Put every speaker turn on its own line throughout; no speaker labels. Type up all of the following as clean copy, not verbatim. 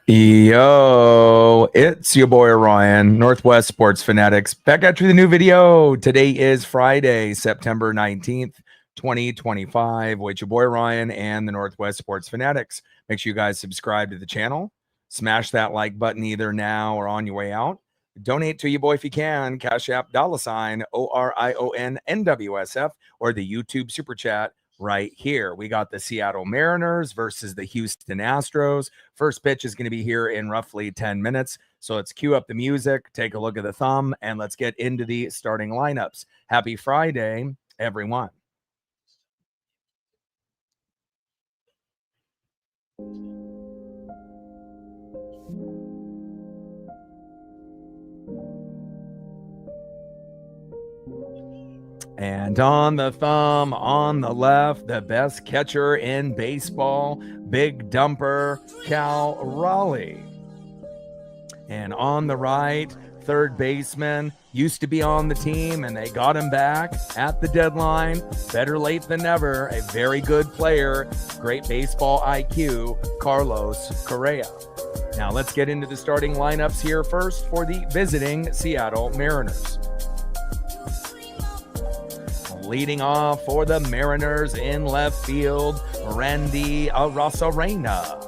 Yo, it's your boy Ryan, Northwest Sports Fanatics, back at you with a new video. Today is Friday, September 19th, 2025, with your boy Ryan and the Northwest Sports Fanatics. Make sure you guys subscribe to the channel. Smash that like button either now or on your way out. Donate to your boy if you can. Cash App $ORIONNWSF or the YouTube Super Chat right here. We got the Seattle Mariners versus the Houston Astros. First pitch is going to be here in roughly 10 minutes. So let's cue up the music, take a look at the thumb, and let's get into the starting lineups. Happy Friday, everyone. And on the thumb, on the left, the best catcher in baseball, big dumper, Cal Raleigh. And on the right, third baseman, used to be on the team, and they got him back at the deadline. Better late than never. A very good player, great baseball IQ, Carlos Correa. Now let's get into the starting lineups here first for the visiting Seattle Mariners. Leading off for the Mariners in left field, Randy Arozarena.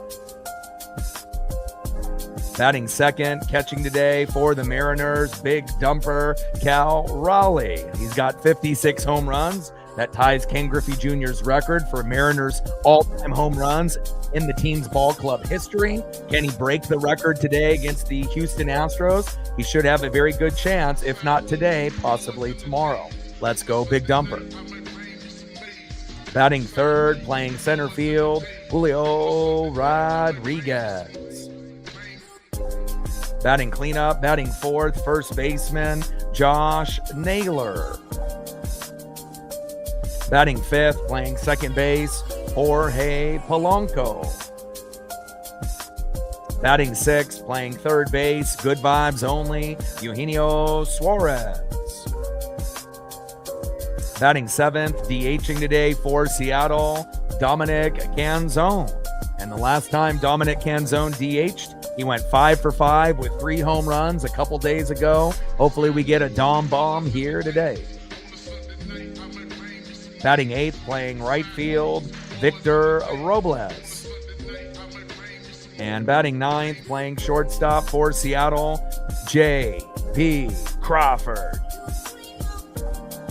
Batting second, catching today for the Mariners, big dumper, Cal Raleigh. He's got 56 home runs. That ties Ken Griffey Jr.'s record for Mariners all-time home runs in the team's ball club history. Can he break the record today against the Houston Astros? He should have a very good chance, if not today, possibly tomorrow. Let's go, big dumper. Batting third, playing center field, Julio Rodriguez. Batting cleanup, batting fourth, first baseman, Josh Naylor. Batting fifth, playing second base, Jorge Polanco. Batting sixth, playing third base, good vibes only, Eugenio Suarez. Batting seventh, DHing today for Seattle, Dominic Canzone. And the last time Dominic Canzone DH'd, he went 5 for 5 with 3 home runs a couple days ago. Hopefully we get a Dom bomb here today. Batting eighth, playing right field, Victor Robles. And batting ninth, playing shortstop for Seattle, J.P. Crawford.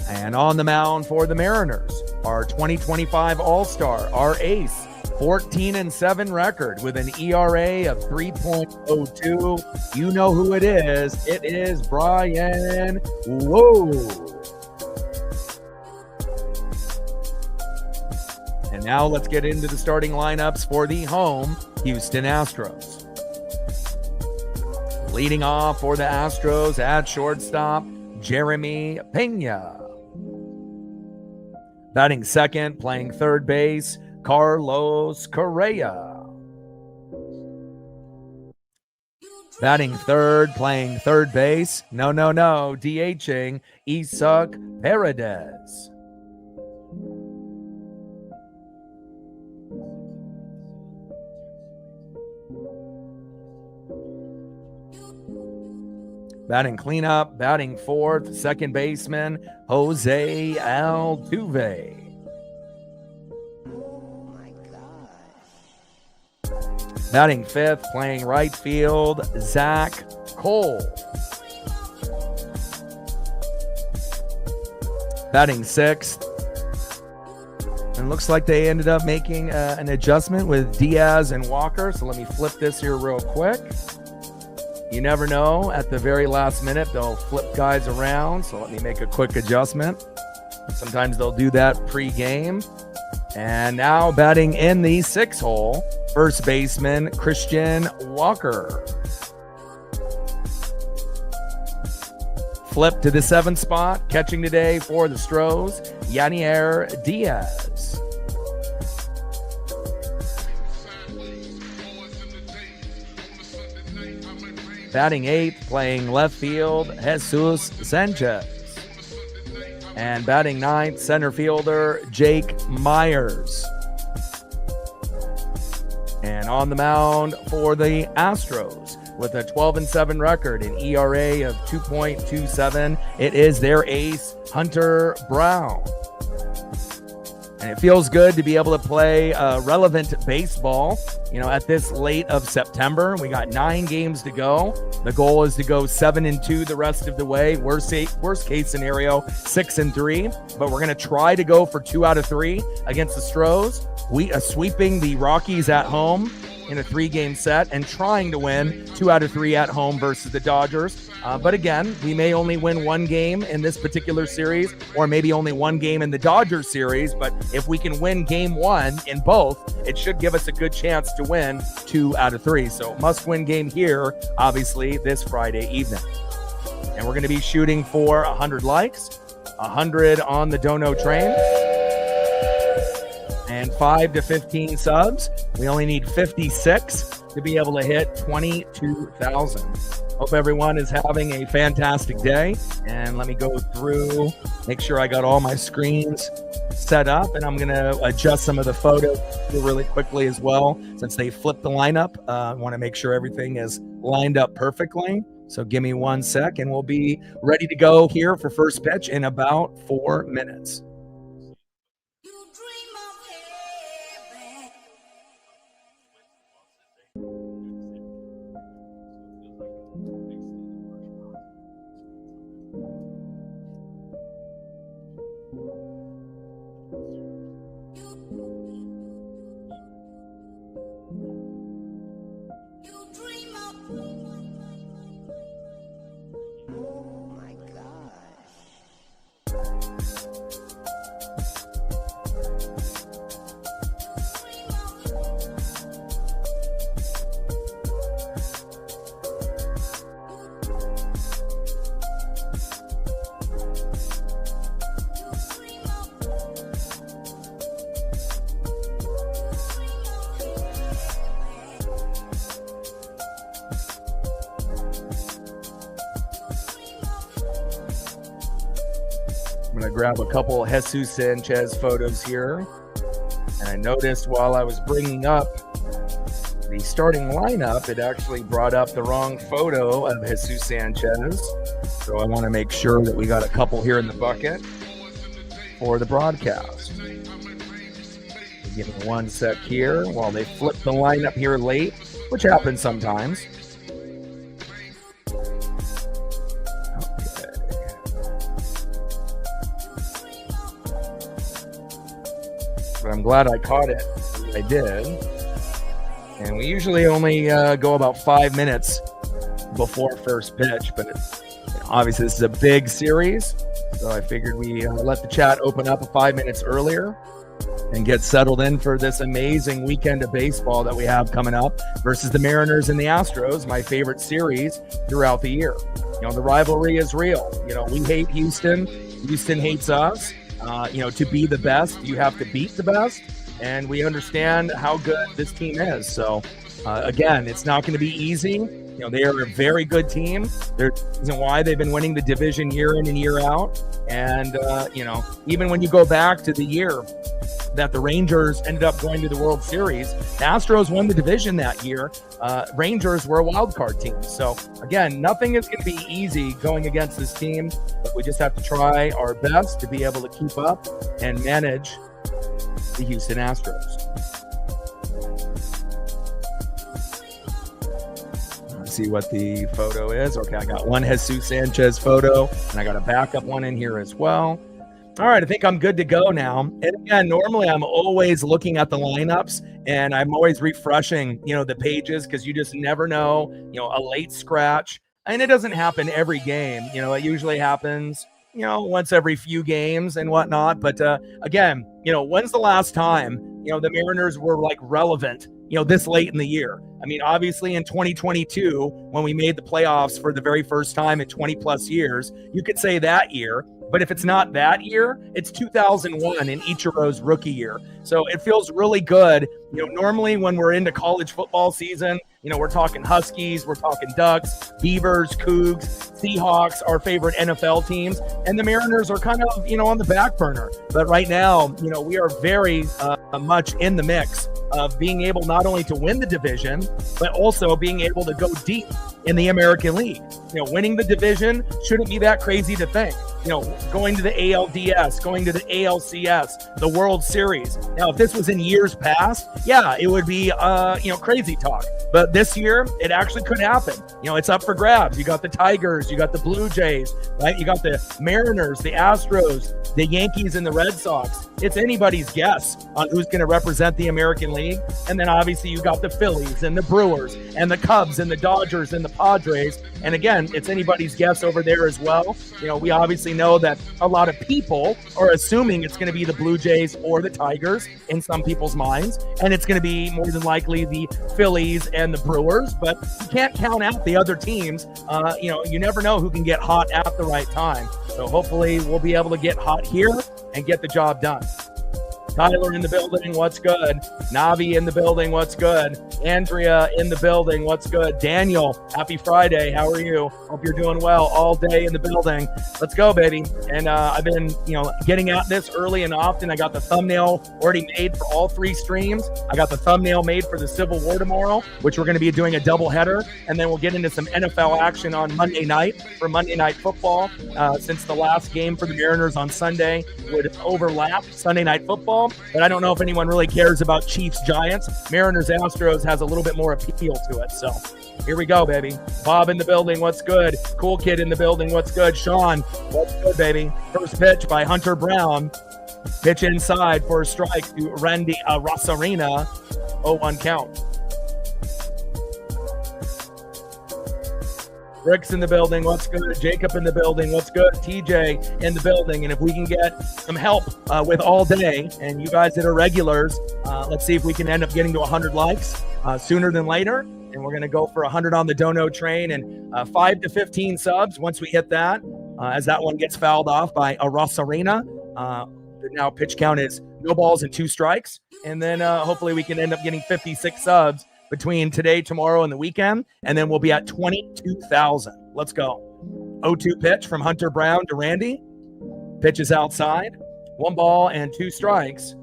And on the mound for the Mariners, our 2025 All-Star, our ace, 14-7 record with an ERA of 3.02. You know who it is. It is Brian Whoa. And now let's get into the starting lineups for the home Houston Astros. Leading off for the Astros at shortstop, Jeremy Pena. Batting second, playing third base, Carlos Correa. Batting third, playing third base, DHing, Isaac Paredes. Batting cleanup, batting fourth, second baseman, Jose Altuve.
Oh my God.
Batting fifth, playing right field, Zach Cole. Batting sixth. And looks like they ended up making an adjustment with Diaz and Walker. So let me flip this here real quick. You never know, at the very last minute, they'll flip guys around. So let me make a quick adjustment. Sometimes they'll do that pre-game. And now batting in the 6th hole, first baseman, Christian Walker. Flip to the 7th spot, catching today for the Astros, Yanier Diaz. Batting 8th, playing left field, Jesus Sanchez. And batting 9th, center fielder, Jake Myers. And on the mound for the Astros with a 12-7 record, an ERA of 2.27, it is their ace, Hunter Brown. And it feels good to be able to play relevant baseball, at this late of September. We got 9 games to go. The goal is to go 7-2 the rest of the way. Worst case scenario, 6-3. But we're going to try to go for 2 out of 3 against the Astros. We are sweeping the Rockies at home in a 3-game set and trying to win 2 out of 3 at home versus the Dodgers. But again, we may only win 1 game in this particular series, or maybe only 1 game in the Dodgers series. But if we can win game 1 in both, it should give us a good chance to win 2 out of 3. So must-win game here, obviously, this Friday evening. And we're going to be shooting for 100 likes, 100 on the Dono train, and 5 to 15 subs. We only need 56 to be able to hit 22,000. Hope everyone is having a fantastic day. And let me go through, make sure I got all my screens set up, and I'm going to adjust some of the photos really quickly as well. Since they flipped the lineup, I want to make sure everything is lined up perfectly. So give me 1 sec and we'll be ready to go here for first pitch in about 4 minutes. I'm going to grab a couple Jesus Sanchez photos here. And I noticed while I was bringing up the starting lineup, it actually brought up the wrong photo of Jesus Sanchez. So I want to make sure that we got a couple here in the bucket for the broadcast. Give me 1 sec here while they flip the lineup here late, which happens sometimes. But I'm glad I caught it. I did. And we usually only go about 5 minutes before first pitch, but obviously this is a big series, so I figured we let the chat open up 5 minutes earlier and get settled in for this amazing weekend of baseball that we have coming up versus the Mariners and the Astros, my favorite series throughout the year. The rivalry is real. We hate Houston. Houston hates us. To be the best, you have to beat the best, and we understand how good this team is. So, again, it's not going to be easy. They are a very good team. There's a reason why they've been winning the division year in and year out. And, even when you go back to the year that the Rangers ended up going to the World Series, the Astros won the division that year. Rangers were a wild card team. So, again, nothing is going to be easy going against this team, but we just have to try our best to be able to keep up and manage the Houston Astros. Let's see what the photo is. Okay, I got one Jesus Sanchez photo, and I got a backup one in here as well. All right, I think I'm good to go now. And again, normally I'm always looking at the lineups, and I'm always refreshing, the pages, because you just never know, a late scratch. And it doesn't happen every game. It usually happens, once every few games and whatnot. But again, when's the last time, the Mariners were relevant, this late in the year? I mean, obviously in 2022, when we made the playoffs for the very first time in 20 plus years, you could say that year. But if it's not that year, it's 2001 in Ichiro's rookie year. So it feels really good. Normally when we're into college football season, we're talking Huskies, we're talking Ducks, Beavers, Cougs, Seahawks, our favorite NFL teams. And the Mariners are kind of, on the back burner. But right now, we are very much in the mix of being able not only to win the division, but also being able to go deep in the American League. Winning the division shouldn't be that crazy to think. Going to the ALDS, going to the ALCS, the World Series. Now, if this was in years past, yeah, it would be, crazy talk. But this year, it actually could happen. It's up for grabs. You got the Tigers, you got the Blue Jays, right? You got the Mariners, the Astros, the Yankees, and the Red Sox. It's anybody's guess on who's going to represent the American League. And then obviously you got the Phillies and the Brewers and the Cubs and the Dodgers and the Padres. And again, it's anybody's guess over there as well. We obviously know that a lot of people are assuming it's going to be the Blue Jays or the Tigers in some people's minds. And it's going to be more than likely the Phillies and the Brewers. But you can't count out the other teams. You never know who can get hot at the right time. So hopefully we'll be able to get hot here and get the job done. Tyler in the building, what's good? Navi in the building, what's good? Andrea in the building, what's good? Daniel, happy Friday. How are you? Hope you're doing well all day in the building. Let's go, baby. And I've been, getting at this early and often. I got the thumbnail already made for all 3 streams. I got the thumbnail made for the Civil War tomorrow, which we're going to be doing a double header. And then we'll get into some NFL action on Monday night for Monday Night Football, since the last game for the Mariners on Sunday would overlap Sunday Night Football. But I don't know if anyone really cares about Chiefs-Giants. Mariners-Astros has a little bit more appeal to it. So here we go, baby. Bob in the building, what's good? Cool Kid in the building, what's good? Sean, what's good, baby? First pitch by Hunter Brown. Pitch inside for a strike to Randy Rosarina. 0-1 count. Rick's in the building, what's good? Jacob in the building, what's good? TJ in the building. And if we can get some help with all day, and you guys that are regulars, let's see if we can end up getting to 100 likes sooner than later. And we're going to go for 100 on the Dono train and 5 to 15 subs once we hit that, as that one gets fouled off by a Rosarina. Now pitch count is no balls and 2 strikes. And then hopefully we can end up getting 56 subs between today, tomorrow, and the weekend, and then we'll be at 22,000. Let's go. 0-2 pitch from Hunter Brown to Randy. Pitch is outside. 1 ball and 2 strikes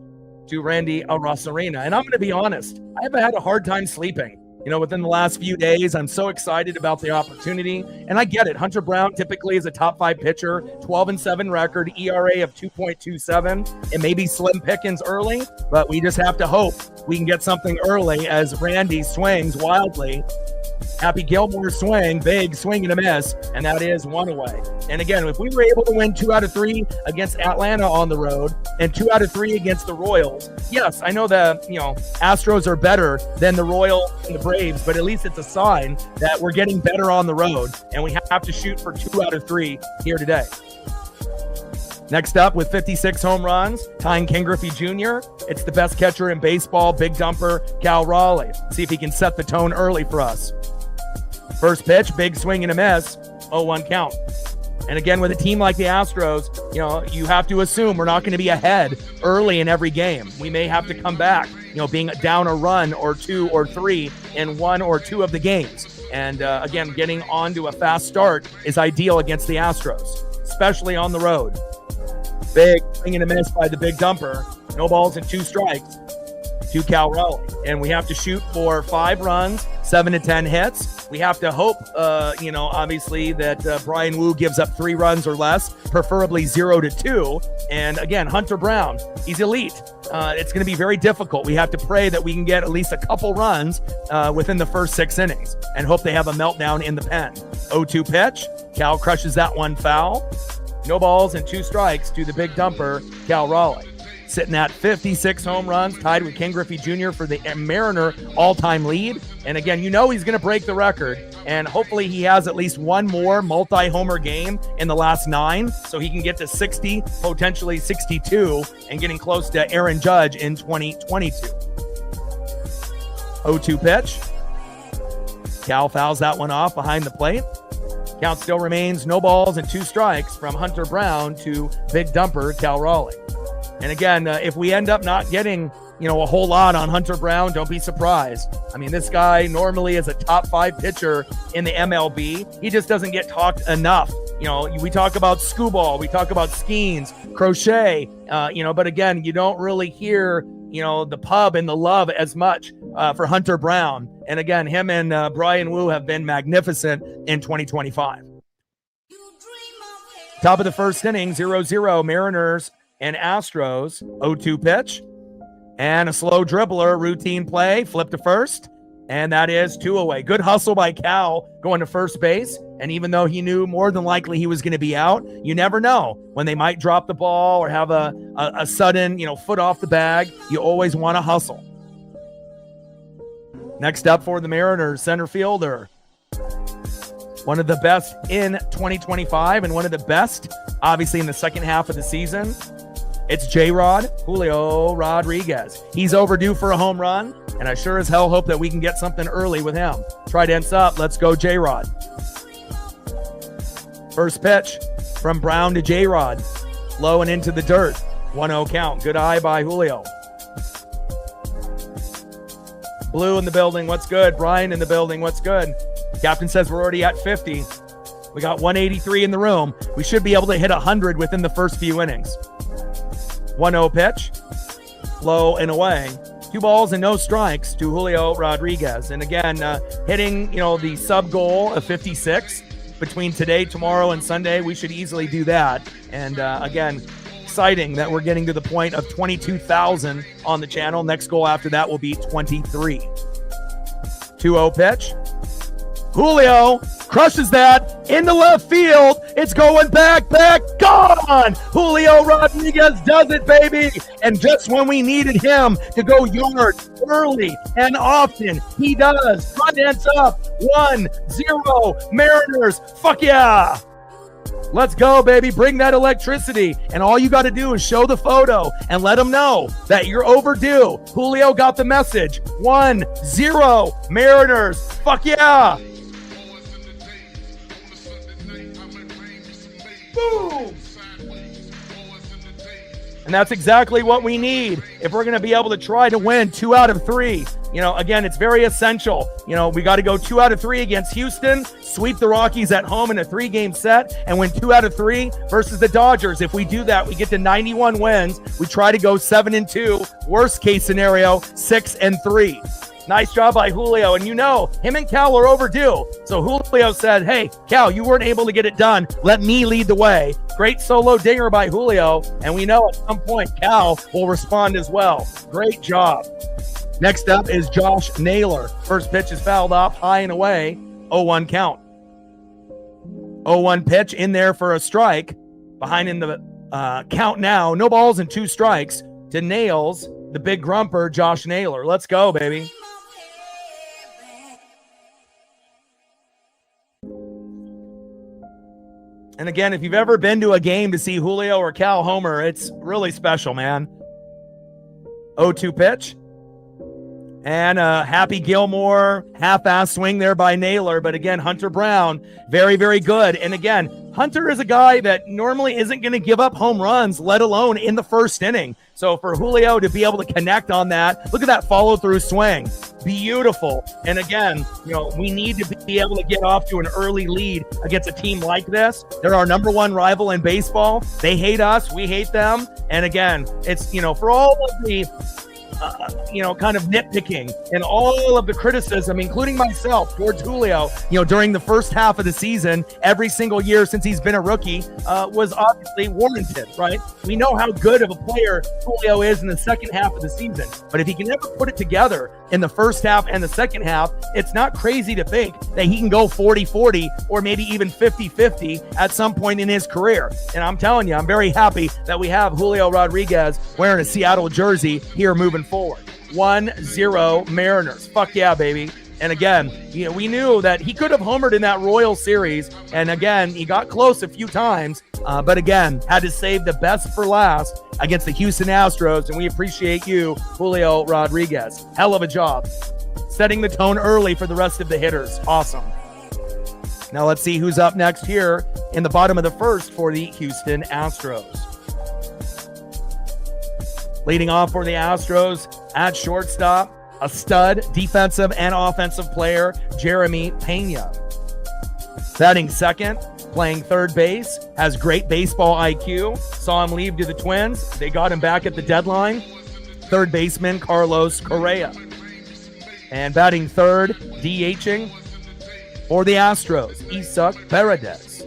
to Randy Rosarina. And I'm going to be honest, I've had a hard time sleeping. Within the last few days, I'm so excited about the opportunity. And I get it. Hunter Brown typically is a top 5 pitcher, 12-7 record, ERA of 2.27. It may be slim pickings early, but we just have to hope we can get something early as Randy swings wildly. Happy Gilmore swing, big swing and a miss, and that is 1 away. And again, if we were able to win 2 out of 3 against Atlanta on the road and 2 out of 3 against the Royals, yes, I know the Astros are better than the Royals and the Braves, but at least it's a sign that we're getting better on the road, and we have to shoot for 2 out of 3 here today. Next up with 56 home runs, tying Ken Griffey Jr., it's the best catcher in baseball, big dumper, Cal Raleigh. See if he can set the tone early for us. First pitch, big swing and a miss, 0-1 count. And again, with a team like the Astros, you have to assume we're not going to be ahead early in every game. We may have to come back, being down a run or 2 or 3 in 1 or 2 of the games. And again, getting on to a fast start is ideal against the Astros, especially on the road. Big swing and a miss by the big dumper. No balls and 2 strikes to Cal Raleigh. And we have to shoot for 5 runs, 7 to 10 hits. We have to hope, obviously that Brian Wu gives up 3 runs or less, preferably 0 to 2. And again, Hunter Brown, he's elite. It's going to be very difficult. We have to pray that we can get at least a couple runs within the first 6 innings and hope they have a meltdown in the pen. 0-2 pitch. Cal crushes that one foul. No balls and 2 strikes to the big dumper, Cal Raleigh. Sitting at 56 home runs, tied with Ken Griffey Jr. for the Mariner all-time lead. And again, he's going to break the record. And hopefully he has at least 1 more multi-homer game in the last 9, so he can get to 60, potentially 62, and getting close to Aaron Judge in 2022. 0-2 pitch. Cal fouls that one off behind the plate. Count still remains no balls and 2 strikes from Hunter Brown to big dumper Cal Raleigh. And again, if we end up not getting, a whole lot on Hunter Brown, don't be surprised. I mean, this guy normally is a top 5 pitcher in the MLB. He just doesn't get talked enough, we talk about skee-ball, we talk about skeins, crochet, but again, you don't really hear, the pub and the love as much for Hunter Brown. And again, him and Brian Wu have been magnificent in 2025. Top of the first inning, 0-0, Mariners and Astros. 0-2 pitch. And a slow dribbler, routine play, flip to first. And that is 2 away. Good hustle by Cal going to first base. And even though he knew more than likely he was going to be out, you never know when they might drop the ball or have a sudden, foot off the bag. You always want to hustle. Next up for the Mariners, center fielder. One of the best in 2025 and one of the best, obviously, in the second half of the season. It's J-Rod, Julio Rodriguez. He's overdue for a home run, and I sure as hell hope that we can get something early with him. Trident's up. Let's go, J-Rod. First pitch from Brown to J-Rod. Low and into the dirt. 1-0 count. Good eye by Julio. Blue in the building. What's good? Brian in the building. What's good? Captain says we're already at 50. We got 183 in the room. We should be able to hit 100 within the first few innings. 1-0 pitch. Low and away. 2 balls and no strikes to Julio Rodriguez. And again, hitting, the sub goal of 56 between today, tomorrow, and Sunday. We should easily do that. And again, exciting that we're getting to the point of 22,000 on the channel. Next goal after that will be 23. 2-0 pitch. Julio crushes that into left field. It's going back, gone. Julio Rodriguez does it, baby. And just when we needed him to go yard early and often, he does. Front ends up. 1-0 Mariners. Fuck yeah. Let's go, baby. Bring that electricity. And all you got to do is show the photo and let them know that you're overdue. Julio got the message. 1-0 Mariners. Fuck yeah. Boom. And that's exactly what we need if we're going to be able to try to win 2 out of 3. Again, it's very essential. We got to go 2 out of 3 against Houston, sweep the Rockies at home in a 3-game set, and win 2 out of 3 versus the Dodgers. If we do that, we get to 91 wins. We try to go 7-2. Worst case scenario, 6-3. Nice job by Julio. And him and Cal are overdue. So Julio said, hey, Cal, you weren't able to get it done. Let me lead the way. Great solo dinger by Julio. And we know at some point Cal will respond as well. Great job. Next up is Josh Naylor. First pitch is fouled off, high and away. 0-1 count. 0-1 pitch in there for a strike. Behind in the count now. No balls and 2 strikes to Nails, the big grumper, Josh Naylor. Let's go, baby. And again, if you've ever been to a game to see Julio or Cal homer, it's really special, man. 0-2 pitch. And Happy Gilmore, half-ass swing there by Naylor. But again, Hunter Brown, very, very good. And again, Hunter is a guy that normally isn't going to give up home runs, let alone in the first inning. So for Julio to be able to connect on that, look at that follow-through swing. Beautiful. And again, we need to be able to get off to an early lead against a team like this. They're our number 1 rival in baseball. They hate us. We hate them. And again, it's, for all of the kind of nitpicking and all of the criticism, including myself, towards Julio, during the first half of the season, every single year since he's been a rookie, was obviously warranted, right? We know how good of a player Julio is in the second half of the season, but if he can never put it together in the first half and the second half, it's not crazy to think that he can go 40-40 or maybe even 50-50 at some point in his career. And I'm telling you, I'm very happy that we have Julio Rodriguez wearing a Seattle jersey here moving forward. 1-0 Mariners. Fuck yeah, baby. And again, we knew that he could have homered in that Royal Series. And again, he got close a few times, but again, had to save the best for last against the Houston Astros. And we appreciate you, Julio Rodriguez. Hell of a job. Setting the tone early for the rest of the hitters. Awesome. Now let's see who's up next here in the bottom of the first for the Houston Astros. Leading off for the Astros at shortstop, a stud defensive and offensive player, Jeremy Pena. Batting second, playing third base, has great baseball IQ. Saw him leave to the Twins. They got him back at the deadline. Third baseman Carlos Correa. And batting third, DHing for the Astros, Isak Paredes.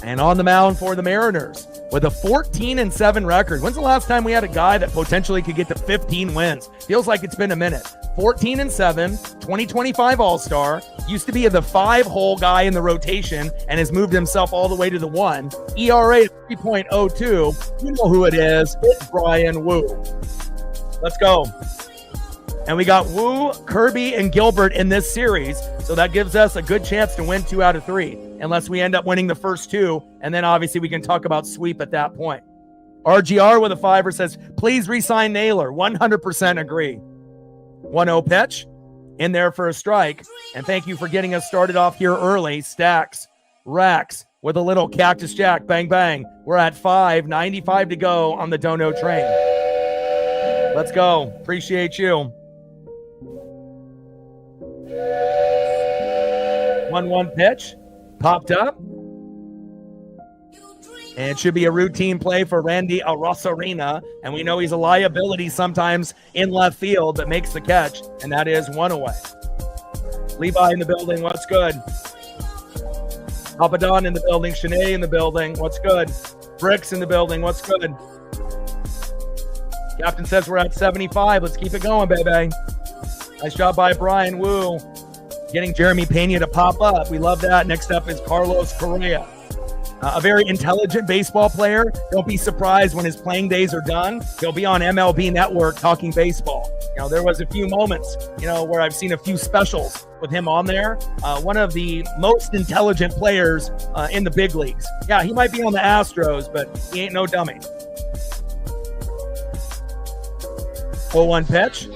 And on the mound for the Mariners with a 14-7 record. When's the last time we had a guy that potentially could get to 15 wins? Feels like it's been a minute. 14-7, 2025 All-Star, used to be the 5-hole guy in the rotation and has moved himself all the way to the 1. ERA 3.02. You know who it is. It's Bryan Woo. Let's go. And we got Woo, Kirby, and Gilbert in this series, so that gives us a good chance to win 2 out of 3, unless we end up winning the first 2, and then obviously we can talk about sweep at that point. RGR with a 5er says, please re-sign Naylor. 100% agree. 1-0 pitch, in there for a strike, and thank you for getting us started off here early. Stacks, Racks with a little Cactus Jack, bang, bang. We're at 5:95 to go on the Dono train. Let's go. Appreciate you. 1-1 pitch, popped up. And it should be a routine play for Randy Arosarena. And we know he's a liability sometimes in left field, but makes the catch. And that is 1 away. Levi in the building, what's good? Papadon in the building, Shanae in the building, what's good? Bricks in the building, what's good? Captain says we're at 75. Let's keep it going, baby. Nice job by Bryan Woo. Getting Jeremy Pena to pop up. We love that. Next up is Carlos Correa. A very intelligent baseball player. Don't be surprised when his playing days are done. He'll be on MLB Network talking baseball. You know, there was a few moments, where I've seen a few specials with him on there. One of the most intelligent players in the big leagues. Yeah, he might be on the Astros, but he ain't no dummy. 0-1 pitch.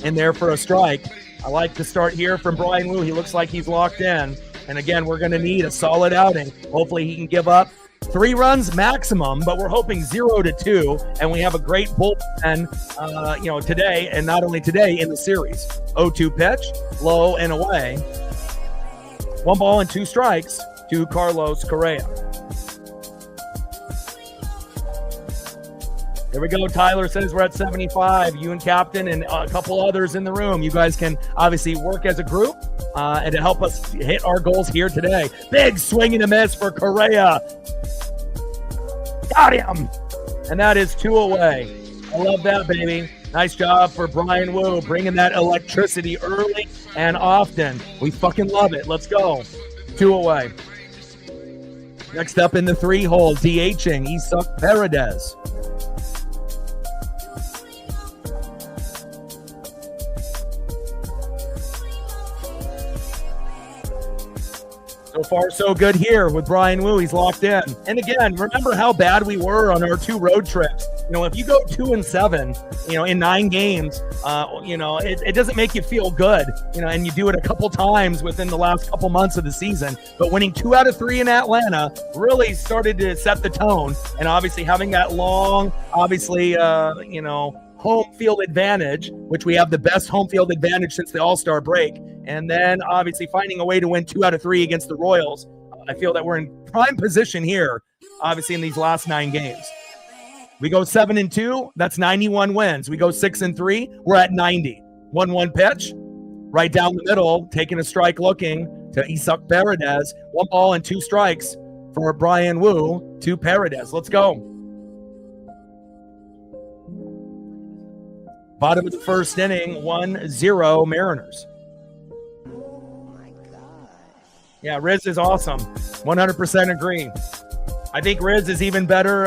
In there for a strike. I like the start here from Bryan Woo. He looks like he's locked in. And again, we're going to need a solid outing. Hopefully he can give up 3 runs maximum, but we're hoping 0-2. And we have a great bullpen, today, and not only today, in the series. 0-2 pitch, low and away. 1 ball and 2 strikes to Carlos Correa. There we go. Tyler says we're at 75. You and Captain and a couple others in the room. You guys can obviously work as a group and to help us hit our goals here today. Big swing and a miss for Correa. Got him. And that is 2 away. I love that, baby. Nice job for Bryan Woo, bringing that electricity early and often. We fucking love it. Let's go. 2 away. Next up in the 3-hole, DHing, Isak Paredes. So far, so good here with Bryan Woo. He's locked in. And again, remember how bad we were on our 2 road trips. If you go 2-7, in 9 games, it doesn't make you feel good, and you do it a couple times within the last couple months of the season. But winning 2 out of 3 in Atlanta really started to set the tone. And obviously having that long, home field advantage, which we have the best home field advantage since the All-Star break. And then obviously finding a way to win 2 out of 3 against the Royals. I feel that we're in prime position here, obviously in these last 9 games. We go 7-2, that's 91 wins. We go 6-3, we're at 90. 1-1 pitch, right down the middle, taking a strike looking to Isak Paredes. 1 ball and 2 strikes for Bryan Woo to Paredes. Let's go. Bottom of the first inning, 1-0 Mariners. Yeah, Riz is awesome. 100% agree. I think Riz is even better,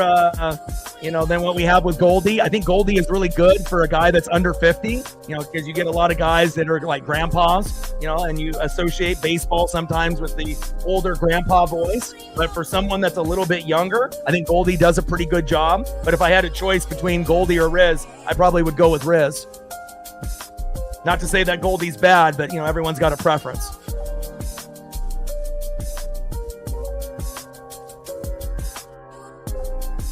than what we have with Goldie. I think Goldie is really good for a guy that's under 50, because you get a lot of guys that are like grandpas, and you associate baseball sometimes with the older grandpa voice. But for someone that's a little bit younger, I think Goldie does a pretty good job. But if I had a choice between Goldie or Riz, I probably would go with Riz. Not to say that Goldie's bad, but, everyone's got a preference.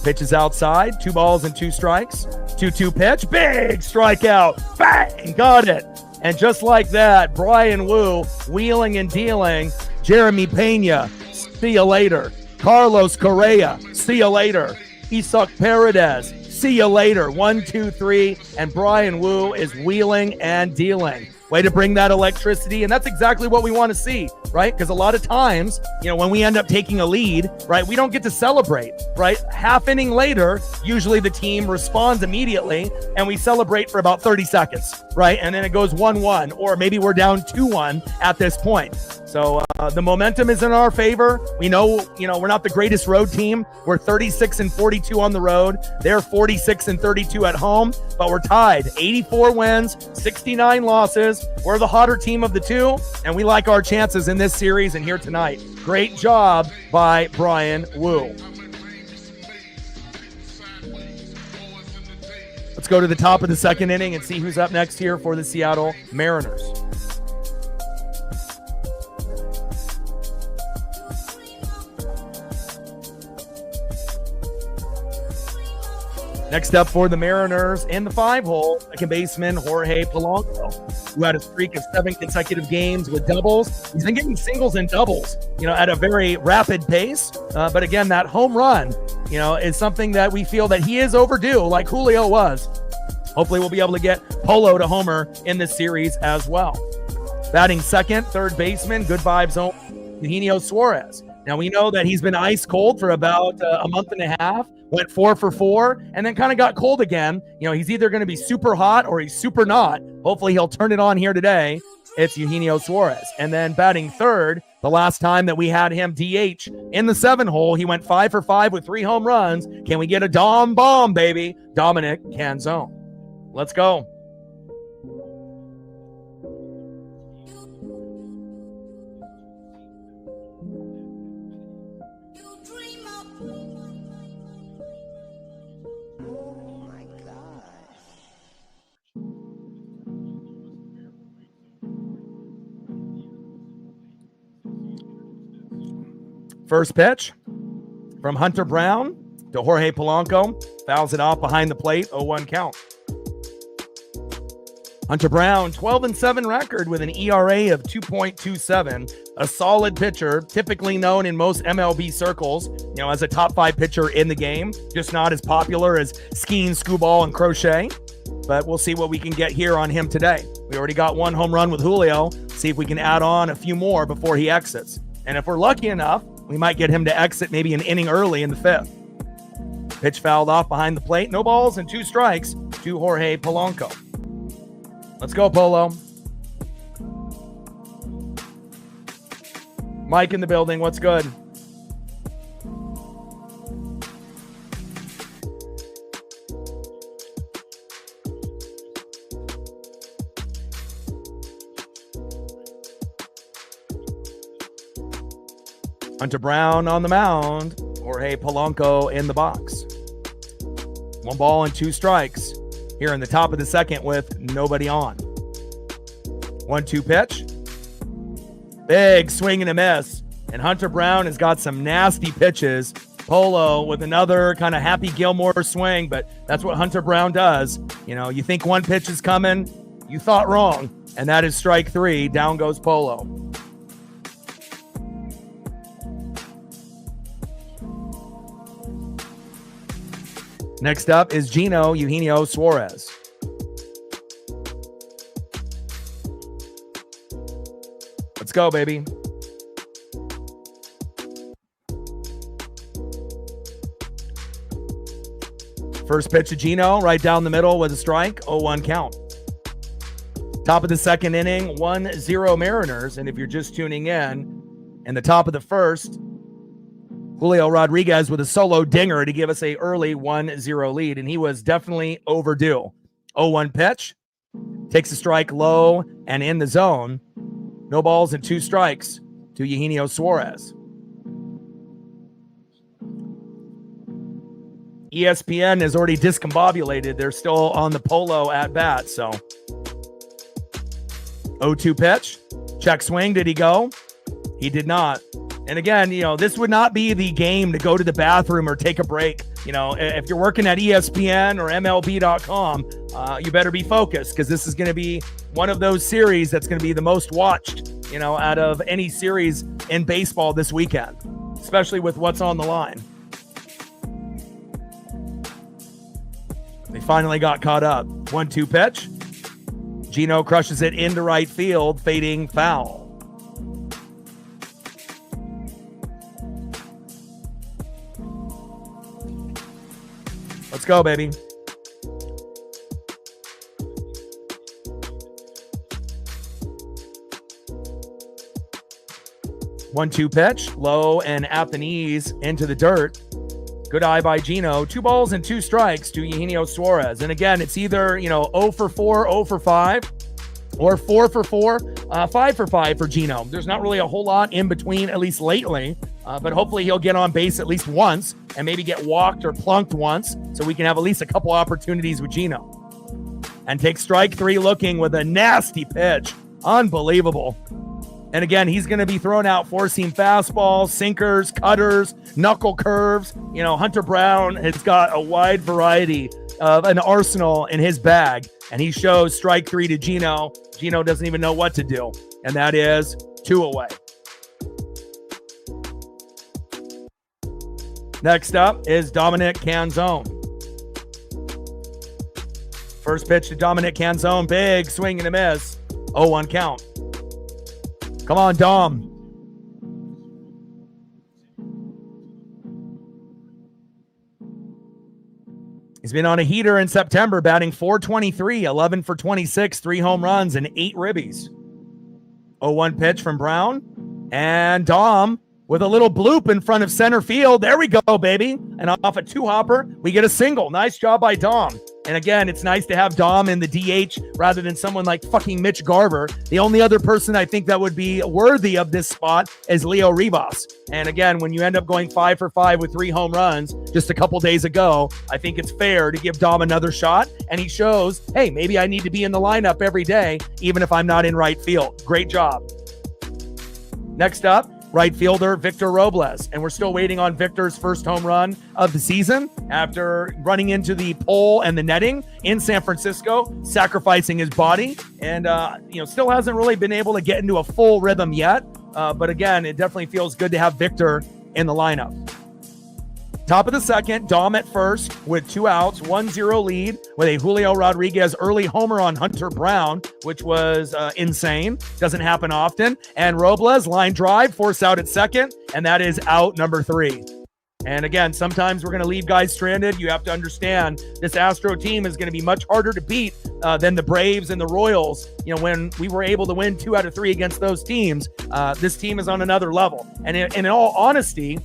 Pitch is outside. 2 balls and 2 strikes. 2-2 pitch. Big strikeout. Bang! Got it. And just like that, Bryan Woo wheeling and dealing. Jeremy Pena, see you later. Carlos Correa, see you later. Isaac Paredes, see you later. 1, 2, 3, and Bryan Woo is wheeling and dealing. Way to bring that electricity, and that's exactly what we want to see, right? Because a lot of times, when we end up taking a lead, right, we don't get to celebrate, right? Half inning later, usually the team responds immediately, and we celebrate for about 30 seconds, right? And then it goes 1-1, or maybe we're down 2-1 at this point. So the momentum is in our favor. We know, we're not the greatest road team. We're 36-42 on the road. They're 46-32 at home, but we're tied. 84 wins, 69 losses. We're the hotter team of the two, and we like our chances in this series and here tonight. Great job by Bryan Woo. Let's go to the top of the second inning and see who's up next here for the Seattle Mariners. Next up for the Mariners in the 5-hole, second baseman Jorge Polanco, who had a streak of 7 consecutive games with doubles. He's been getting singles and doubles, at a very rapid pace. But again, that home run, is something that we feel that he is overdue, like Julio was. Hopefully we'll be able to get Polo to homer in this series as well. Batting second, third baseman, good vibes home, Eugenio Suarez. Now, we know that he's been ice cold for about a month and a half, went 4 for 4, and then kind of got cold again. He's either going to be super hot or he's super not. Hopefully he'll turn it on here today. It's Eugenio Suarez. And then batting third, the last time that we had him DH in the 7-hole, he went 5 for 5 with 3 home runs. Can we get a Dom bomb, baby? Dominic Canzone. Let's go. First pitch from Hunter Brown to Jorge Polanco. Fouls it off behind the plate, 0-1 count. Hunter Brown, 12-7 record with an ERA of 2.27. A solid pitcher, typically known in most MLB circles, as a top 5 pitcher in the game. Just not as popular as skiing, skewball, and crochet. But we'll see what we can get here on him today. We already got 1 home run with Julio. See if we can add on a few more before he exits. And if we're lucky enough, we might get him to exit maybe an inning early in the 5th. Pitch fouled off behind the plate. No balls and 2 strikes to Jorge Polanco. Let's go, Polo. Mike in the building. What's good? Hunter Brown on the mound. Jorge Polanco in the box. 1 ball and 2 strikes here in the top of the second with nobody on. 1-2 pitch. Big swing and a miss. And Hunter Brown has got some nasty pitches. Polo with another kind of Happy Gilmore swing, but that's what Hunter Brown does. You think one pitch is coming, you thought wrong. And that is strike 3. Down goes Polo. Next up is Eugenio Suarez. Let's go, baby. First pitch to Gino, right down the middle with a strike, 0-1 count. Top of the second inning, 1-0 Mariners. And if you're just tuning in the top of the first, Julio Rodriguez with a solo dinger to give us a early 1-0 lead, and he was definitely overdue. 0-1 pitch, takes a strike low and in the zone. No balls and 2 strikes to Eugenio Suarez. ESPN is already discombobulated. They're still on the Polo at bat, so. 0-2 pitch, check swing, did he go? He did not. And again, this would not be the game to go to the bathroom or take a break. If you're working at ESPN or MLB.com, you better be focused, because this is going to be one of those series that's going to be the most watched, out of any series in baseball this weekend, especially with what's on the line. They finally got caught up. 1-2 pitch. Gino crushes it into right field, fading foul. Let's go, baby. One-two pitch, low and at the knees into the dirt. Good eye by Gino. 2 balls and 2 strikes to Eugenio Suarez. And again, it's either, 0 for 4, 0 for 5, or 4 for 4, 5 for 5 for Gino. There's not really a whole lot in between, at least lately. But hopefully he'll get on base at least once and maybe get walked or plunked once, so we can have at least a couple opportunities with Gino. And take strike 3 looking with a nasty pitch. Unbelievable. And again, he's going to be throwing out 4-seam fastballs, sinkers, cutters, knuckle curves. Hunter Brown has got a wide variety of an arsenal in his bag. And he shows strike 3 to Gino. Gino doesn't even know what to do. And that is 2 away. Next up is Dominic Canzone. First pitch to Dominic Canzone. Big swing and a miss. 0-1 count. Come on, Dom. He's been on a heater in September, batting .423, 11 for 26, 3 home runs, and 8 ribbies. 0-1 pitch from Brown. And Dom with a little bloop in front of center field. There we go, baby. And off a 2-hopper, we get a single. Nice job by Dom. And again, it's nice to have Dom in the DH rather than someone like fucking Mitch Garver. The only other person I think that would be worthy of this spot is Leo Rivas. And again, when you end up going 5 for 5 with 3 home runs just a couple days ago, I think it's fair to give Dom another shot. And he shows, hey, maybe I need to be in the lineup every day, even if I'm not in right field. Great job. Next up, right fielder Victor Robles. And we're still waiting on Victor's first home run of the season after running into the pole and the netting in San Francisco, sacrificing his body. And, still hasn't really been able to get into a full rhythm yet. But again, it definitely feels good to have Victor in the lineup. Top of the second, Dom at first with 2 outs, 1-0 lead with a Julio Rodriguez early homer on Hunter Brown, which was insane. Doesn't happen often. And Robles, line drive, force out at second, and that is out number 3. And again, sometimes we're going to leave guys stranded. You have to understand this Astro team is going to be much harder to beat than the Braves and the Royals. When we were able to win 2 out of 3 against those teams, this team is on another level. And in all honesty,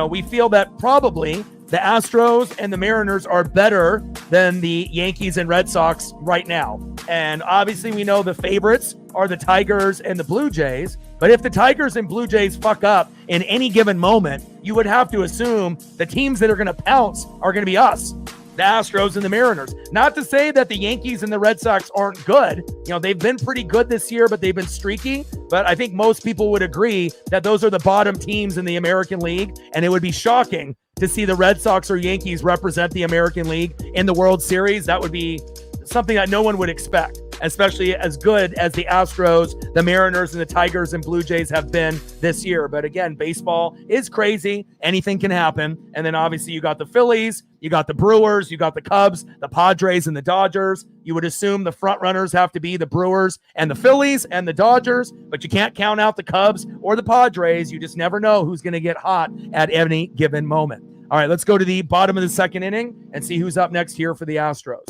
we feel that probably the Astros and the Mariners are better than the Yankees and Red Sox right now. And obviously we know the favorites are the Tigers and the Blue Jays. But if the Tigers and Blue Jays fuck up in any given moment, you would have to assume the teams that are going to pounce are going to be us, the Astros and the Mariners. Not to say that the Yankees and the Red Sox aren't good. They've been pretty good this year, but they've been streaky. But I think most people would agree that those are the bottom teams in the American League. And it would be shocking to see the Red Sox or Yankees represent the American League in the World Series. That would be something that no one would expect, especially as good as the Astros, the Mariners, and the Tigers and Blue Jays have been this year. But again, baseball is crazy. Anything can happen. And then obviously you got the Phillies, you got the Brewers, you got the Cubs, the Padres, and the Dodgers. You would assume the front runners have to be the Brewers and the Phillies and the Dodgers, but you can't count out the Cubs or the Padres. You just never know who's going to get hot at any given moment. All right, let's go to the bottom of the second inning and see who's up next here for the Astros.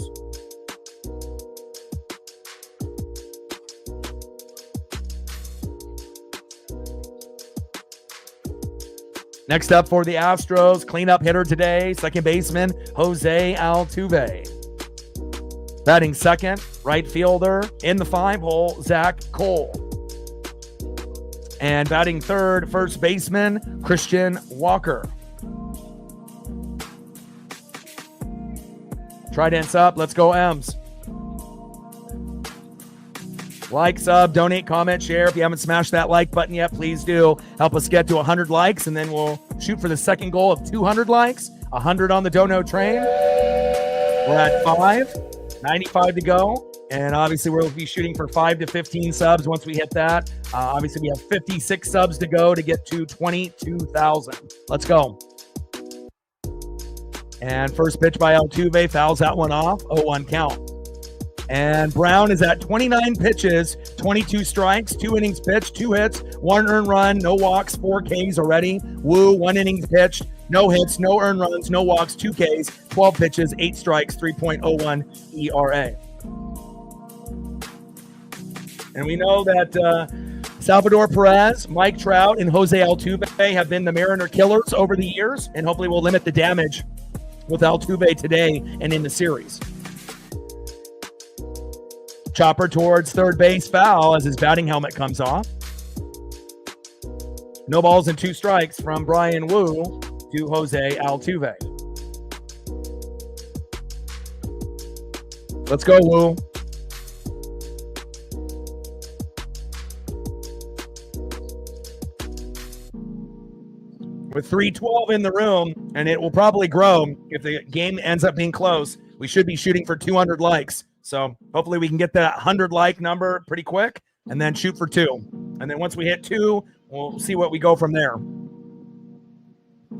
Next up for the Astros, cleanup hitter today, second baseman Jose Altuve. Batting second, right fielder in the 5-hole, Zach Cole. And batting third, first baseman Christian Walker. Trident's up. Let's go, M's. Like, sub, donate, comment, share. If you haven't smashed that like button yet, please do. Help us get to 100 likes, and then we'll shoot for the second goal of 200 likes. 100 on the Dono train. We're at 95 to go. And obviously, we'll be shooting for 5 to 15 subs once we hit that. Obviously, we have 56 subs to go to get to 22,000. Let's go. And first pitch by Altuve fouls that one off. 0-1 count. And Brown is at 29 pitches, 22 strikes, 2 innings pitched, 2 hits, 1 earned run, no walks, 4 Ks already. Woo, 1 innings pitched, no hits, no earned runs, no walks, 2 Ks, 12 pitches, 8 strikes, 3.01 ERA. And we know that Salvador Perez, Mike Trout, and Jose Altuve have been the Mariner killers over the years, and hopefully we'll limit the damage with Altuve today and in the series. Chopper towards third base, foul as his batting helmet comes off. No balls and 2 strikes from Bryan Woo to Jose Altuve. Let's go, Woo. With 312 in the room, and it will probably grow if the game ends up being close. We should be shooting for 200 likes. So hopefully we can get that 100 like number pretty quick and then shoot for 2. And then once we hit 2, we'll see what we go from there.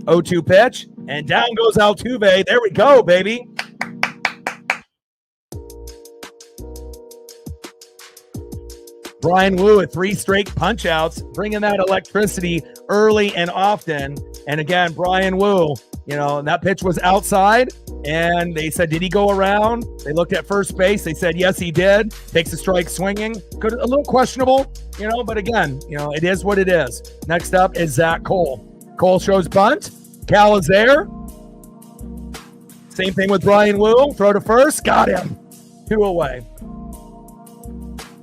0-2 pitch, and down goes Altuve. There we go, baby. Bryan Woo with 3 straight punch-outs, bringing that electricity early and often. And again, Bryan Woo, that pitch was outside, and they said, did he go around? They looked at first base. They said, yes, he did. Takes a strike swinging. A little questionable, but again, it is what it is. Next up is Zach Cole. Cole shows bunt. Cal is there. Same thing with Bryan Woo. Throw to first. Got him. 2 away.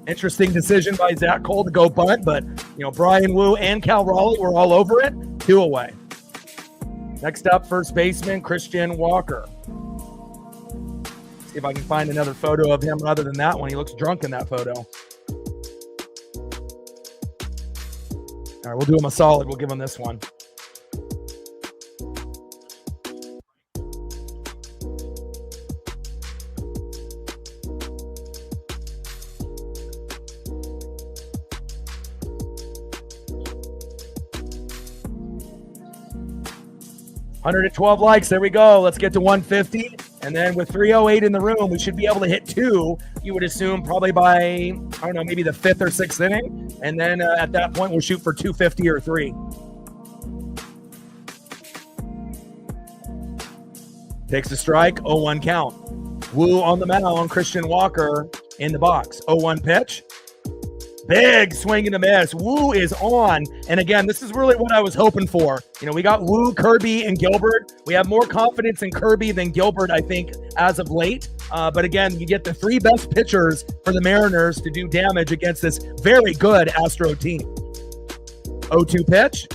Interesting decision by Zach Cole to go bunt, but, Bryan Woo and Cal Raleigh were all over it. 2 away. Next up, first baseman Christian Walker. See if I can find another photo of him other than that one. He looks drunk in that photo. All right, we'll do him a solid. We'll give him this one. $112 likes. There we go. Let's get to 150. And then with 308 in the room, we should be able to hit 2, you would assume, probably by, maybe the 5th or 6th inning. And then at that point, we'll shoot for 250 or 3. Takes a strike, 0-1 count. Woo on the mound, Christian Walker in the box. 0-1 pitch. Big swing and a miss. Woo is on. And again, this is really what I was hoping for. We got Woo, Kirby, and Gilbert. We have more confidence in Kirby than Gilbert, I think, as of late. But again, you get the 3 best pitchers for the Mariners to do damage against this very good Astro team. 0-2 pitch.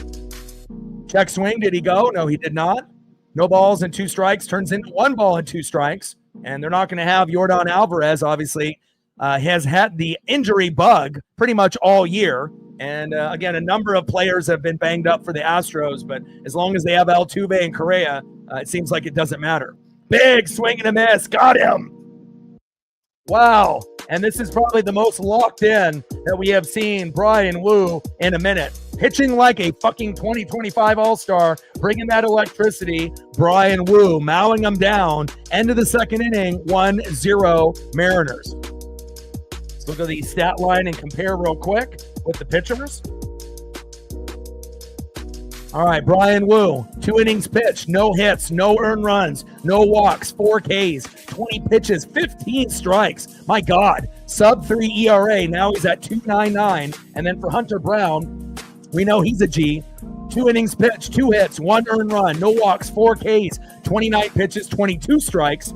Check swing. Did he go? No, he did not. No balls and 2 strikes. Turns into 1 ball and 2 strikes. And they're not going to have Yordan Alvarez, obviously. Has had the injury bug pretty much all year. And again, a number of players have been banged up for the Astros, but as long as they have Altuve and Correa, it seems like it doesn't matter. Big swing and a miss. Got him. Wow. And this is probably the most locked in that we have seen Bryan Woo in a minute. Pitching like a fucking 2025 All-Star, bringing that electricity. Bryan Woo mowing them down. End of the second inning, 1-0 Mariners. Let's look at the stat line and compare real quick with the pitchers. All right, Bryan Woo, 2 innings pitched, no hits, no earned runs, no walks, 4 Ks, 20 pitches, 15 strikes. My God, sub-3 ERA. Now he's at 2.99. And then for Hunter Brown, we know he's a G. 2 innings pitched, 2 hits, 1 earned run, no walks, 4 Ks, 29 pitches, 22 strikes.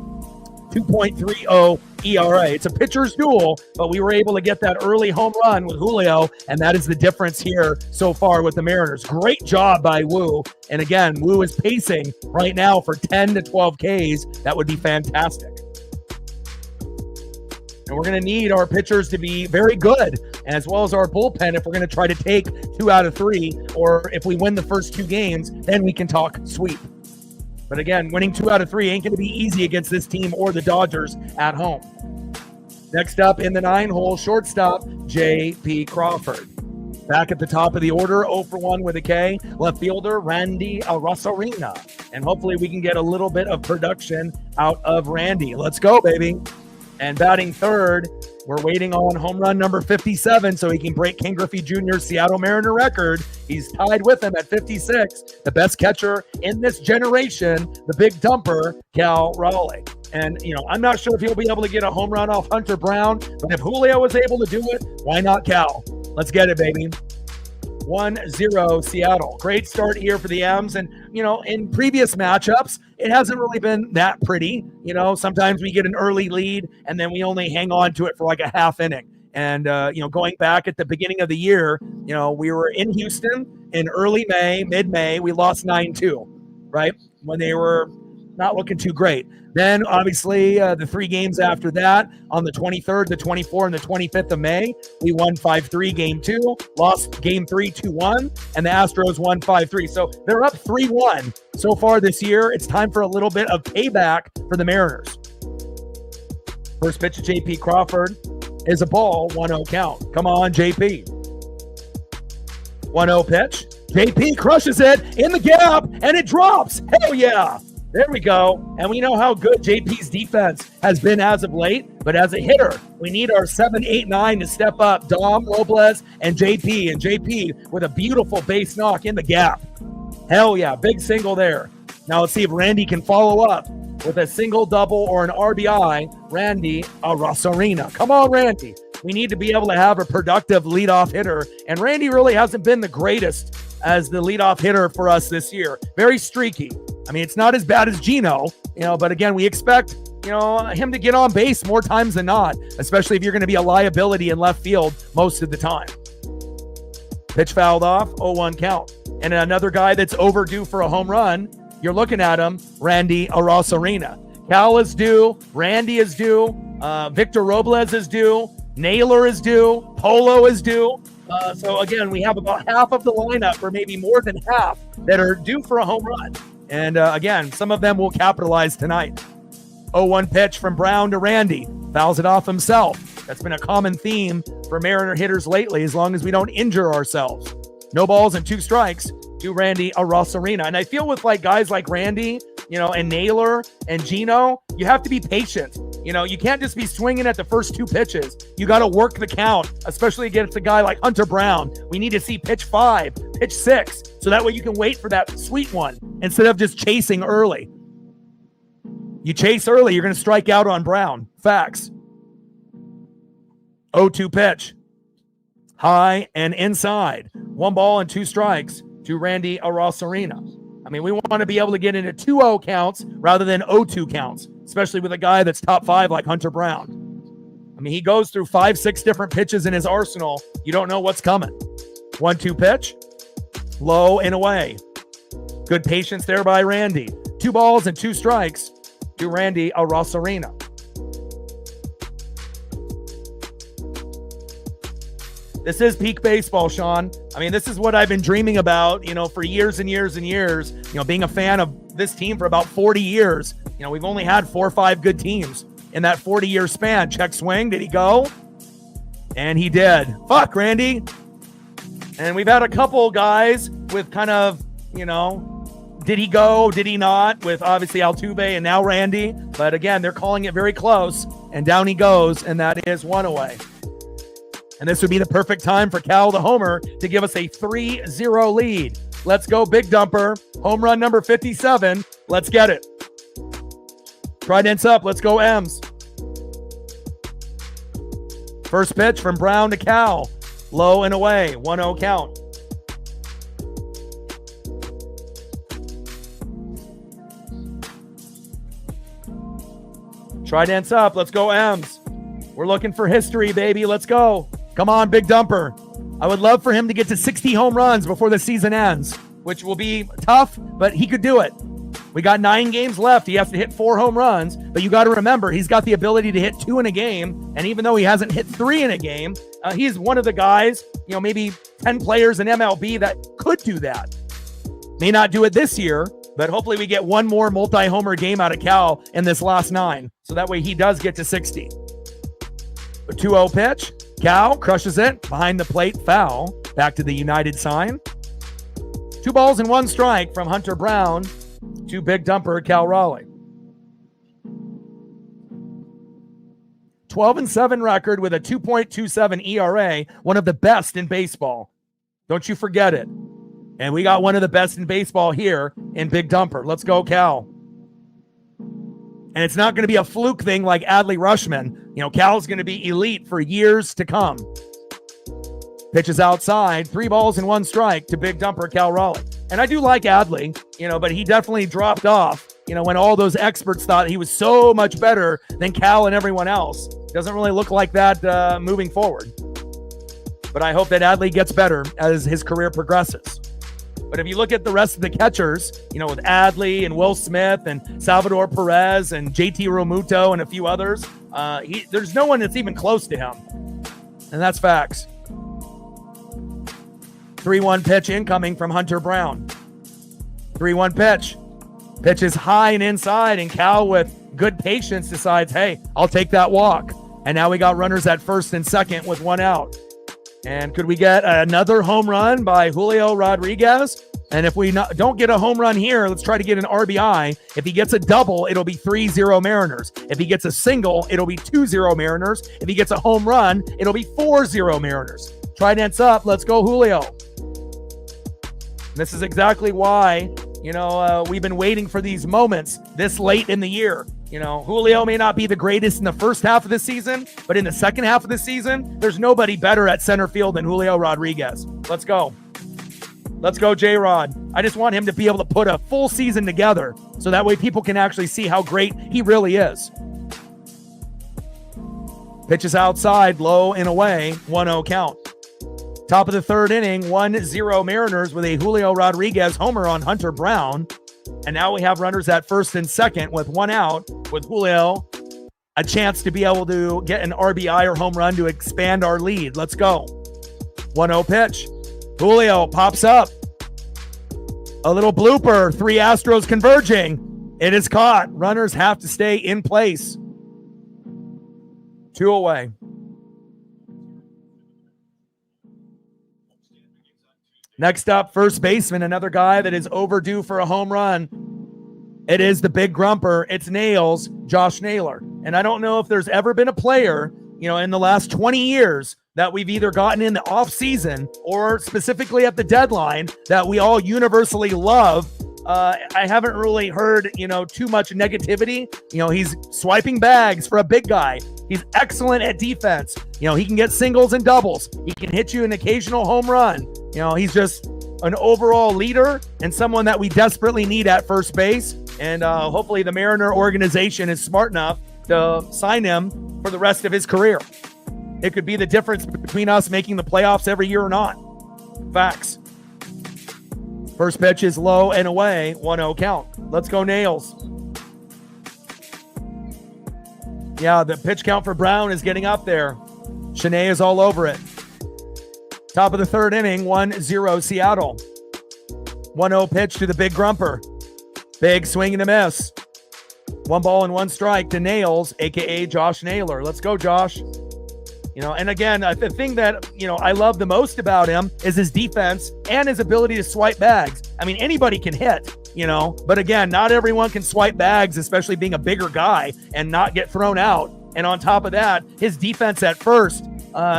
2.30 ERA. It's a pitcher's duel, but we were able to get that early home run with Julio, and that is the difference here so far with the Mariners. Great job by Woo. And again, Woo is pacing right now for 10 to 12 Ks. That would be fantastic. And we're going to need our pitchers to be very good, as well as our bullpen, if we're going to try to take 2 out of 3, or if we win the first 2 games, then we can talk sweep. But again, winning 2 out of 3 ain't going to be easy against this team or the Dodgers at home. Next up in the 9-hole, shortstop, J.P. Crawford. Back at the top of the order, 0 for 1 with a K, left fielder Randy Arozarena. And hopefully we can get a little bit of production out of Randy. Let's go, baby. And batting third, we're waiting on home run number 57 so he can break Ken Griffey Jr.'s Seattle Mariner record. He's tied with him at 56. The best catcher in this generation, the big dumper, Cal Raleigh. And, I'm not sure if he'll be able to get a home run off Hunter Brown, but if Julio was able to do it, why not Cal? Let's get it, baby. 1-0 Seattle. Great start here for the M's. And, in previous matchups, it hasn't really been that pretty. Sometimes we get an early lead and then we only hang on to it for like a half inning. And, going back at the beginning of the year, we were in Houston in early May, mid-May. We lost 9-2, right? When they were not looking too great. Then, obviously, the 3 games after that, on the 23rd, the 24th, and the 25th of May, we won 5-3 game 2, lost game 3 2-1, and the Astros won 5-3. So they're up 3-1 so far this year. It's time for a little bit of payback for the Mariners. First pitch to J.P. Crawford is a ball, 1-0 count. Come on, J.P. 1-0 pitch. J.P. crushes it in the gap, and it drops. Hell yeah. There we go. And we know how good JP's defense has been as of late, but as a hitter, we need our 7, 8, 9 to step up. Dom, Robles, and JP. And JP with a beautiful base knock in the gap. Hell yeah, big single there. Now let's see if Randy can follow up with a single, double, or an RBI. Randy Arozarena. Come on, Randy. We need to be able to have a productive leadoff hitter. And Randy really hasn't been the greatest as the leadoff hitter for us this year. Very streaky. I mean, it's not as bad as Gino, but again, we expect, him to get on base more times than not, especially if you're going to be a liability in left field most of the time. Pitch fouled off, 0-1 count. And another guy that's overdue for a home run, you're looking at him, Randy Arozarena. Cal is due, Randy is due, Victor Robles is due, Naylor is due, Polo is due. So again, we have about half of the lineup, or maybe more than half, that are due for a home run. And again, some of them will capitalize tonight. 0-1 pitch from Brown to Randy. Fouls it off himself. That's been a common theme for Mariner hitters lately, as long as we don't injure ourselves. No balls and 2 strikes to Randy Arozarena. And I feel with guys like Randy, and Naylor and Gino, you have to be patient. You can't just be swinging at the first 2 pitches. You got to work the count, especially against a guy like Hunter Brown. We need to see pitch 5, pitch 6, so that way you can wait for that sweet one instead of just chasing early. You chase early, you're going to strike out on Brown. Facts. 0-2 pitch. High and inside. 1 ball and 2 strikes to Randy Arozarena. I mean, we want to be able to get into 2-0 counts rather than 0-2 counts, especially with a guy that's top 5 like Hunter Brown. I mean, he goes through 5, 6 different pitches in his arsenal. You don't know what's coming. 1-2 pitch. Low and away. Good patience there by Randy. 2 balls and 2 strikes to Randy Arozarena. This is peak baseball, Sean. I mean, this is what I've been dreaming about, for years and years and years. Being a fan of this team for about 40 years. We've only had 4 or 5 good teams in that 40-year span. Check swing. Did he go? And he did. Fuck, Randy. And we've had a couple guys with kind of, did he go? Did he not? With obviously Altuve and now Randy. But again, they're calling it very close. And down he goes. And that is 1 away. And this would be the perfect time for Cal the homer to give us a 3-0 lead. Let's go, big dumper. Home run number 57. Let's get it. Trident's up. Let's go, M's. First pitch from Brown to Cal. Low and away. 1-0 count. Trident's up. Let's go, M's. We're looking for history, baby. Let's go. Come on, big dumper. I would love for him to get to 60 home runs before the season ends, which will be tough, but he could do it. We got 9 games left. He has to hit 4 home runs, but you got to remember, he's got the ability to hit 2 in a game, and even though he hasn't hit 3 in a game, he's one of the guys, maybe 10 players in MLB that could do that. May not do it this year, but hopefully we get one more multi-homer game out of Cal in this last 9, so that way he does get to 60. A 2-0 pitch. Cal crushes it. Behind the plate, foul. Back to the United sign. 2 balls and 1 strike from Hunter Brown to big dumper Cal Raleigh. 12-7 record with a 2.27 ERA, one of the best in baseball. Don't you forget it. And we got one of the best in baseball here in big dumper. Let's go, Cal. And it's not going to be a fluke thing like Adley Rushman. Cal's going to be elite for years to come. Pitches outside, 3 balls and 1 strike to big dumper Cal Raleigh. And I do like Adley, but he definitely dropped off, when all those experts thought he was so much better than Cal and everyone else. Doesn't really look like that moving forward. But I hope that Adley gets better as his career progresses. But if you look at the rest of the catchers, with Adley and Will Smith and Salvador Perez and JT Realmuto and a few others, there's no one that's even close to him. And that's facts. 3-1 pitch incoming from Hunter Brown. 3-1 pitch. Pitch is high and inside, and Cal with good patience decides, hey, I'll take that walk. And now we got runners at first and second with 1 out. And could we get another home run by Julio Rodriguez? And if we don't get a home run here, let's try to get an RBI. If he gets a double, it'll be 3-0 Mariners. If he gets a single, it'll be 2-0 Mariners. If he gets a home run, it'll be 4-0 Mariners. Trident's up. Let's go, Julio. This is exactly why, we've been waiting for these moments this late in the year. Julio may not be the greatest in the first half of the season, but in the second half of the season, there's nobody better at center field than Julio Rodriguez. Let's go. Let's go, J-Rod. I just want him to be able to put a full season together so that way people can actually see how great he really is. Pitches outside, low and away, 1-0 count. Top of the 3rd inning, 1-0 Mariners with a Julio Rodriguez homer on Hunter Brown. And now we have runners at first and second with 1 out, with Julio a chance to be able to get an RBI or home run to expand our lead. Let's go. 1-0 pitch. Julio pops up. A little blooper. 3 Astros converging. It is caught. Runners have to stay in place. 2 away. Next up, first baseman, another guy that is overdue for a home run. It is the big grumper. It's Nails, Josh Naylor. And I don't know if there's ever been a player, in the last 20 years that we've either gotten in the offseason or specifically at the deadline that we all universally love. I haven't really heard, too much negativity. He's swiping bags for a big guy. He's excellent at defense. He can get singles and doubles. He can hit you an occasional home run. He's just an overall leader and someone that we desperately need at first base. And hopefully the Mariner organization is smart enough to sign him for the rest of his career. It could be the difference between us making the playoffs every year or not. Facts. First pitch is low and away, 1-0 count. Let's go, Nails. Yeah, the pitch count for Brown is getting up there. Shanae is all over it. Top of the 3rd inning, 1-0 Seattle. 1-0 pitch to the big grumper. Big swing and a miss. 1 ball and 1 strike to Nails, a.k.a. Josh Naylor. Let's go, Josh. And again, the thing that, I love the most about him is his defense and his ability to swipe bags. I mean, anybody can hit, but again, not everyone can swipe bags, especially being a bigger guy and not get thrown out. And on top of that, his defense at first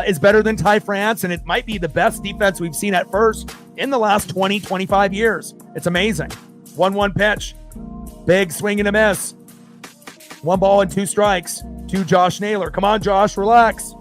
is better than Ty France, and it might be the best defense we've seen at first in the last 20, 25 years. It's amazing. 1-1 pitch. Big swing and a miss. 1 ball and 2 strikes to Josh Naylor. Come on, Josh, relax.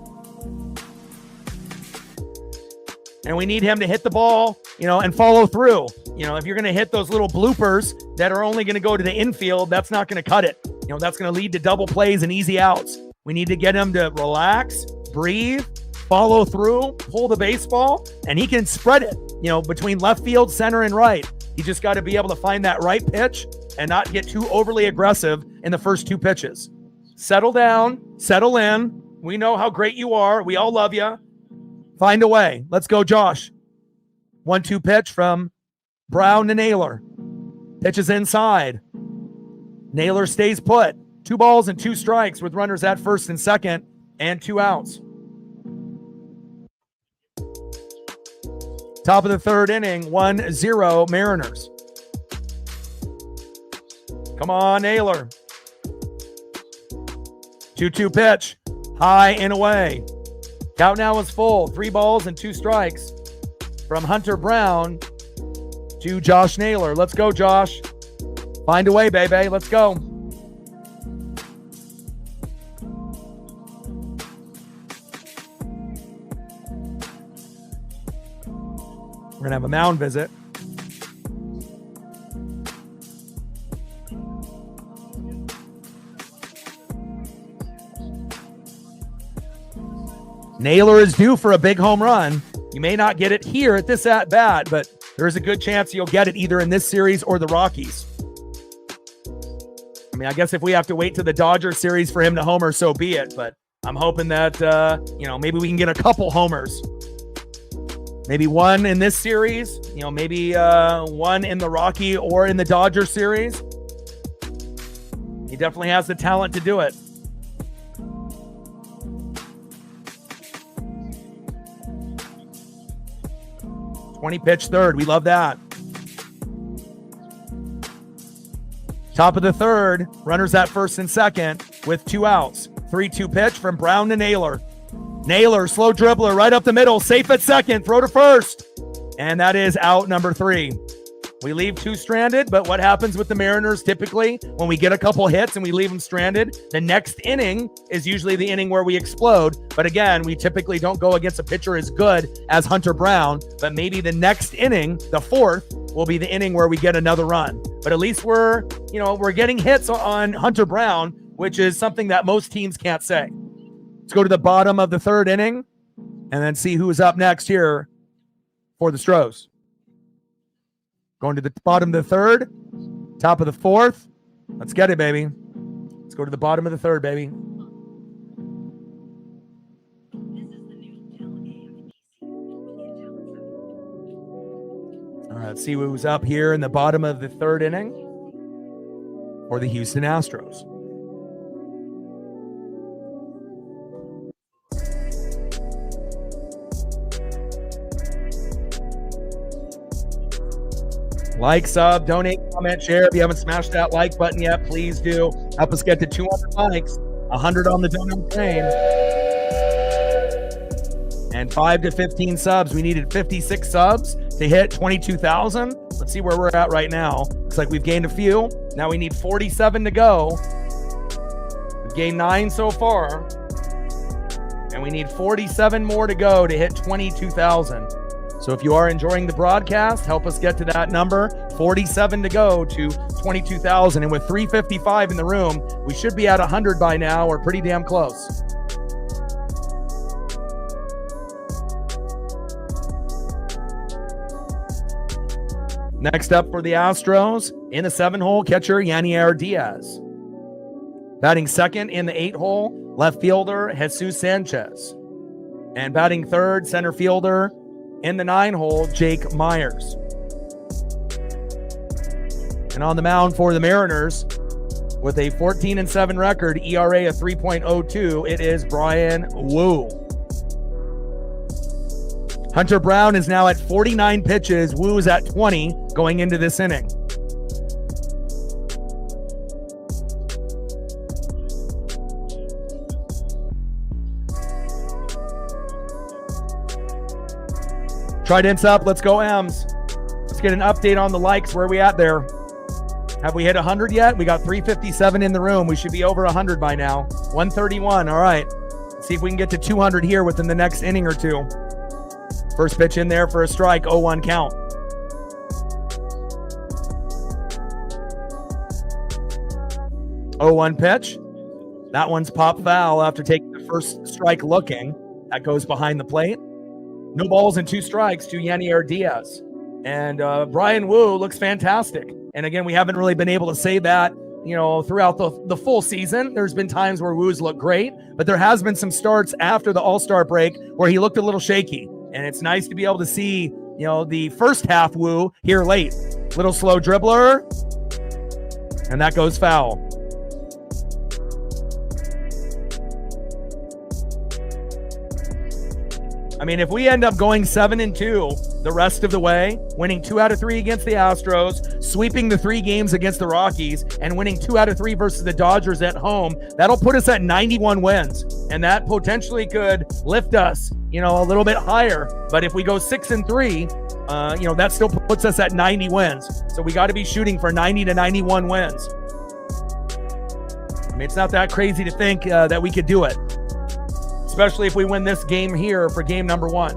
And we need him to hit the ball, and follow through. If you're going to hit those little bloopers that are only going to go to the infield, that's not going to cut it. That's going to lead to double plays and easy outs. We need to get him to relax, breathe, follow through, pull the baseball, and he can spread it, between left field, center, and right. He just got to be able to find that right pitch and not get too overly aggressive in the first 2 pitches. Settle down, settle in. We know how great you are. We all love you. Find a way. Let's go, Josh. 1-2 pitch from Brown to Naylor. Pitches inside. Naylor stays put. 2 balls and 2 strikes with runners at first and second and 2 outs. Top of the 3rd inning, 1-0 Mariners. Come on, Naylor. 2-2 pitch. High and away. Count now is full. 3 balls and 2 strikes from Hunter Brown to Josh Naylor. Let's go, Josh. Find a way, baby. Let's go. We're going to have a mound visit. Naylor is due for a big home run. You may not get it here at this at-bat, but there's a good chance you'll get it either in this series or the Rockies. I mean, I guess if we have to wait to the Dodger series for him to homer, so be it. But I'm hoping that, maybe we can get a couple homers. Maybe one in this series, maybe one in the Rocky or in the Dodger series. He definitely has the talent to do it. Pitch 3rd. We love that. Top of the 3rd. Runners at first and second with 2 outs. 3-2 pitch from Brown to Naylor. Naylor, slow dribbler right up the middle. Safe at second. Throw to first. And that is out number 3. We leave 2 stranded, but what happens with the Mariners typically when we get a couple hits and we leave them stranded, the next inning is usually the inning where we explode. But again, we typically don't go against a pitcher as good as Hunter Brown, but maybe the next inning, the 4th, will be the inning where we get another run. But at least we're getting hits on Hunter Brown, which is something that most teams can't say. Let's go to the bottom of the 3rd inning and then see who's up next here for the Astros. Going to the bottom of the 3rd, top of the 4th. Let's get it, baby. Let's go to the bottom of the 3rd, baby. All right, let's see who's up here in the bottom of the 3rd inning for the Houston Astros. Like, sub, donate, comment, share. If you haven't smashed that like button yet, please do. Help us get to 200 likes, 100 on the donut train, and 5 to 15 subs. We needed 56 subs to hit 22,000. Let's see where we're at right now. Looks like we've gained a few. Now we need 47 to go. We've gained 9 so far, and we need 47 more to go to hit 22,000. So if you are enjoying the broadcast, help us get to that number. 47 to go to 22,000. And with 355 in the room, we should be at 100 by now. We're pretty damn close. Next up for the Astros, in the 7-hole, catcher Yanier Diaz. Batting second in the 8-hole, left fielder Jesus Sanchez. And batting third, center fielder in the 9-hole, Jake Myers. And on the mound for the Mariners, with a 14-7 record, ERA of 3.02, it is Bryan Woo. Hunter Brown is now at 49 pitches. Woo is at 20 going into this inning. Trident's up. Let's go, M's. Let's get an update on the likes. Where are we at there? Have we hit 100 yet? We got 357 in the room. We should be over 100 by now. 131. All right. Let's see if we can get to 200 here within the next inning or two. First pitch in there for a strike. 0-1 count. Oh, 1 pitch. That one's pop foul after taking the first strike looking. That goes behind the plate. No balls and 2 strikes to Yanier Diaz. And Bryan Woo looks fantastic. And again, we haven't really been able to say that, throughout the full season. There's been times where Woo's looked great, but there has been some starts after the All-Star break where he looked a little shaky. And it's nice to be able to see, the first half Woo here late. Little slow dribbler, and that goes foul. I mean, if we end up going 7-2 the rest of the way, winning 2 out of 3 against the Astros, sweeping the 3 games against the Rockies, and winning 2 out of 3 versus the Dodgers at home, that'll put us at 91 wins. And that potentially could lift us, a little bit higher. But if we go 6-3, that still puts us at 90 wins. So we got to be shooting for 90 to 91 wins. I mean, it's not that crazy to think that we could do it, especially if we win this game here for game number 1.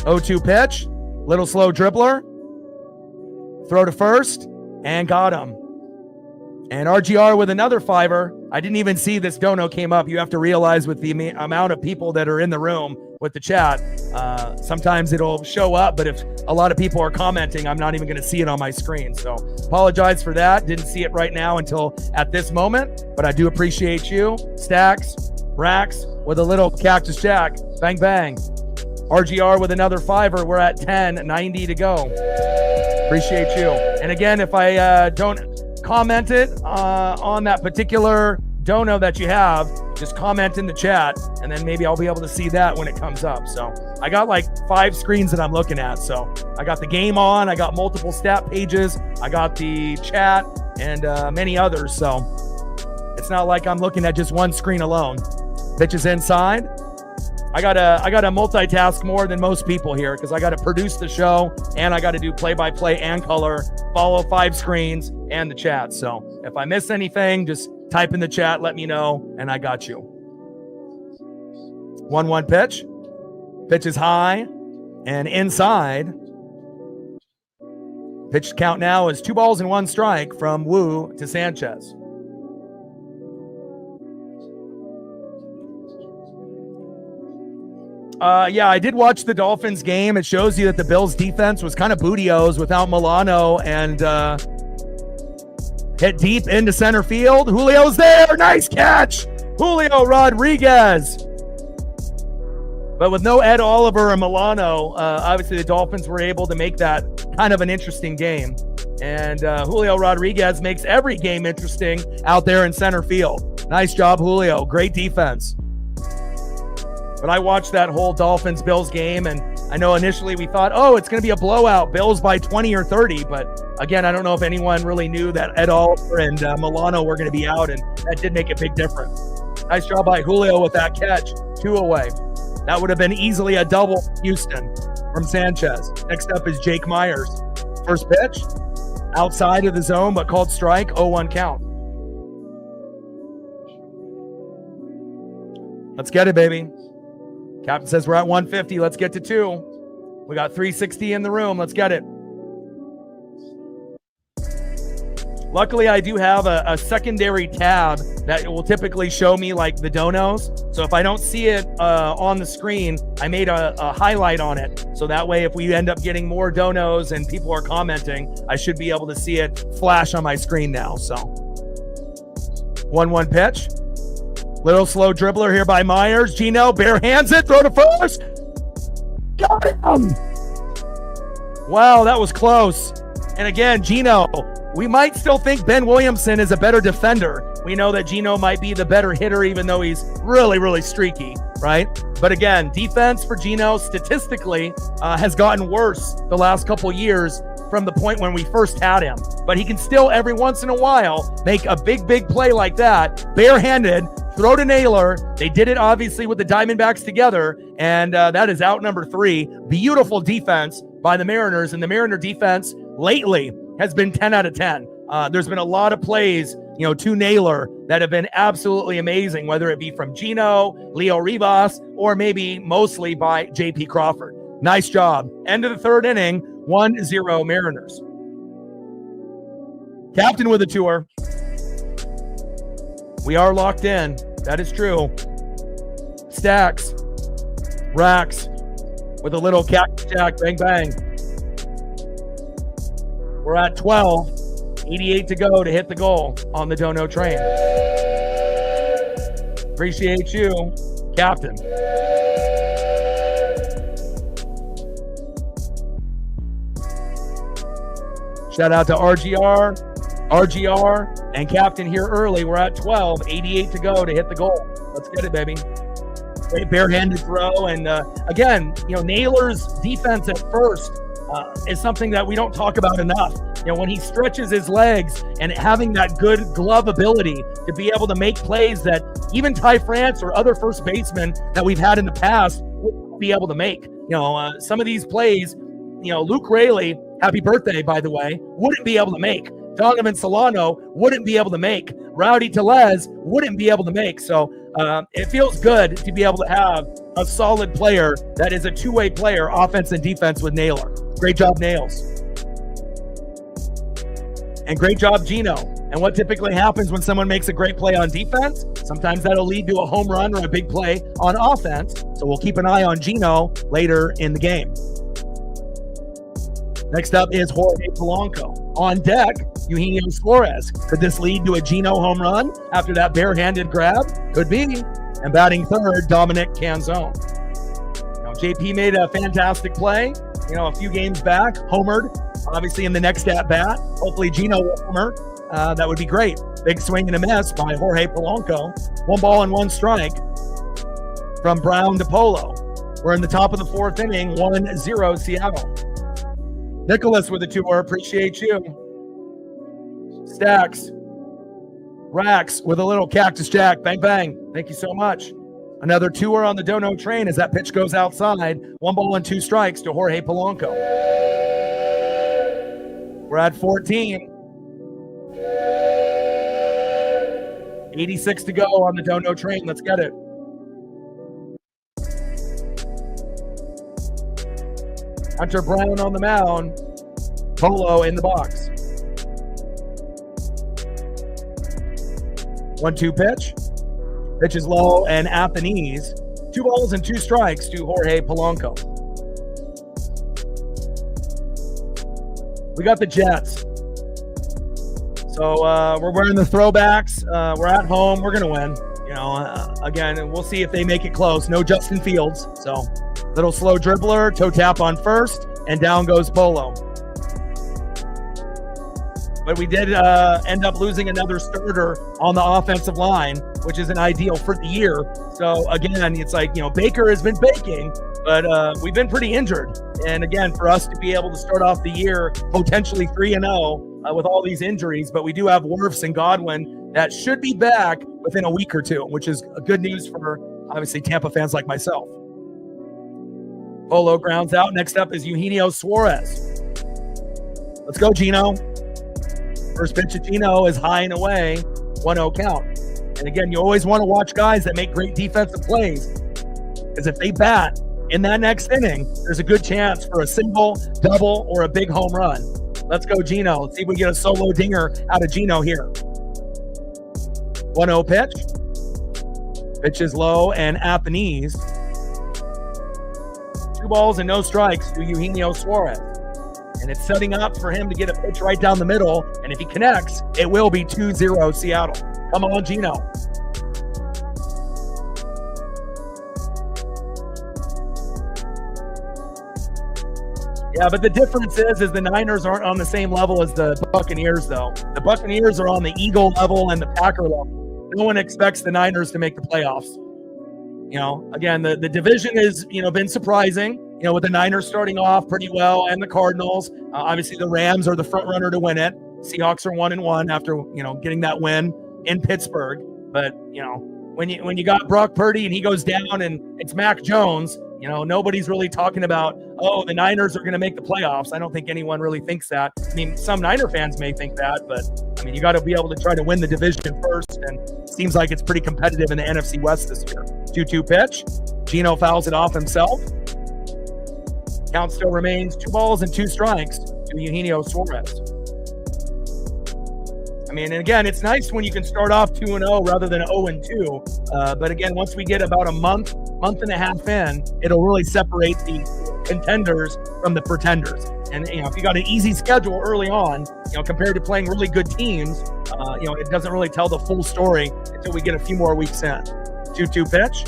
Oh-2 pitch, little slow dribbler, throw to first, and got him. And RGR with another 5-er. I didn't even see this dono came up. You have to realize with the amount of people that are in the room with the chat, sometimes it'll show up, but if a lot of people are commenting, I'm not even going to see it on my screen. So apologize for that. Didn't see it right now until at this moment, but I do appreciate you. Stacks, Rax with a little Cactus Jack. Bang, bang. RGR with another 5-er. We're at 10, 90 to go. Appreciate you. And again, if I don't comment it on that particular dono that you have, just comment in the chat, and then maybe I'll be able to see that when it comes up. So I got like 5 screens that I'm looking at. So I got the game on, I got multiple stat pages, I got the chat, and many others. So it's not like I'm looking at just one screen alone. Pitch is inside. I gotta multitask more than most people here because I gotta produce the show and I gotta do play-by-play and color, follow 5 screens and the chat. So if I miss anything, just type in the chat, let me know, and I got you. 1-1 pitch. Pitch is high and inside. Pitch count now is 2 balls and 1 strike from Woo to Sanchez. Yeah, I did watch the Dolphins game. It shows you that the Bills defense was kind of booty-O's without Milano, and hit deep into center field. Julio's there. Nice catch. Julio Rodriguez. But with no Ed Oliver or Milano, obviously the Dolphins were able to make that kind of an interesting game. And Julio Rodriguez makes every game interesting out there in center field. Nice job, Julio. Great defense. But I watched that whole Dolphins-Bills game, and I know initially we thought, oh, it's going to be a blowout, Bills by 20 or 30. But again, I don't know if anyone really knew that Ed Oliver and Milano were going to be out, and that did make a big difference. Nice job by Julio with that catch. 2 away. That would have been easily a double Houston from Sanchez. Next up is Jake Myers. First pitch, outside of the zone, but called strike, 0-1 count. Let's get it, baby. Captain says we're at 150. Let's get to 2. We got 360 in the room. Let's get it. Luckily, I do have a secondary tab that will typically show me like the donos. So if I don't see it on the screen, I made a highlight on it. So that way, if we end up getting more donos and people are commenting, I should be able to see it flash on my screen now. So 1-1 pitch. Little slow dribbler here by Myers. Gino bare hands it, throw to first. Got him. Wow, that was close. And again, Gino, we might still think Ben Williamson is a better defender. We know that Gino might be the better hitter, even though he's really, really streaky, right? But again, defense for Gino statistically has gotten worse the last couple years from the point when we first had him. But he can still, every once in a while, make a big, big play like that, barehanded, throw to Naylor. They did it, obviously, with the Diamondbacks together, and that is out number 3. Beautiful defense by the Mariners, and the Mariner defense lately has been 10 out of 10. There's been a lot of plays, to Naylor that have been absolutely amazing, whether it be from Gino, Leo Rivas, or maybe mostly by J.P. Crawford. Nice job. End of the 3rd inning, 1-0 Mariners. Captain with a tour. We are locked in. That is true. Stacks. Racks with a little cactus jack. Bang, bang. We're at 12. 88 to go to hit the goal on the Dono train. Appreciate you, Captain. Shout out to RGR, and Captain here early. We're at 12, 88 to go to hit the goal. Let's get it, baby. Great barehanded throw. And again, Naylor's defense at first is something that we don't talk about enough. When he stretches his legs and having that good glove ability to be able to make plays that even Ty France or other first basemen that we've had in the past wouldn't be able to make. Some of these plays, Luke Raley, happy birthday, by the way, wouldn't be able to make. Donovan Solano wouldn't be able to make. Rowdy Tellez wouldn't be able to make. So it feels good to be able to have a solid player that is a two-way player, offense and defense, with Naylor. Great job, Nails. And great job, Gino. And what typically happens when someone makes a great play on defense, sometimes that'll lead to a home run or a big play on offense. So we'll keep an eye on Gino later in the game. Next up is Jorge Polanco. On deck, Eugenio Suarez. Could this lead to a Gino home run after that barehanded grab? Could be. And batting third, Dominic Canzone. Now, JP made a fantastic play, a few games back, homered, obviously in the next at-bat. Hopefully Gino will homer. That would be great. Big swing and a miss by Jorge Polanco. 1 ball and 1 strike from Brown to Polo. We're in the top of the 4th inning, 1-0 Seattle. Nicholas with a 2-er, appreciate you. Stacks. Racks with a little cactus jack. Bang, bang. Thank you so much. Another 2-er on the Dono train as that pitch goes outside. 1 ball and 2 strikes to Jorge Polanco. We're at 14. 86 to go on the Dono train. Let's get it. Hunter Brown on the mound. Polo in the box. 1-2 pitch. Pitch is low and at the knees. 2 balls and 2 strikes to Jorge Polanco. We got the Jets. So we're wearing the throwbacks. We're at home. We're going to win. Again, we'll see if they make it close. No Justin Fields. So little slow dribbler, toe tap on first, and down goes Polo. But we did end up losing another starter on the offensive line, which isn't ideal for the year. So again, it's like, Baker has been baking, but we've been pretty injured. And again, for us to be able to start off the year potentially 3-0 with all these injuries, but we do have Wirfs and Godwin that should be back within a week or two, which is good news for obviously Tampa fans like myself. Polo grounds out. Next up is Eugenio Suarez. Let's go, Gino. First pitch of Gino is high and away. 1-0 count. And again, you always want to watch guys that make great defensive plays, because if they bat in that next inning, there's a good chance for a single, double, or a big home run. Let's go, Gino. Let's see if we get a solo dinger out of Gino here. 1-0 pitch. Pitch is low and at the knees. 2 balls and no strikes to Eugenio Suarez. And it's setting up for him to get a pitch right down the middle. And if he connects, it will be 2-0 Seattle. Come on, Gino. Yeah, but the difference is the Niners aren't on the same level as the Buccaneers, though. The Buccaneers are on the Eagle level and the Packer level. No one expects the Niners to make the playoffs. Again, the division has, been surprising, with the Niners starting off pretty well and the Cardinals. Obviously, the Rams are the front runner to win it. Seahawks are 1-1 after, getting that win in Pittsburgh. But, when you got Brock Purdy and he goes down and it's Mac Jones, nobody's really talking about, the Niners are going to make the playoffs. I don't think anyone really thinks that. I mean, some Niner fans may think that, but you got to be able to try to win the division first, and it seems like it's pretty competitive in the NFC West this year. 2-2 pitch. Gino fouls it off himself. Count still remains 2 balls and 2 strikes to Eugenio Suarez. And again, it's nice when you can start off 2-0 rather than 0-2. But again, once we get about a month month and a half in, it'll really separate the contenders from the pretenders. And, if you got an easy schedule early on, compared to playing really good teams, it doesn't really tell the full story until we get a few more weeks in. 2-2 pitch.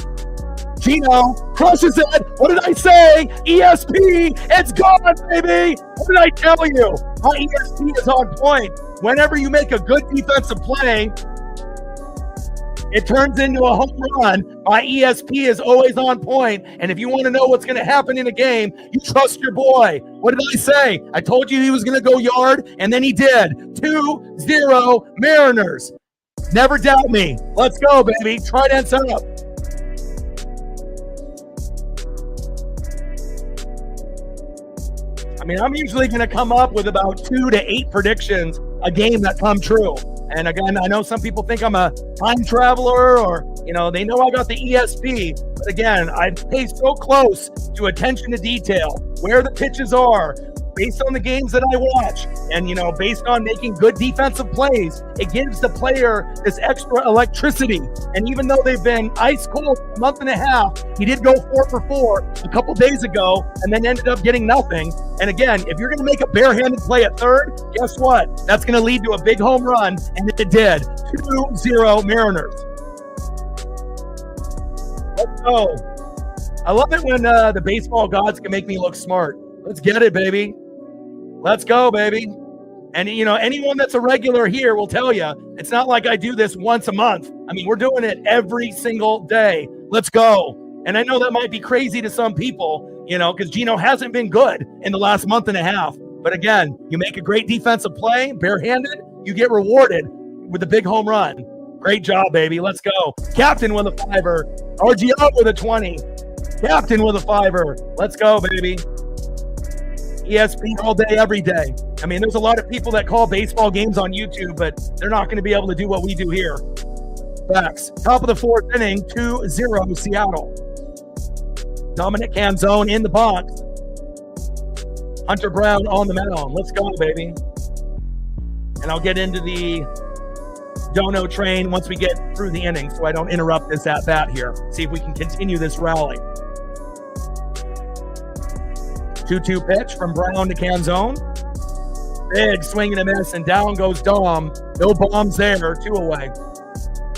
Gino crushes it. What did I say? ESP, it's gone, baby. What did I tell you? My ESP is on point. Whenever you make a good defensive play, it turns into a home run. My ESP is always on point. And if you want to know what's going to happen in a game, you trust your boy. What did I say? I told you he was going to go yard, and then he did. 2-0 Mariners. Never doubt me. Let's go, baby. Trident's up. I'm usually going to come up with about 2 to 8 predictions a game that come true. And again, I know some people think I'm a time traveler or, they know I got the ESP. But again, I pay so close to attention to detail, where the pitches are, based on the games that I watch. And, based on making good defensive plays, it gives the player this extra electricity. And even though they've been ice cold for a month and a half, he did go 4 for 4 a couple days ago and then ended up getting nothing. And again, if you're going to make a barehanded play at third, guess what? That's going to lead to a big home run. And it did. 2-0 Mariners. Let's go. I love it when the baseball gods can make me look smart. Let's get it, baby. Let's go, baby. And, anyone that's a regular here will tell you, it's not like I do this once a month. We're doing it every single day. Let's go. And I know that might be crazy to some people, because Gino hasn't been good in the last month and a half. But again, you make a great defensive play, barehanded, you get rewarded with a big home run. Great job, baby. Let's go. Captain with a 5-er. RGO with a 20. Captain with a 5-er. Let's go, baby. ESP all day, every day. There's a lot of people that call baseball games on YouTube, but they're not going to be able to do what we do here. Facts. Top of the 4th inning, 2-0 Seattle. Dominic Canzone in the box. Hunter Brown on the mound. Let's go, baby. And I'll get into the dono train once we get through the inning so I don't interrupt this at bat here. See if we can continue this rally. 2-2 pitch from Brown to Canzone. Big swing and a miss, and down goes Dom. No bombs there, 2 away.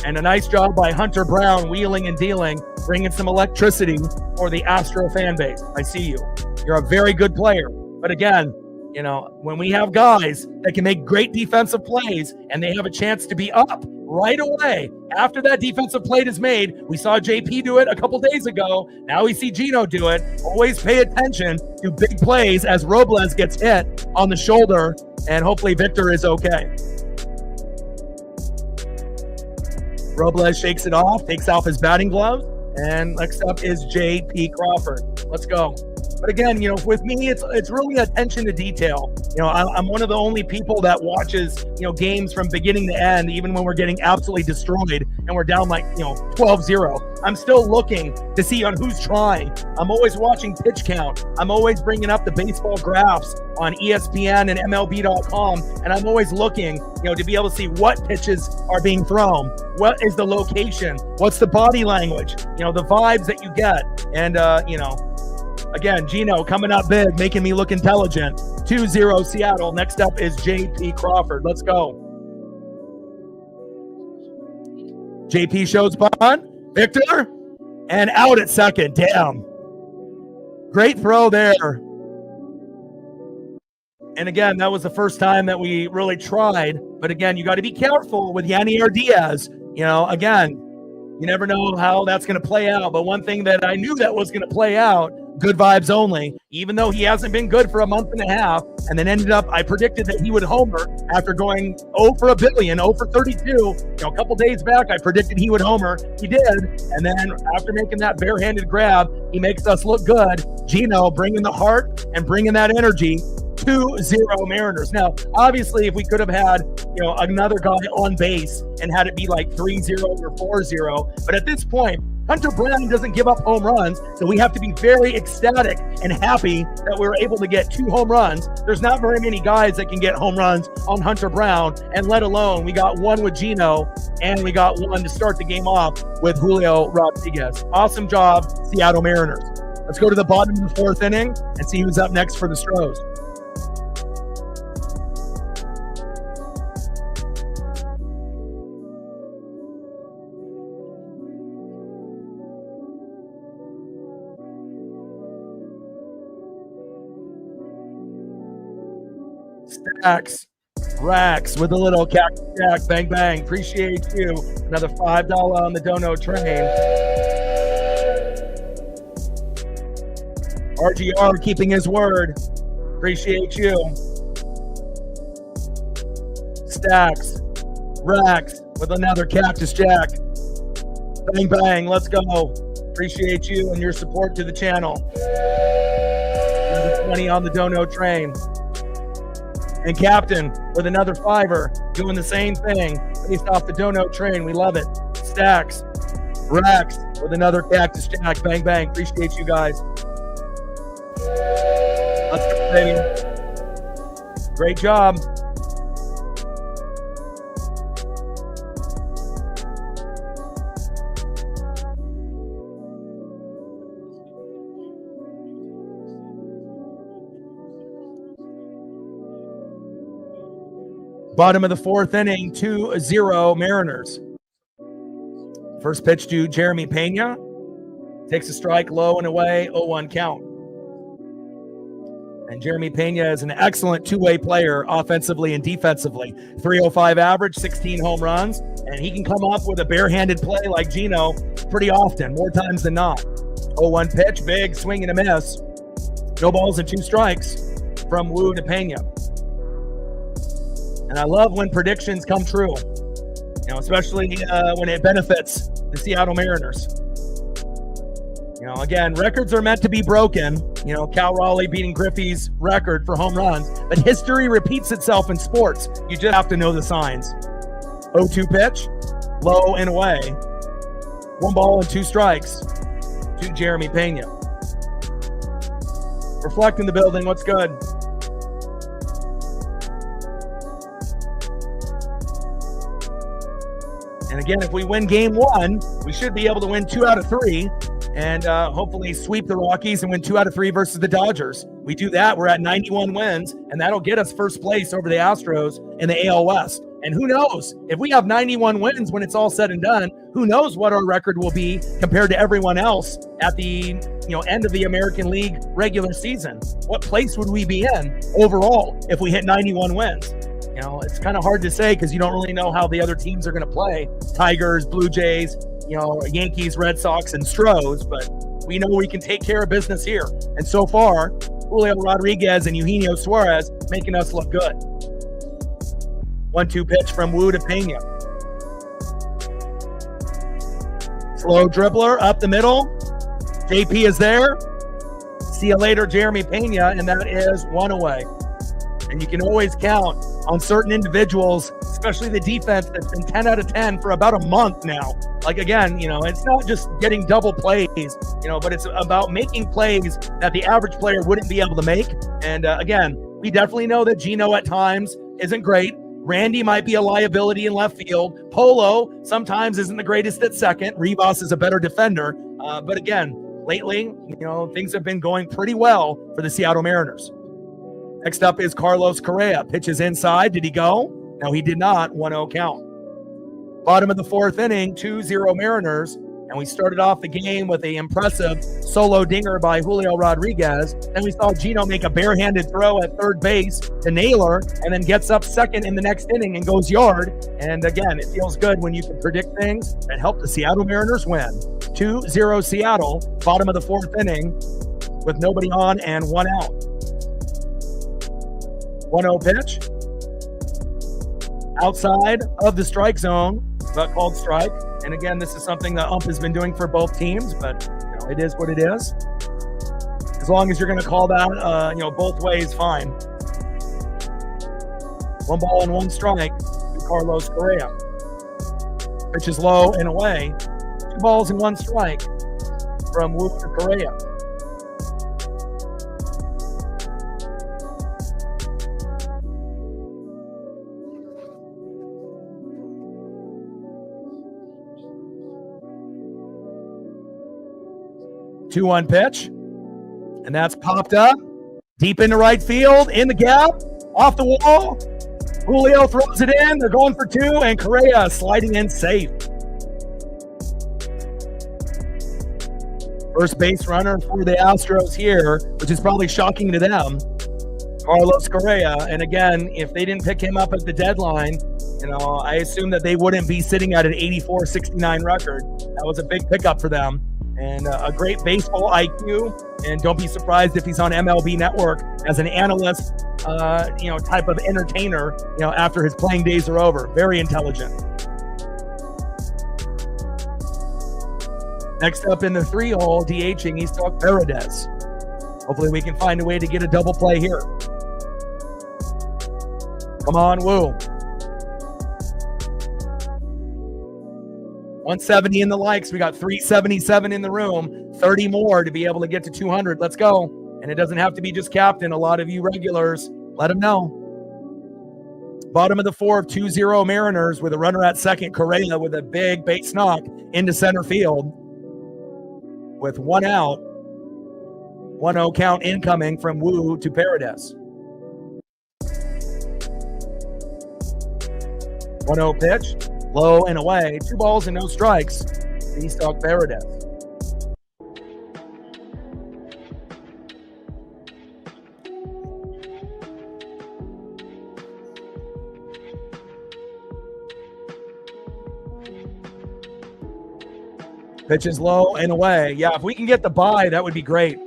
And a nice job by Hunter Brown, wheeling and dealing, bringing some electricity for the Astro fan base. I see you. You're a very good player. But again, when we have guys that can make great defensive plays and they have a chance to be up right away after that defensive play is made, we saw JP do it a couple days ago. Now we see Gino do it. Always pay attention to big plays as Robles gets hit on the shoulder, and hopefully Victor is okay. Robles shakes it off, takes off his batting gloves, and next up is JP Crawford. Let's go. But again, with me, it's really attention to detail. I'm one of the only people that watches, games from beginning to end, even when we're getting absolutely destroyed and we're down 12-0. I'm still looking to see on who's trying. I'm always watching pitch count. I'm always bringing up the baseball graphs on ESPN and MLB.com, and I'm always looking, to be able to see what pitches are being thrown. What is the location? What's the body language? The vibes that you get. And, again, Gino coming up big, making me look intelligent. 2-0 Seattle. Next up is JP Crawford. Let's go. JP shows bunt. Victor. And out at second. Damn. Great throw there. And again, that was the first time that we really tried. But again, you got to be careful with Yanier Diaz. Again, you never know how that's going to play out. But one thing that I knew that was going to play out, good vibes only, even though he hasn't been good for a month and a half, and then ended up, I predicted that he would homer after going 0 for a billion, 0 for 32. A couple days back, I predicted he would homer. He did. And then after making that barehanded grab, he makes us look good. Gino bringing the heart and bringing that energy. 2-0 Mariners. Now, obviously, if we could have had, another guy on base and had it be like 3-0 or 4-0, but at this point, Hunter Brown doesn't give up home runs, so we have to be very ecstatic and happy that we were able to get 2 home runs. There's not very many guys that can get home runs on Hunter Brown, and let alone we got 1 with Gino, and we got 1 to start the game off with Julio Rodriguez. Awesome job, Seattle Mariners. Let's go to the bottom of the 4th inning and see who's up next for the Astros. Stacks, Rax with a little cactus jack, bang, bang. Appreciate you. Another $5 on the dono train. RGR keeping his word. Appreciate you. Stacks, Rax with another cactus jack. Bang, bang. Let's go. Appreciate you and your support to the channel. Another 20 on the dono train. And Captain with another $5, doing the same thing based off the dono train. We love it. Stacks, Rax with another cactus jack. Bang, bang. Appreciate you guys. Let's go, baby. Great job. Bottom of the 4th inning, 2-0 Mariners. First pitch to Jeremy Pena. Takes a strike low and away, 0-1 count. And Jeremy Pena is an excellent two-way player offensively and defensively. 305 average, 16 home runs, and he can come up with a barehanded play like Gino pretty often, more times than not. 0-1 pitch, big swing and a miss. No balls and 2 strikes from Wu to Pena. And I love when predictions come true, especially when it benefits the Seattle Mariners. Again, records are meant to be broken. Cal Raleigh beating Griffey's record for home runs, but history repeats itself in sports. You just have to know the signs. 0-2 pitch, low and away. 1 ball and 2 strikes to Jeremy Pena. Reflect in the building. What's good? And again, if we win game 1, we should be able to win 2 out of 3 and hopefully sweep the Rockies and win 2 out of 3 versus the Dodgers. We do that, we're at 91 wins, and that'll get us first place over the Astros in the AL West. And who knows, if we have 91 wins when it's all said and done, who knows what our record will be compared to everyone else at the end of the American League regular season. What place would we be in overall if we hit 91 wins? It's kind of hard to say because you don't really know how the other teams are going to play. Tigers, Blue Jays, Yankees, Red Sox, and Astros, but we know we can take care of business here. And so far, Julio Rodriguez and Eugenio Suarez making us look good. 1-2 pitch from Wu to Pena. Slow dribbler up the middle. JP is there. See you later, Jeremy Pena, and that is 1 away. And you can always count on certain individuals, especially the defense that's been 10 out of 10 for about a month now. Like, again, it's not just getting double plays, but it's about making plays that the average player wouldn't be able to make. And again, we definitely know that Gino at times isn't great. Randy might be a liability in left field. Polo sometimes isn't the greatest at second. Rivas is a better defender. But again, lately, things have been going pretty well for the Seattle Mariners. Next up is Carlos Correa. Pitches inside. Did he go? No, he did not. 1-0 count. Bottom of the 4th inning, 2-0 Mariners. And we started off the game with an impressive solo dinger by Julio Rodriguez. Then we saw Gino make a barehanded throw at third base to Naylor and then gets up second in the next inning and goes yard. And again, it feels good when you can predict things that help the Seattle Mariners win. 2-0 Seattle, bottom of the 4th inning with nobody on and 1 out. 1-0 pitch. Outside of the strike zone, but called strike. And again, this is something that ump has been doing for both teams, but it is what it is. As long as you're going to call that, both ways, fine. 1 ball and 1 strike to Carlos Correa. Pitch is low and away. balls and 1 strike from Wu to Correa. Two 1 pitch, and that's popped up deep into right field, in the gap, off the wall. Julio throws it in. They're going for 2, and Correa sliding in safe. First base runner for the Astros here, which is probably shocking to them, Carlos Correa. And again, if they didn't pick him up at the deadline, I assume that they wouldn't be sitting at an 84-69 record. That was a big pickup for them. And a great baseball IQ, and don't be surprised if he's on MLB Network as an analyst, type of entertainer, after his playing days are over. Very intelligent. Next up in the 3-hole, DHing, he's talked Paredes. Hopefully we can find a way to get a double play here. Come on, Wu. 170 in the likes. We got 377 in the room. 30 more to be able to get to 200. Let's go. And it doesn't have to be just captain. A lot of you regulars, let them know. Bottom of the 4th, 2-0 Mariners with a runner at second. Correa with a big base knock into center field. With 1 out. 1-0 count incoming from Wu to Paredes. 1-0 pitch. Low and away. 2 balls and no strikes. He's talked Paredes. Pitch is low and away. Yeah, if we can get the bye, that would be great.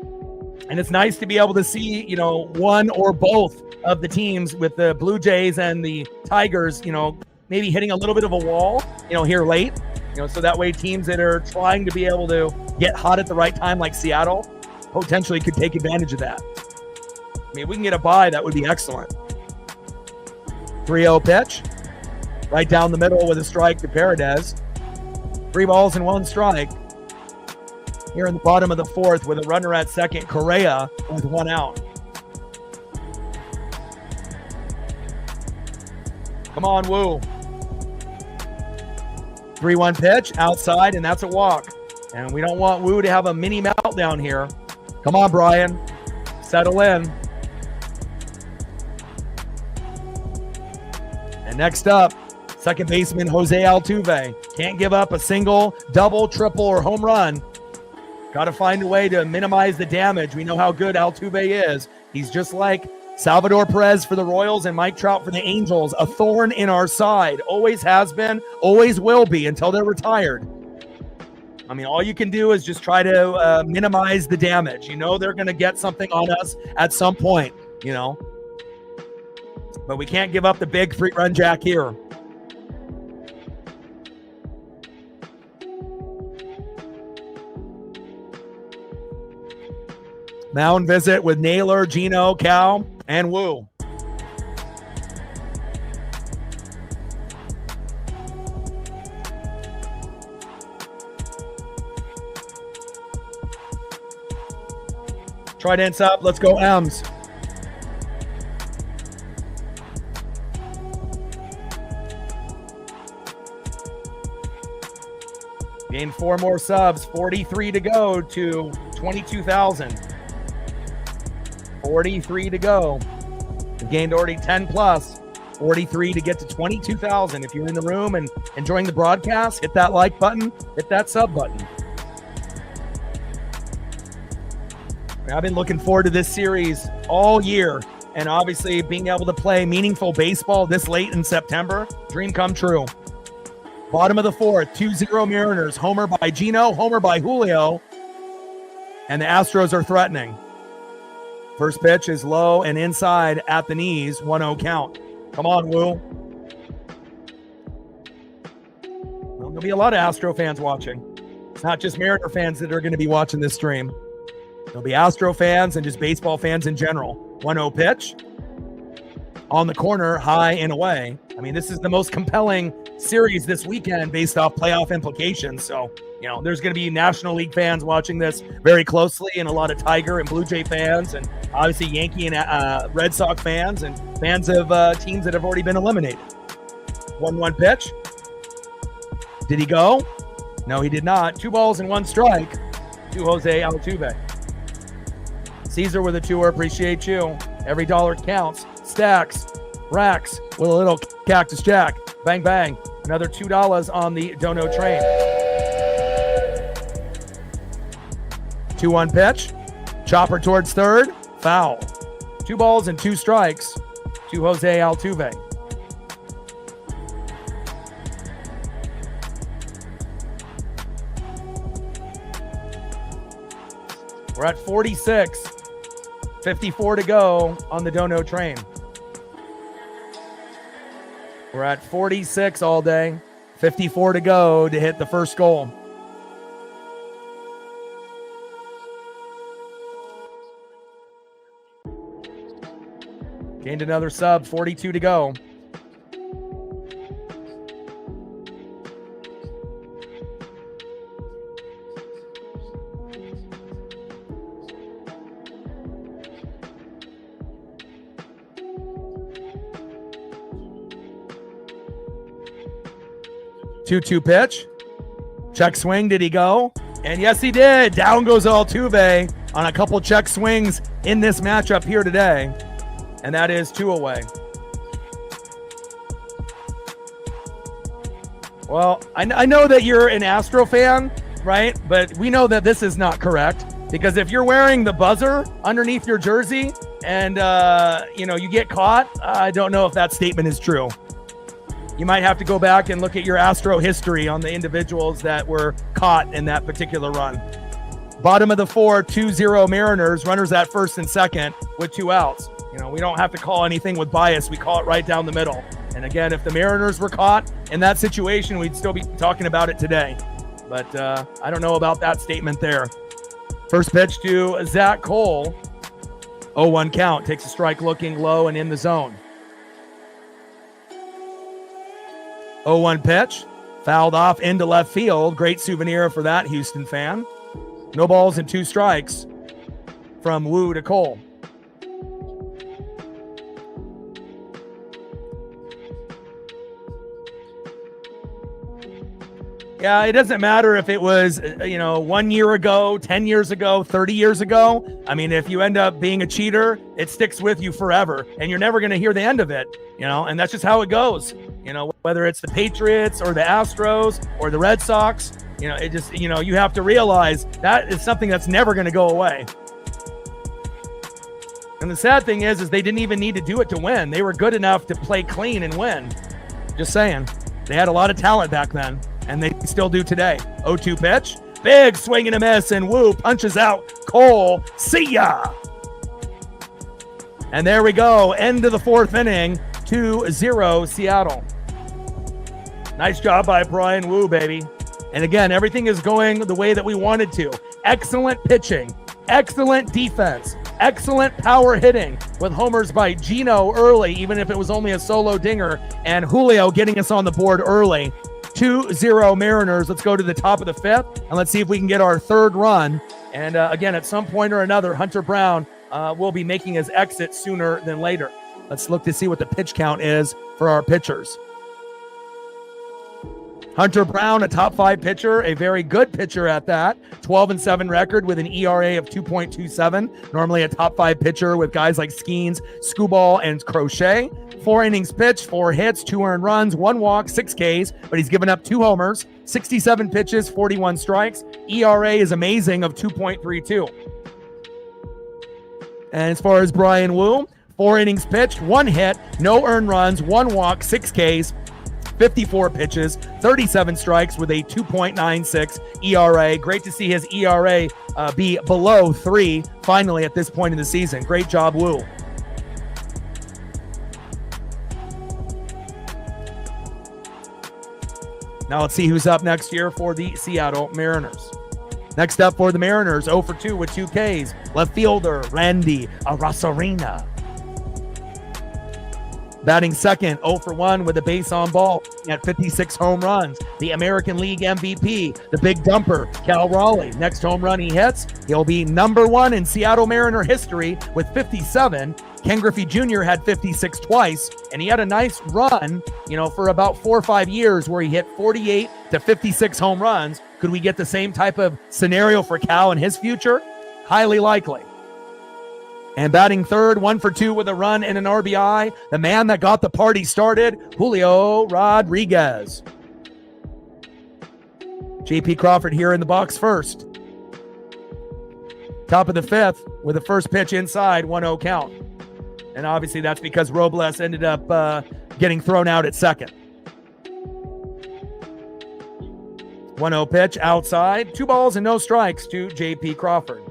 And it's nice to be able to see, one or both of the teams with the Blue Jays and the Tigers, maybe hitting a little bit of a wall, here late, so that way teams that are trying to be able to get hot at the right time, like Seattle, potentially could take advantage of that. I mean, if we can get a bye, that would be excellent. 3-0 pitch, right down the middle with a strike to Paredes. 3 balls and 1 strike. Here in the bottom of the 4th with a runner at second, Correa with 1 out. Come on, Wu. 3-1 pitch outside, and that's a walk. And we don't want Wu to have a mini meltdown here. Come on, Brian. Settle in. And next up, second baseman Jose Altuve. Can't give up a single, double, triple, or home run. Got to find a way to minimize the damage. We know how good Altuve is. He's just like Salvador Perez for the Royals and Mike Trout for the Angels. A thorn in our side. Always has been, always will be until they're retired. I mean, all you can do is just try to minimize the damage. They're going to get something on us at some point, But we can't give up the big 3-run jack here. Mound visit with Naylor, Gino, Cal, and Wu. Trident's up. Let's go, M's. Gained 4 more subs. 43 to go to 22,000. 43 to go. We gained already 10 plus. 43 to get to 22,000. If you're in the room and enjoying the broadcast, hit that like button, hit that sub button. I've been looking forward to this series all year, and obviously being able to play meaningful baseball this late in September, dream come true. Bottom of the 4th, 2-0 Mariners. Homer by Gino, homer by Julio, and the Astros are threatening. First pitch is low and inside at the knees, 1-0 count. Come on, Wu. Well, there'll be a lot of Astro fans watching. It's not just Mariner fans that are going to be watching this stream. There'll be Astro fans and just baseball fans in general. 1-0 pitch. On the corner, high and away. I mean, this is the most compelling series this weekend based off playoff implications. So, there's going to be National League fans watching this very closely, and a lot of Tiger and Blue Jay fans, and obviously Yankee and Red Sox fans, and fans of teams that have already been eliminated. 1-1 pitch. Did he go? No, he did not. 2 balls and 1 strike to Jose Altuve. Caesar with a 2-er. Appreciate you. Every dollar counts. Stacks. Racks with a little Cactus Jack. Bang, bang. Another $2 on the Dono train. 2-1 pitch. Chopper towards third. Foul. 2 balls and 2 strikes to Jose Altuve. We're at 46. 54 to go on the Dono train. We're at 46 all day. 54 to go to hit the first goal. Gained another sub. 42 to go. Two-two pitch. Check swing. Did he go? And yes, he did. Down goes Altuve on a couple check swings in this matchup here today. And that is 2 away. Well, I know that you're an Astro fan, right? But we know that this is not correct, because if you're wearing the buzzer underneath your jersey and, you get caught, I don't know if that statement is true. You might have to go back and look at your Astro history on the individuals that were caught in that particular run. Bottom of the 4, 2-0 Mariners, runners at first and second with 2 outs. We don't have to call anything with bias. We call it right down the middle. And again, if the Mariners were caught in that situation, we'd still be talking about it today. But I don't know about that statement there. First pitch to Zach Cole. 0-1 count. Takes a strike looking low and in the zone. 0-1 pitch. Fouled off into left field. Great souvenir for that Houston fan. No balls and 2 strikes from Wu to Cole. Yeah, it doesn't matter if it was, 1 year ago, 10 years ago, 30 years ago. I mean, if you end up being a cheater, it sticks with you forever, and you're never going to hear the end of it, and that's just how it goes. Whether it's the Patriots or the Astros or the Red Sox, it just, you have to realize that is something that's never going to go away. And the sad thing is they didn't even need to do it to win. They were good enough to play clean and win. Just saying. They had a lot of talent back then. And they still do today. 0-2 pitch. Big swing and a miss, and Wu punches out Cole. See ya! And there we go. End of the 4th inning. 2-0 Seattle. Nice job by Brian Wu, baby. And again, everything is going the way that we wanted to. Excellent pitching. Excellent defense. Excellent power hitting with homers by Gino early, even if it was only a solo dinger, and Julio getting us on the board early. 2-0 Mariners. Let's go to the top of the 5th, and let's see if we can get our 3rd run. And again, at some point or another, Hunter Brown will be making his exit sooner than later. Let's look to see what the pitch count is for our pitchers. Hunter Brown, a top 5 pitcher, a very good pitcher at that. 12-7 record with an ERA of 2.27. Normally a top 5 pitcher with guys like Skeens, Skubal, and Crochet. 4 innings pitched, 4 hits, 2 earned runs, 1 walk, 6 Ks, but he's given up 2 homers, 67 pitches, 41 strikes. ERA is amazing of 2.32. And as far as Brian Wu, 4 innings pitched, 1 hit, no earned runs, 1 walk, 6 Ks, 54 pitches, 37 strikes with a 2.96 ERA. Great to see his ERA be below 3 finally at this point in the season. Great job, Wu. Now let's see who's up next year for the Seattle Mariners. Next up for the Mariners, 0-2 with 2 Ks. Left fielder, Randy Arozarena. Batting second, 0 for 1 with a base on ball at 56 home runs. The American League MVP, the big dumper, Cal Raleigh. Next home run he hits, he'll be number 1 in Seattle Mariner history with 57. Ken Griffey Jr. had 56 twice, and he had a nice run, for about 4 or 5 years where he hit 48 to 56 home runs. Could we get the same type of scenario for Cal in his future? Highly likely. And batting third, 1 for 2 with a run and an RBI, the man that got the party started, Julio Rodriguez. J.P. Crawford here in the box first. Top of the fifth with the first pitch inside, 1-0 count. And obviously that's because Robles ended up getting thrown out at second. 1-0 pitch outside, 2 balls and no strikes to J.P. Crawford.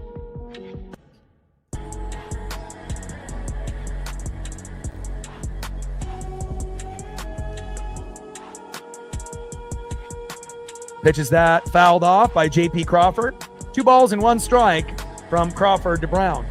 Pitches that fouled off by J.P. Crawford. 2 balls and 1 strike from Crawford to Brown.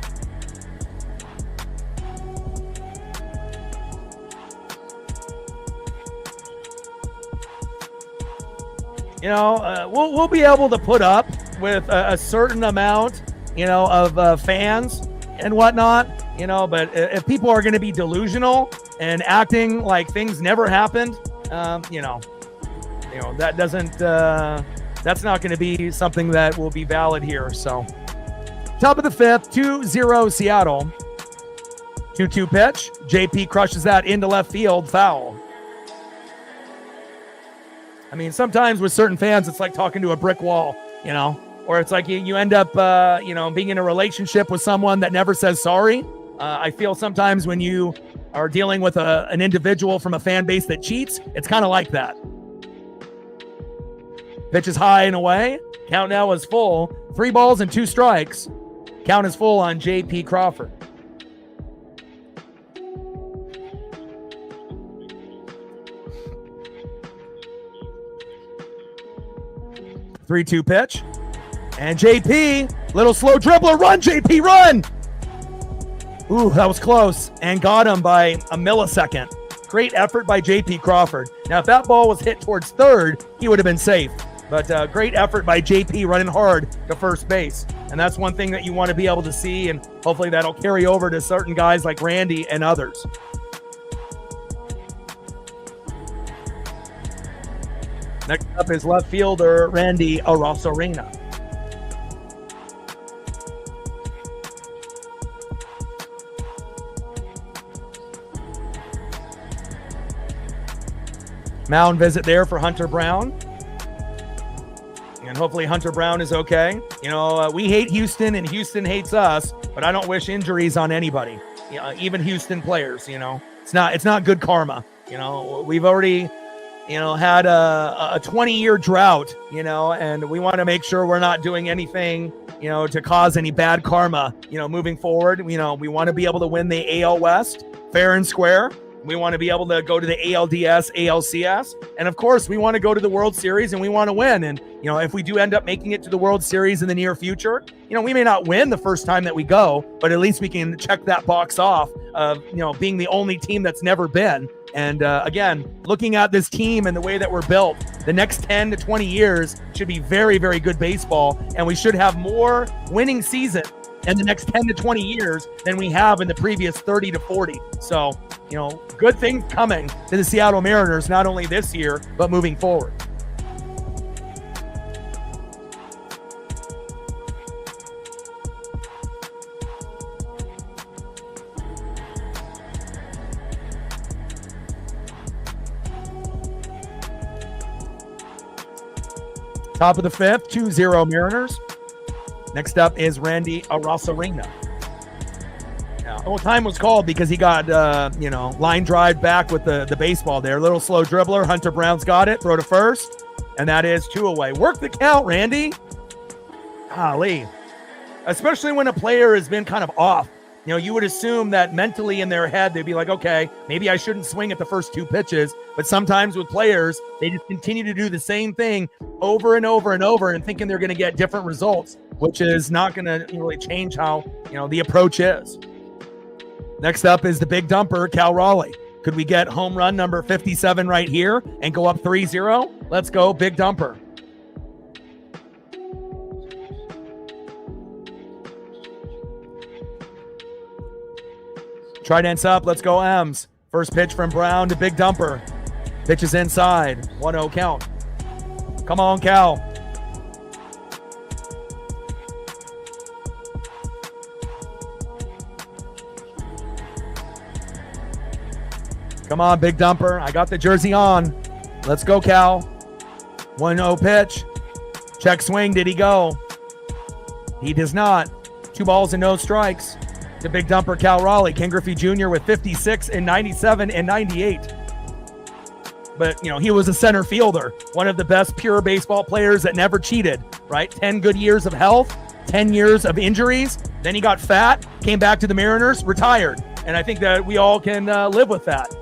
We'll be able to put up with a certain amount, of fans and whatnot, but if people are going to be delusional and acting like things never happened, that doesn't, that's not going to be something that will be valid here. So top of the fifth, 2-0 Seattle. 2-2 pitch. JP crushes that into left field, foul. I mean, sometimes with certain fans, it's like talking to a brick wall, or it's like you end up, being in a relationship with someone that never says sorry. I feel sometimes when you are dealing with an individual from a fan base that cheats, it's kind of like that. Pitch is high and away. Count now is full. 3 balls and 2 strikes. Count is full on J.P. Crawford. Three-two pitch. And JP, little slow dribbler. Run, JP, run! Ooh, that was close. And got him by a millisecond. Great effort by JP Crawford. Now, if that ball was hit towards third, he would have been safe. But great effort by JP running hard to first base. And that's one thing that you want to be able to see, and hopefully that'll carry over to certain guys like Randy and others. Next up is left fielder Randy Arozarena. Mound visit there for Hunter Brown. And hopefully Hunter Brown is okay. We hate Houston and Houston hates us, but I don't wish injuries on anybody, even Houston players. It's not good karma. We've already, had a 20-year drought, and we want to make sure we're not doing anything, to cause any bad karma, moving forward. We want to be able to win the AL West fair and square. We want to be able to go to the ALDS, ALCS, and of course, we want to go to the World Series and we want to win. And, if we do end up making it to the World Series in the near future, we may not win the first time that we go, but at least we can check that box off of, being the only team that's never been. And again, looking at this team and the way that we're built, the next 10 to 20 years should be very, very good baseball, and we should have more winning season in the next 10 to 20 years than we have in the previous 30 to 40. So, good things coming to the Seattle Mariners, not only this year, but moving forward. Top of the fifth, 2-0 Mariners. Next up is Randy Arozarena. Time was called because he got, line drive back with the baseball there. Little slow dribbler. Hunter Brown's got it. Throw to first. And that is 2 away. Work the count, Randy. Golly. Especially when a player has been kind of off. You would assume that mentally in their head, they'd be like, okay, maybe I shouldn't swing at the first 2 pitches. But sometimes with players, they just continue to do the same thing over and over and over and thinking they're going to get different results, which is not going to really change how, the approach is. Next up is the big dumper, Cal Raleigh. Could we get home run number 57 right here and go up 3-0? Let's go, big dumper. Trident's up. Let's go, M's. First pitch from Brown to big dumper. Pitch is inside. 1-0 count. Come on, Cal. Come on, big dumper. I got the jersey on. Let's go, Cal. 1-0 pitch. Check swing. Did he go? He does not. 2 balls and no strikes. The big dumper, Cal Raleigh. Ken Griffey Jr. with 56 and 97 and 98. But, he was a center fielder. One of the best pure baseball players that never cheated, right? 10 good years of health, 10 years of injuries. Then he got fat, came back to the Mariners, retired. And I think that we all can live with that.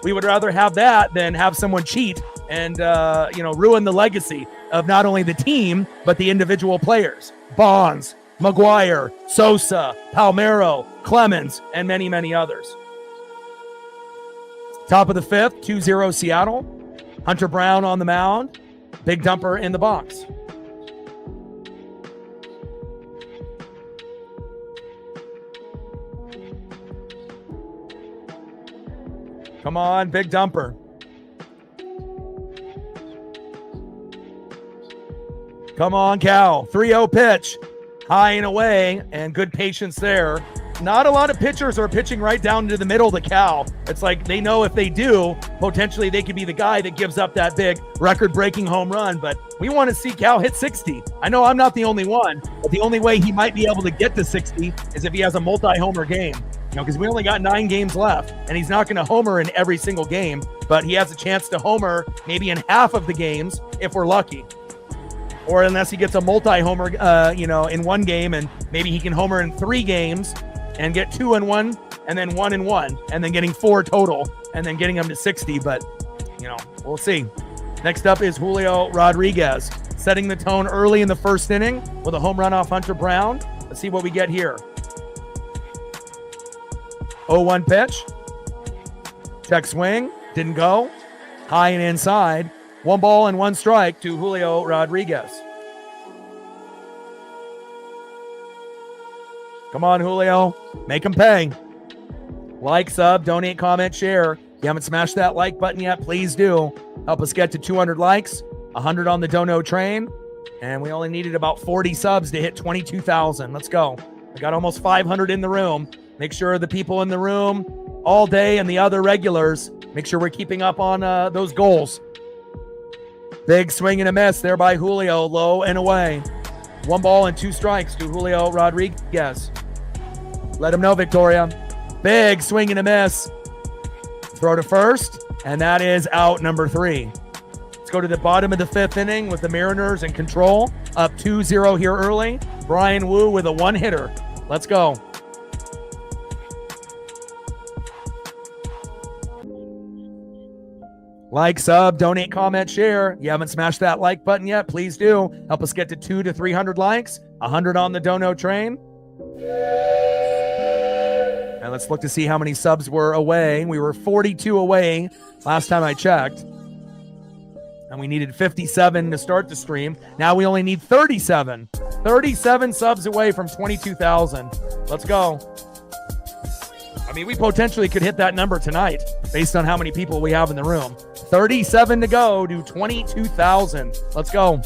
We would rather have that than have someone cheat and, ruin the legacy of not only the team, but the individual players. Bonds, McGuire, Sosa, Palmeiro, Clemens, and many, many others. Top of the 5th, 2-0 Seattle. Hunter Brown on the mound. Big dumper in the box. Come on, big dumper. Come on, Cal. 3-0 pitch. High and away, and good patience there. Not a lot of pitchers are pitching right down to the middle to Cal. It's like they know if they do, potentially they could be the guy that gives up that big record-breaking home run, but we want to see Cal hit 60. I know I'm not the only one, but the only way he might be able to get to 60 is if he has a multi-homer game. Because we only got 9 games left, and he's not going to homer in every single game, but he has a chance to homer maybe in half of the games if we're lucky. Or unless he gets a multi-homer, in one game, and maybe he can homer in 3 games and get 2 in 1, and then 1 in 1, and then getting 4 total, and then getting him to 60. But, we'll see. Next up is Julio Rodriguez, setting the tone early in the first inning with a home run off Hunter Brown. Let's see what we get here. 0-1 pitch. Check swing. Didn't go. High and inside. 1 ball and 1 strike to Julio Rodriguez. Come on, Julio. Make him pay. Like, sub, donate, comment, share. If you haven't smashed that like button yet, please do. Help us get to 200 likes, 100 on the dono train, and we only needed about 40 subs to hit 22,000. Let's go. We got almost 500 in the room. Make sure the people in the room all day and the other regulars, make sure we're keeping up on those goals. Big swing and a miss there by Julio, low and away. 1 ball and 2 strikes to Julio Rodriguez. Let him know, Victoria. Big swing and a miss. Throw to first, and that is out number 3. Let's go to the bottom of the 5th inning with the Mariners in control. Up 2-0 here early. Brian Wu with a 1-hitter. Let's go. Like, sub, donate, comment, share. You haven't smashed that like button yet, please do. Help us get to 200 to 300 likes, 100 on the dono train. And let's look to see how many subs were away. We were 42 away last time I checked. And we needed 57 to start the stream. Now we only need 37. 37 subs away from 22,000. Let's go. I mean, we potentially could hit that number tonight based on how many people we have in the room. 37 to go to 22,000. Let's go.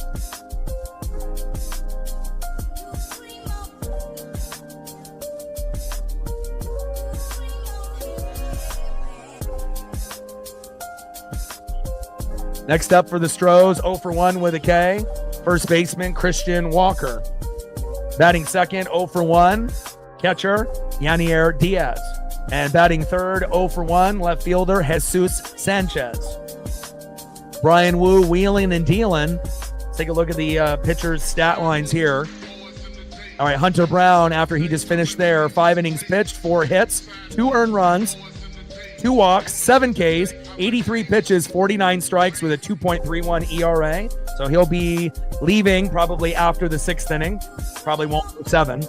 Next up for the Astros, 0 for 1 with a K. First baseman, Christian Walker. Batting second, 0 for 1. Catcher, Yanier Diaz. And batting third, 0 for 1, left fielder, Jesus Sanchez. Brian Wu wheeling and dealing. Let's take a look at the pitcher's stat lines here. All right, Hunter Brown, after he just finished there, 5 innings pitched, 4 hits, 2 earned runs, 2 walks, 7 Ks, 83 pitches, 49 strikes with a 2.31 ERA. So he'll be leaving probably after the 6th inning. Probably won't go 7.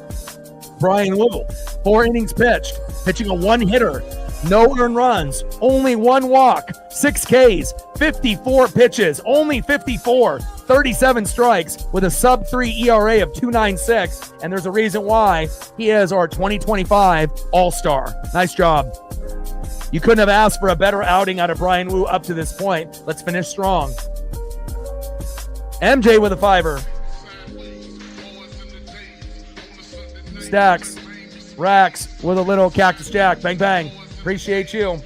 Brian Wu, 4 innings pitched, pitching a 1-hitter, No earned runs, only 1 walk, 6 Ks, 54 pitches, only 54, 37 strikes with a sub-3 ERA of 2.96. And there's a reason why he is our 2025 All-Star. Nice job. You couldn't have asked for a better outing out of Bryan Woo up to this point. Let's finish strong. MJ with a 5er. Stacks, Racks with a little Cactus Jack. Bang, bang. Appreciate you.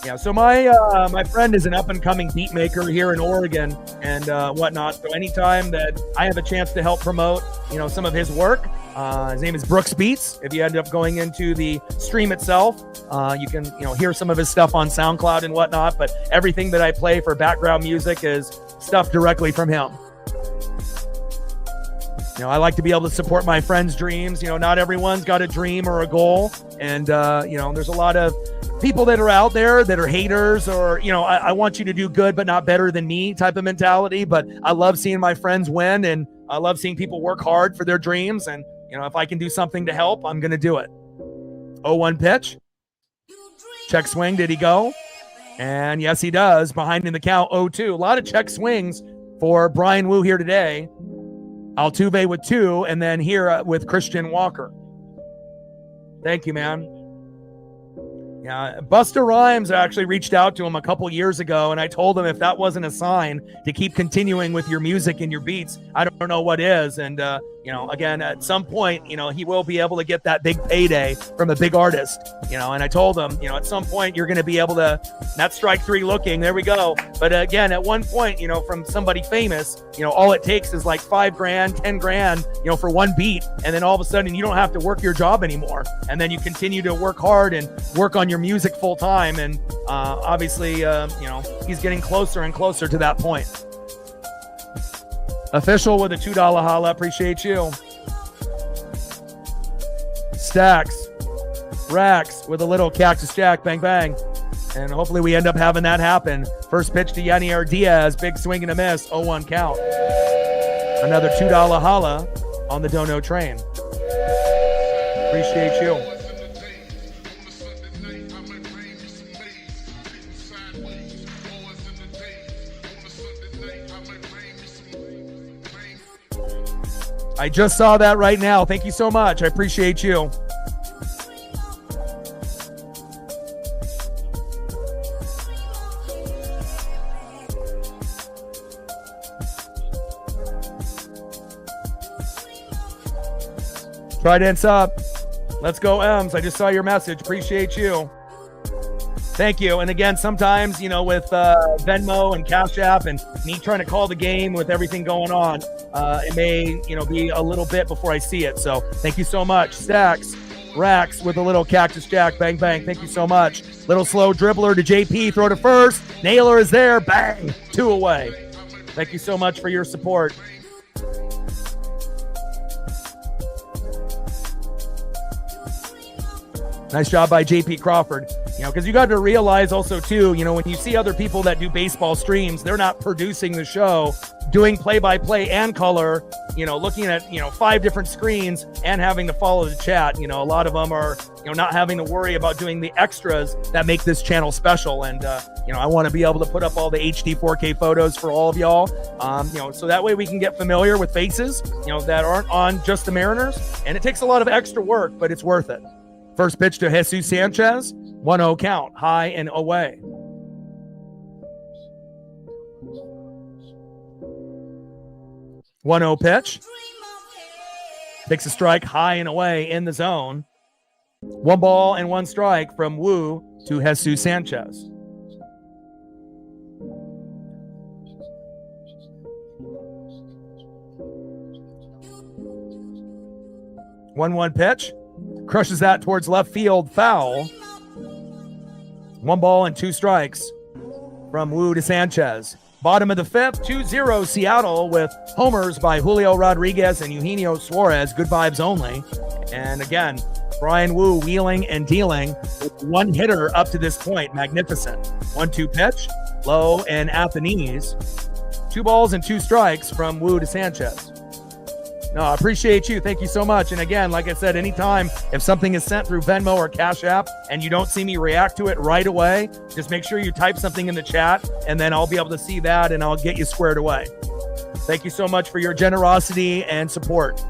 Yeah, so my friend is an up-and-coming beat maker here in Oregon and whatnot. So anytime that I have a chance to help promote, some of his work, his name is Brooks Beats. If you end up going into the stream itself, you can hear some of his stuff on SoundCloud and whatnot. But everything that I play for background music is stuff directly from him. I like to be able to support my friends' dreams. Not everyone's got a dream or a goal. And, there's a lot of people that are out there that are haters or, I want you to do good, but not better than me type of mentality. But I love seeing my friends win, and I love seeing people work hard for their dreams. And, if I can do something to help, I'm going to do it. 0-1 pitch. Check swing. Did he go? And yes, he does. Behind in the count, 0-2. A lot of check swings for Bryan Woo here today. Altuve with 2, and then here with Christian Walker. Thank you, man. Yeah, Busta Rhymes actually reached out to him a couple years ago, and I told him if that wasn't a sign to keep continuing with your music and your beats, I don't know what is. And, again, at some point, he will be able to get that big payday from a big artist, and I told him, at some point you're going to be able to, not strike 3 looking, there we go. But again, at one point, from somebody famous, all it takes is like $5,000, $10,000, for one beat. And then all of a sudden you don't have to work your job anymore. And then you continue to work hard and work on your music full time. And obviously, he's getting closer and closer to that point. Official with a $2 holla. Appreciate you. Stacks, Racks with a little Cactus Jack. Bang, bang. And hopefully we end up having that happen. First pitch to Yanier Diaz. Big swing and a miss. 0-1 count. Another $2 holla on the Dono train. Appreciate you. I just saw that right now. Thank you so much. I appreciate you. Trident's up. Let's go, Ems. I just saw your message. Appreciate you. Thank you. And again, sometimes, with Venmo and Cash App and me trying to call the game with everything going on, it may, be a little bit before I see it. So thank you so much. Stacks, Racks with a little Cactus Jack. Bang, bang. Thank you so much. Little slow dribbler to JP. Throw to first. Naylor is there. Bang. 2 away. Thank you so much for your support. Nice job by JP Crawford. Because you got to realize also too, when you see other people that do baseball streams, they're not producing the show, doing play-by-play and color, looking at, 5 different screens and having to follow the chat. A lot of them are, not having to worry about doing the extras that make this channel special. And, I want to be able to put up all the HD 4K photos for all of y'all, so that way we can get familiar with faces, that aren't on just the Mariners. And it takes a lot of extra work, but it's worth it. First pitch to Jesus Sanchez, 1-0 count, high and away. One 0 pitch. Takes a strike high and away in the zone. 1 ball and 1 strike from Woo to Jesus Sanchez. One pitch. Crushes that towards left field, foul. 1 ball and 2 strikes from Woo to Sanchez. Bottom of the 5th, 2-0 Seattle with homers by Julio Rodriguez and Eugenio Suarez. Good vibes only. And again, Bryan Woo wheeling and dealing with 1 hitter up to this point. Magnificent. 1-2 pitch, low and at the knees. 2 balls and 2 strikes from Woo to Sanchez. No, I appreciate you. Thank you so much. And again, like I said, anytime if something is sent through Venmo or Cash App and you don't see me react to it right away, just make sure you type something in the chat and then I'll be able to see that and I'll get you squared away. Thank you so much for your generosity and support.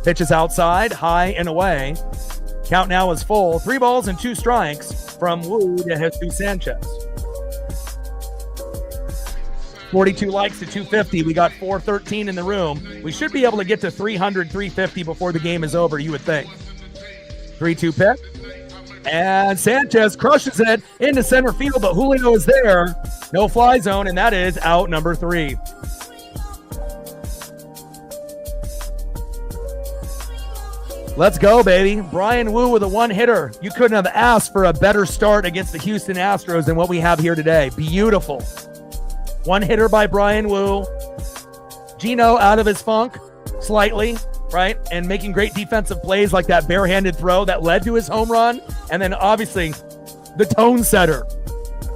Pitch is outside, high and away. Count now is full. 3 balls and 2 strikes from Wu to Jesus Sanchez. 42 likes to 250. We got 413 in the room. We should be able to get to 300, 350 before the game is over, you would think. 3-2 pitch. And Sanchez crushes it into center field, but Julio is there. No fly zone, and that is out number 3. Let's go, baby. Brian Wu with a 1-hitter. You couldn't have asked for a better start against the Houston Astros than what we have here today. Beautiful. 1-hitter by Brian Wu. Gino out of his funk slightly, right? And making great defensive plays like that barehanded throw that led to his home run. And then obviously the tone setter,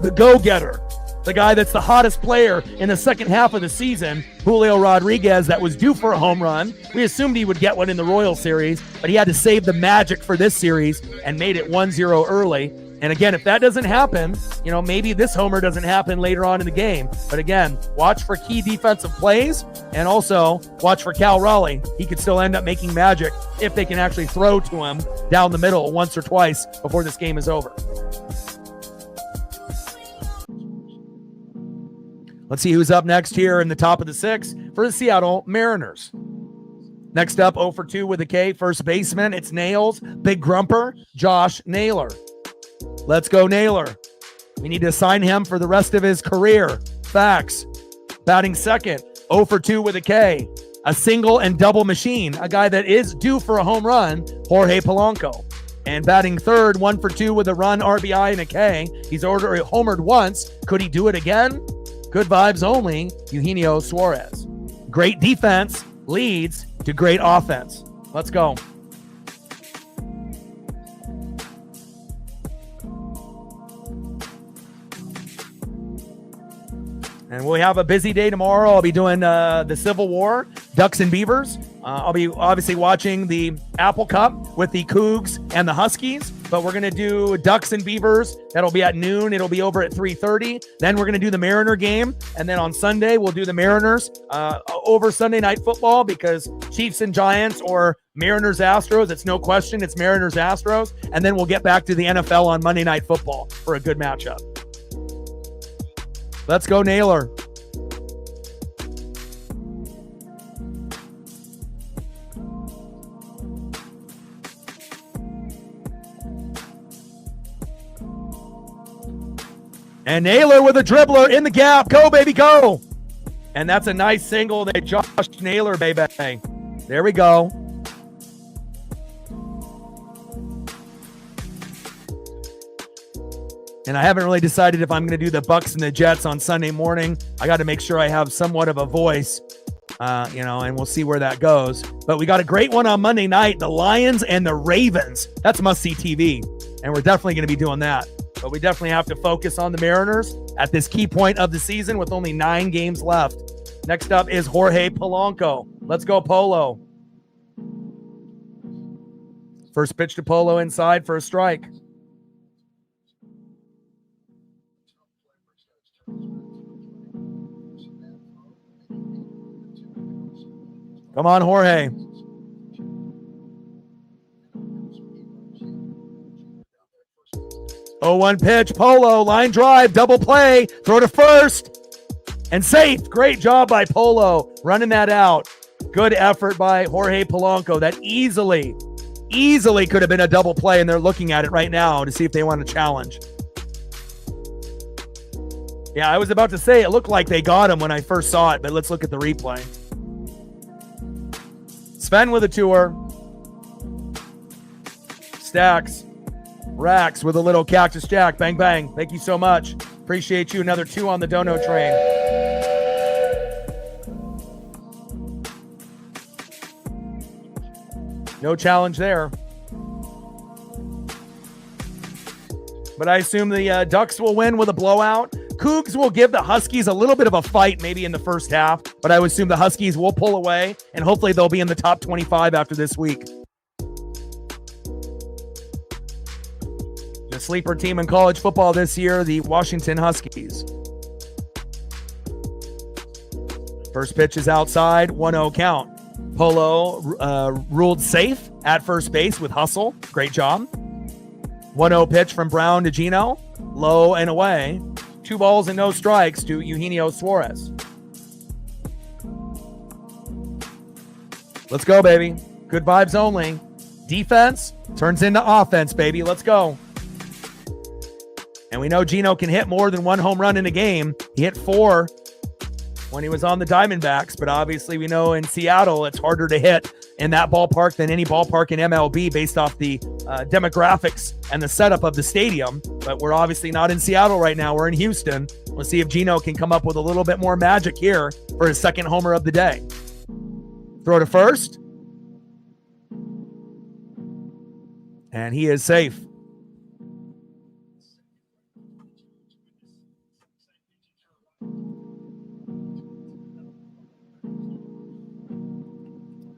the go-getter, the guy that's the hottest player in the second half of the season, Julio Rodriguez, that was due for a home run. We assumed he would get one in the Royal Series, but he had to save the magic for this series and made it 1-0 early. And again, if that doesn't happen, maybe this homer doesn't happen later on in the game. But again, watch for key defensive plays and also watch for Cal Raleigh. He could still end up making magic if they can actually throw to him down the middle once or twice before this game is over. Let's see who's up next here in the top of the 6th for the Seattle Mariners. Next up, 0 for 2 with a K, first baseman. It's Nails, big grumper, Josh Naylor. Let's go, Naylor. We need to sign him for the rest of his career. Facts. Batting second, 0 for 2 with a K. A single and double machine. A guy that is due for a home run, Jorge Polanco. And batting third, 1 for 2 with a run, RBI, and a K. He's already homered once. Could he do it again? Good vibes only, Eugenio Suarez. Great defense leads to great offense. Let's go. And we'll have a busy day tomorrow. I'll be doing the Civil War, Ducks and Beavers. I'll be obviously watching the Apple Cup with the Cougs and the Huskies. But we're going to do Ducks and Beavers. That'll be at noon. It'll be over at 3:30. Then we're going to do the Mariner game. And then on Sunday, we'll do the Mariners over Sunday Night Football because Chiefs and Giants or Mariners Astros. It's no question. It's Mariners Astros. And then we'll get back to the NFL on Monday Night Football for a good matchup. Let's go, Naylor. And Naylor with a dribbler in the gap. Go, baby, go. And that's a nice single. They Josh Naylor, baby. There we go. And I haven't really decided if I'm going to do the Bucks and the Jets on Sunday morning. I got to make sure I have somewhat of a voice, and we'll see where that goes. But we got a great one on Monday night, the Lions and the Ravens. That's must-see TV, and we're definitely going to be doing that. But we definitely have to focus on the Mariners at this key point of the season with only 9 games left. Next up is Jorge Polanco. Let's go, Polo. First pitch to Polo inside for a strike. Come on, Jorge. 0-1 pitch, Polo, line drive, double play, throw to first, and safe. Great job by Polo, running that out. Good effort by Jorge Polanco. That easily could have been a double play, and they're looking at it right now to see if they want to challenge. Yeah, I was about to say it looked like they got him when I first saw it, but let's look at the replay. Sven with a tour. Stacks. Rax with a little Cactus Jack. Bang, bang. Thank you so much. Appreciate you. Another 2 on the dono train. No challenge there. But I assume the Ducks will win with a blowout. Cougs will give the Huskies a little bit of a fight maybe in the first half, but I would assume the Huskies will pull away, and hopefully they'll be in the top 25 after this week. The sleeper team in college football this year, the Washington Huskies. First pitch is outside, 1-0 count. Polo ruled safe at first base with hustle. Great job. 1-0 pitch from Brown to Gino. Low and away. 2 balls and no strikes to Eugenio Suarez. Let's go, baby. Good vibes only. Defense turns into offense, baby. Let's go. And we know Gino can hit more than 1 home run in a game. He hit 4 when he was on the Diamondbacks, but obviously we know in Seattle it's harder to hit in that ballpark than any ballpark in MLB based off the demographics and the setup of the stadium. But we're obviously not in Seattle right now. We're in Houston. Let's see if Gino can come up with a little bit more magic here for his second homer of the day. Throw to first. And he is safe.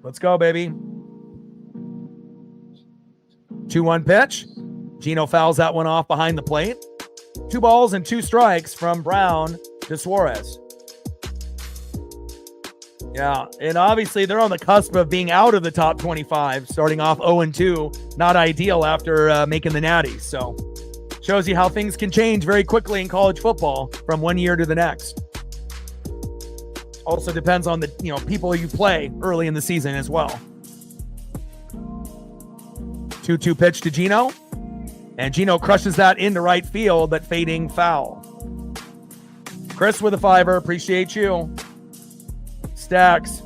Let's go, baby. 2-1 pitch. Gino fouls that one off behind the plate. 2 balls and 2 strikes from Brown to Suarez. Yeah, and obviously they're on the cusp of being out of the top 25, starting off 0-2. Not ideal after making the Natties. So shows you how things can change very quickly in college football from one year to the next. Also depends on the people you play early in the season as well. 2-2 pitch to Gino. And Gino crushes that into right field, but fading foul. Chris with a 5er. Appreciate you. Stacks.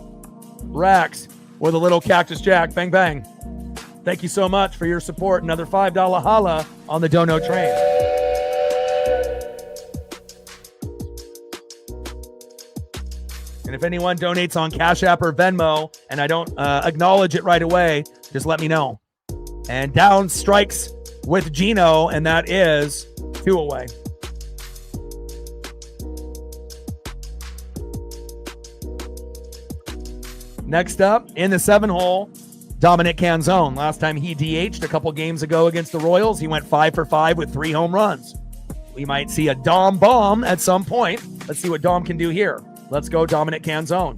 Racks with a little Cactus Jack. Bang, bang. Thank you so much for your support. Another $5 holla on the Dono train. And if anyone donates on Cash App or Venmo and I don't acknowledge it right away, just let me know. And down strikes with Gino, and that is 2 away. Next up, in the 7-hole, Dominic Canzone. Last time he DH'd a couple games ago against the Royals, he went 5 for 5 with 3 home runs. We might see a Dom bomb at some point. Let's see what Dom can do here. Let's go, Dominic Canzone.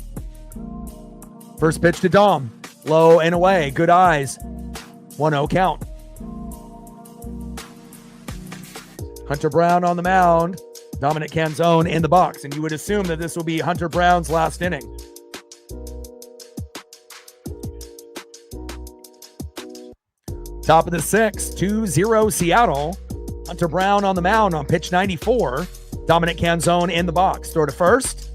First pitch to Dom. Low and away. Good eyes. 1-0 count. Hunter Brown on the mound. Dominic Canzone in the box. And you would assume that this will be Hunter Brown's last inning. Top of the 6th, 2-0 Seattle. Hunter Brown on the mound on pitch 94. Dominic Canzone in the box. Throw to first.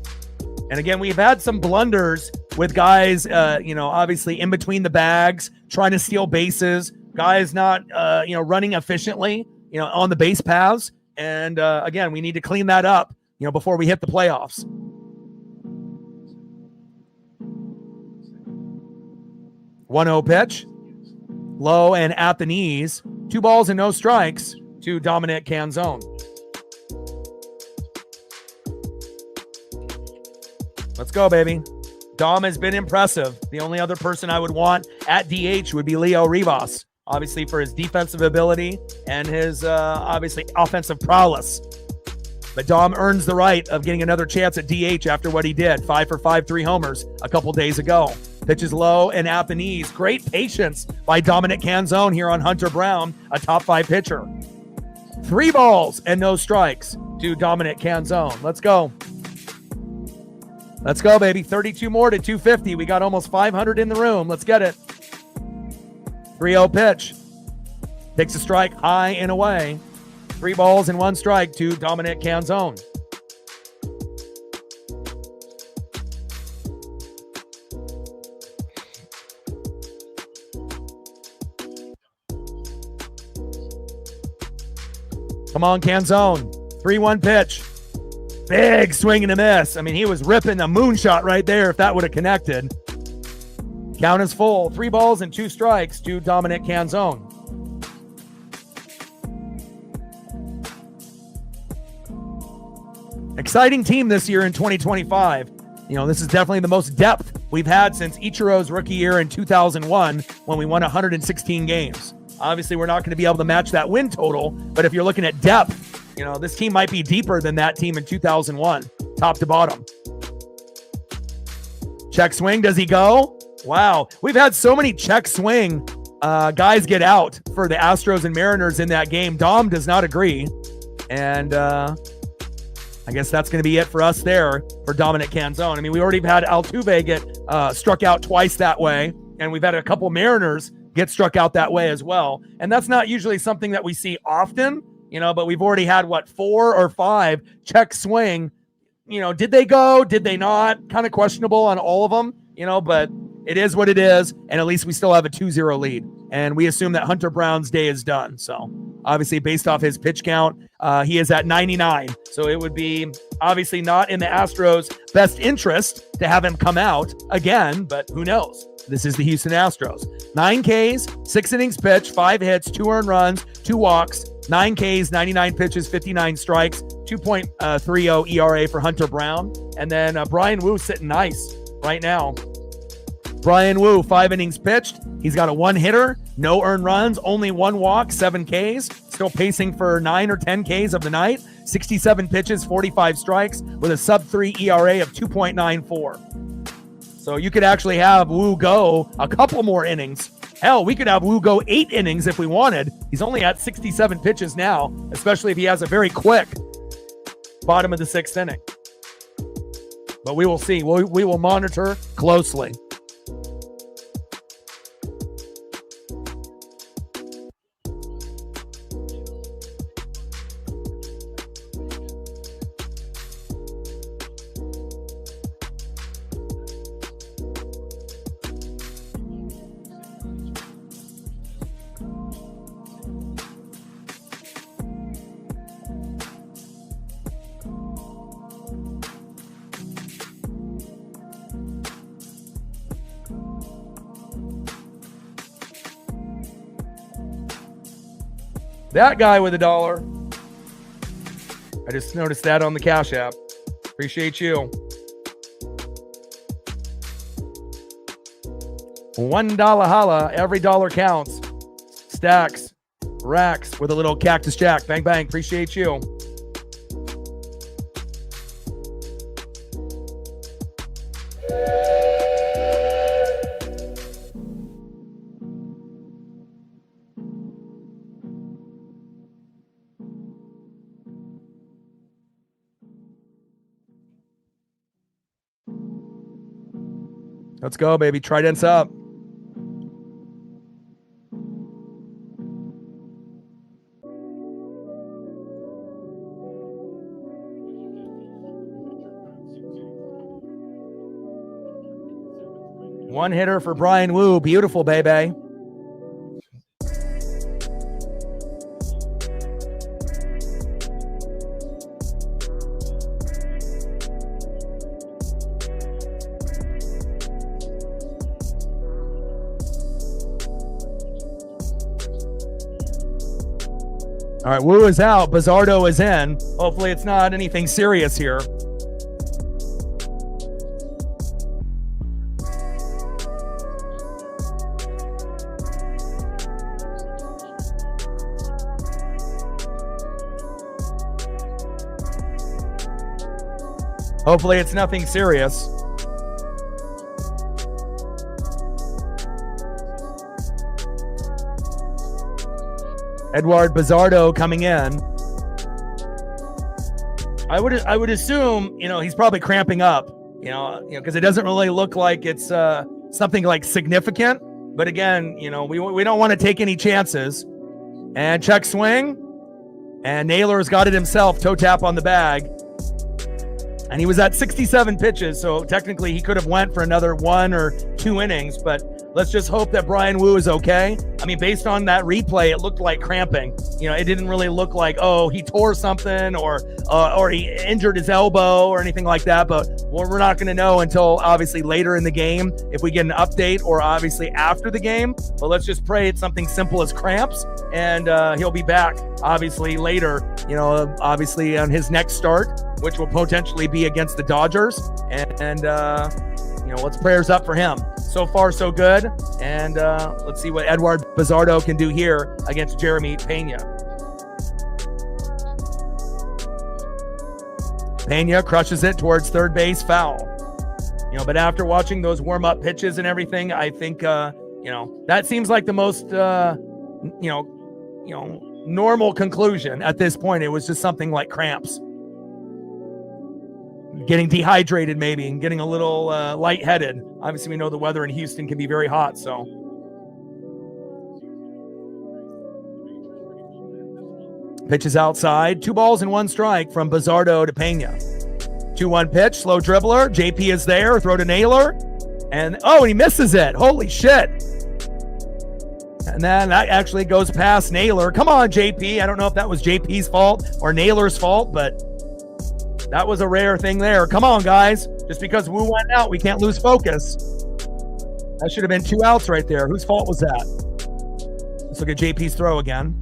And again, we've had some blunders with guys, obviously in between the bags, trying to steal bases, guys not, running efficiently, on the base paths. And again, we need to clean that up, before we hit the playoffs. One-0 pitch, low and at the knees. 2 balls and no strikes to Dominic Canzone. Let's go, baby. Dom has been impressive. The only other person I would want at DH would be Leo Rivas, obviously for his defensive ability and his, obviously, offensive prowess. But Dom earns the right of getting another chance at DH after what he did. 5 for 5, 3 homers a couple days ago. Pitches low and at the knees. Great patience by Dominic Canzone here on Hunter Brown, a top 5 pitcher. 3 balls and no strikes to Dominic Canzone. Let's go. Let's go, baby. 32 more to 250. We got almost 500 in the room. Let's get it. 3-0 pitch. Takes a strike high and away. 3 balls and 1 strike to Dominic Canzone. Come on, Canzone. 3-1 pitch. Big swing and a miss. I mean, he was ripping a moonshot right there if that would have connected. Count is full. 3 balls and 2 strikes to Dominic Canzone. Exciting team this year in 2025. This is definitely the most depth we've had since Ichiro's rookie year in 2001 when we won 116 games. Obviously, we're not going to be able to match that win total, but if you're looking at depth, this team might be deeper than that team in 2001, top to bottom. Check swing, does he go? Wow, we've had so many check swing guys get out for the Astros and Mariners in that game. Dom does not agree, and I guess that's going to be it for us there for Dominic Canzone. I mean, we already had Altuve get struck out twice that way, and we've had a couple Mariners get struck out that way as well. And that's not usually something that we see often, but we've already had, 4 or 5 check swing. Did they go? Did they not? Kind of questionable on all of them, but it is what it is. And at least we still have a 2-0 lead. And we assume that Hunter Brown's day is done. So obviously based off his pitch count, he is at 99. So it would be obviously not in the Astros' best interest to have him come out again, but who knows? This is the Houston Astros. 9 Ks, 6 innings pitched, 5 hits, 2 earned runs, 2 walks, 9 Ks, 99 pitches, 59 strikes, 2.30 ERA for Hunter Brown. And then Brian Wu sitting nice right now. Brian Wu, 5 innings pitched. He's got a 1-hitter, no earned runs, only 1 walk, 7 Ks. Still pacing for 9 or 10 Ks of the night. 67 pitches, 45 strikes with a sub-3 ERA of 2.94. So you could actually have Wu go a couple more innings. Hell, we could have Wu go 8 innings if we wanted. He's only at 67 pitches now, especially if he has a very quick bottom of the 6th inning. But we will see. We will monitor closely. That guy with $1. I just noticed that on the Cash App. Appreciate you. $1 holla. Every dollar counts. Stacks. Racks with a little Cactus Jack. Bang, bang. Appreciate you. Let's go, baby. Trident's up. One hitter for Brian Wu. Beautiful, baby. All right, Wu is out. Bizzardo is in. Hopefully it's not anything serious here. Hopefully it's nothing serious. Edward Bizzardo coming in. I would assume, he's probably cramping up, because it doesn't really look like it's something like significant. But again, we don't want to take any chances. And check swing. And Naylor's got it himself, toe tap on the bag. And he was at 67 pitches, so technically he could have went for another 1 or 2 innings, but let's just hope that Brian Wu is okay. I mean, based on that replay, it looked like cramping. It didn't really look like, oh, he tore something or he injured his elbow or anything like that. But we're not going to know until obviously later in the game if we get an update or obviously after the game. But let's just pray it's something simple as cramps, and he'll be back obviously later, obviously on his next start, which will potentially be against the Dodgers. And let's prayers up for him. So far, so good. And let's see what Edward Bizzardo can do here against Jeremy Pena. Pena crushes it towards third base, foul. But after watching those warm-up pitches and everything, I think, that seems like the most, normal conclusion at this point. It was just something like cramps. Getting dehydrated maybe and getting a little lightheaded. Obviously, we know the weather in Houston can be very hot, so. Pitches outside. 2 balls and 1 strike from Bizzardo to Pena. 2-1 pitch, slow dribbler. JP is there, throw to Naylor. And he misses it. Holy shit. And then that actually goes past Naylor. Come on, JP. I don't know if that was JP's fault or Naylor's fault, but that was a rare thing there. Come on, guys. Just because Wu went out, we can't lose focus. That should have been 2 outs right there. Whose fault was that? Let's look at JP's throw again.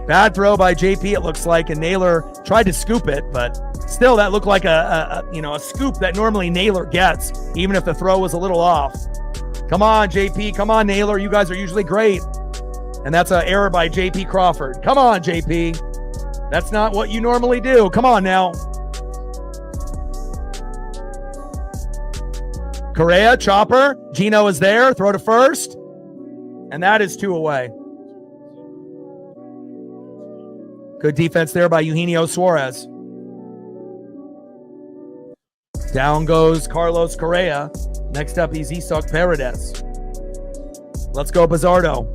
Bad throw by JP, it looks like, and Naylor tried to scoop it, but still that looked like a scoop that normally Naylor gets, even if the throw was a little off. Come on, JP. Come on, Naylor. You guys are usually great. And that's an error by JP Crawford. Come on, JP. That's not what you normally do. Come on now. Correa, chopper. Gino is there. Throw to first. And that is 2 away. Good defense there by Eugenio Suarez. Down goes Carlos Correa. Next up, he's Isaac Paredes. Let's go, Bizzardo.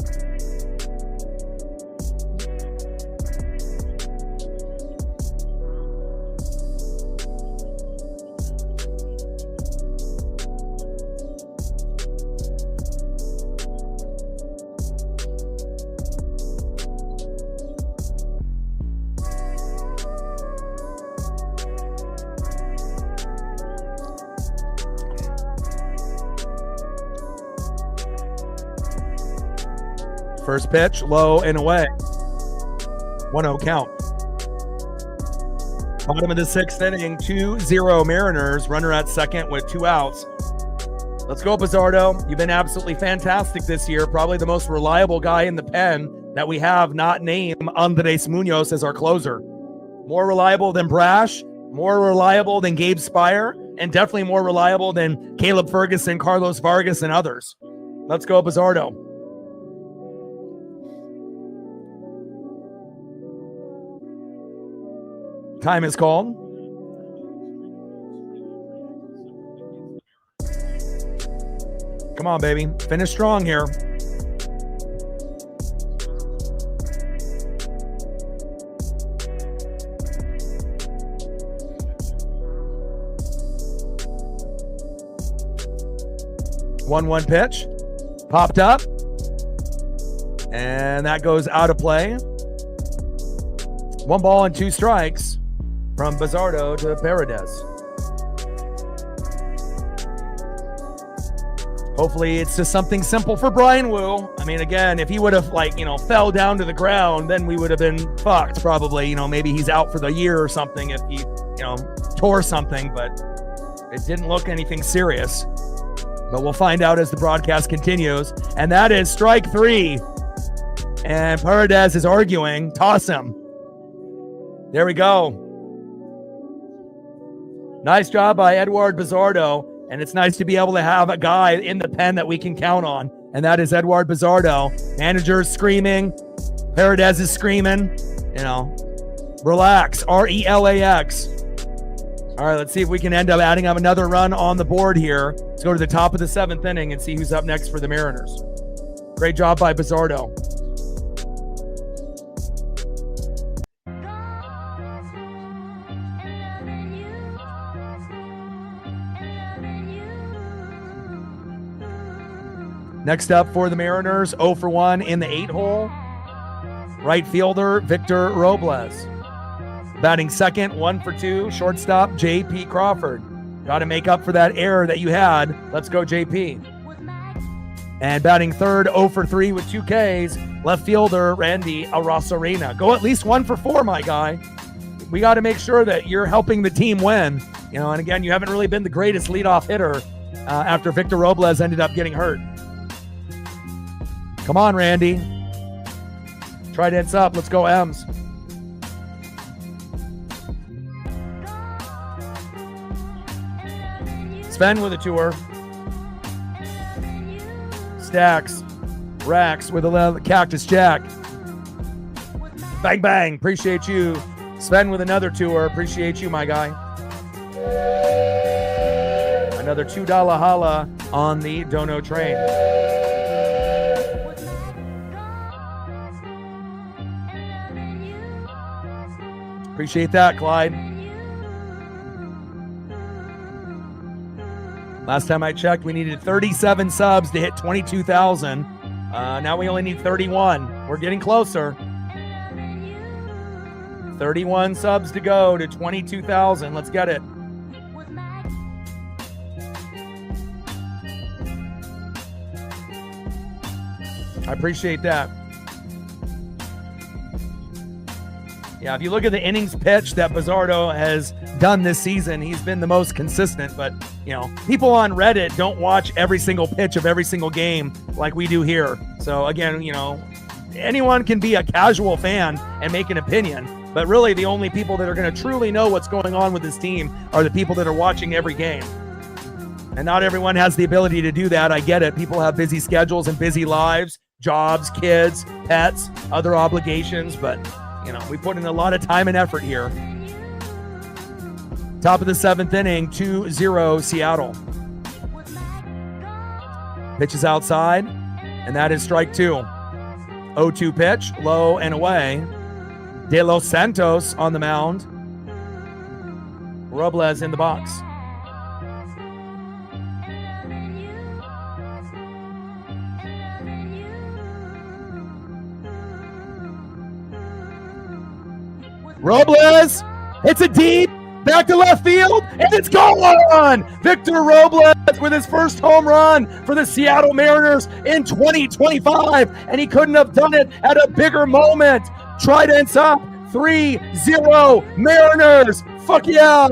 First pitch, low and away. 1-0 count. Bottom of the 6th inning, 2-0 Mariners. Runner at second with 2 outs. Let's go, Bizzardo. You've been absolutely fantastic this year. Probably the most reliable guy in the pen that we have not named Andres Munoz as our closer. More reliable than Brash, more reliable than Gabe Spire, and definitely more reliable than Caleb Ferguson, Carlos Vargas, and others. Let's go, Bizzardo. Time is called. Come on, baby. Finish strong here. One pitch. Popped up. And that goes out of play. 1 ball and 2 strikes. From Bizzardo to Paredes. Hopefully it's just something simple for Brian Wu. I mean, again, if he would have fell down to the ground, then we would have been fucked probably. Maybe he's out for the year or something if he, tore something, but it didn't look anything serious. But we'll find out as the broadcast continues. And that is strike 3. And Paredes is arguing. Toss him. There we go. Nice job by Edward Bizzardo, and it's nice to be able to have a guy in the pen that we can count on, and that is Edward Bizzardo. Manager's screaming. Paredes is screaming. Relax. RELAX. All right, let's see if we can end up adding up another run on the board here. Let's go to the top of the 7th inning and see who's up next for the Mariners. Great job by Bizzardo. Next up for the Mariners, 0 for 1 in the 8-hole. Right fielder, Victor Robles. Batting second, 1 for 2, shortstop, J.P. Crawford. Got to make up for that error that you had. Let's go, J.P. And batting third, 0 for 3 with 2 Ks, left fielder, Randy Arozarena. Go at least 1 for 4, my guy. We got to make sure that you're helping the team win. You know, and again, you haven't really been the greatest leadoff hitter after Victor Robles ended up getting hurt. Come on, Randy. Trident's up. Let's go, M's. Sven with a tour. Stacks. Rax with a Cactus Jack. Bang, bang. Appreciate you. Sven with another tour. Appreciate you, my guy. Another $2 holla on the Dono train. Appreciate that, Clyde. Last time I checked, we needed 37 subs to hit 22,000. Now we only need 31. We're getting closer. 31 subs to go to 22,000. Let's get it. I appreciate that. Yeah, if you look at the innings pitch that Bizzardo has done this season, he's been the most consistent. But, you know, people on Reddit don't watch every single pitch of every single game like we do here. So, again, you know, anyone can be a casual fan and make an opinion. But really, the only people that are going to truly know what's going on with this team are the people that are watching every game. And not everyone has the ability to do that. I get it. People have busy schedules and busy lives, jobs, kids, pets, other obligations. But, you know, we put in a lot of time and effort here. Top of the 7th inning, 2-0 Seattle. Pitch is outside, and that is strike 2. 0-2 pitch, low and away. De Los Santos on the mound. Robles in the box. Robles, it's a deep, back to left field, and it's gone! Victor Robles with his first home run for the Seattle Mariners in 2025, and he couldn't have done it at a bigger moment. Trident's up, 3-0 Mariners. Fuck yeah!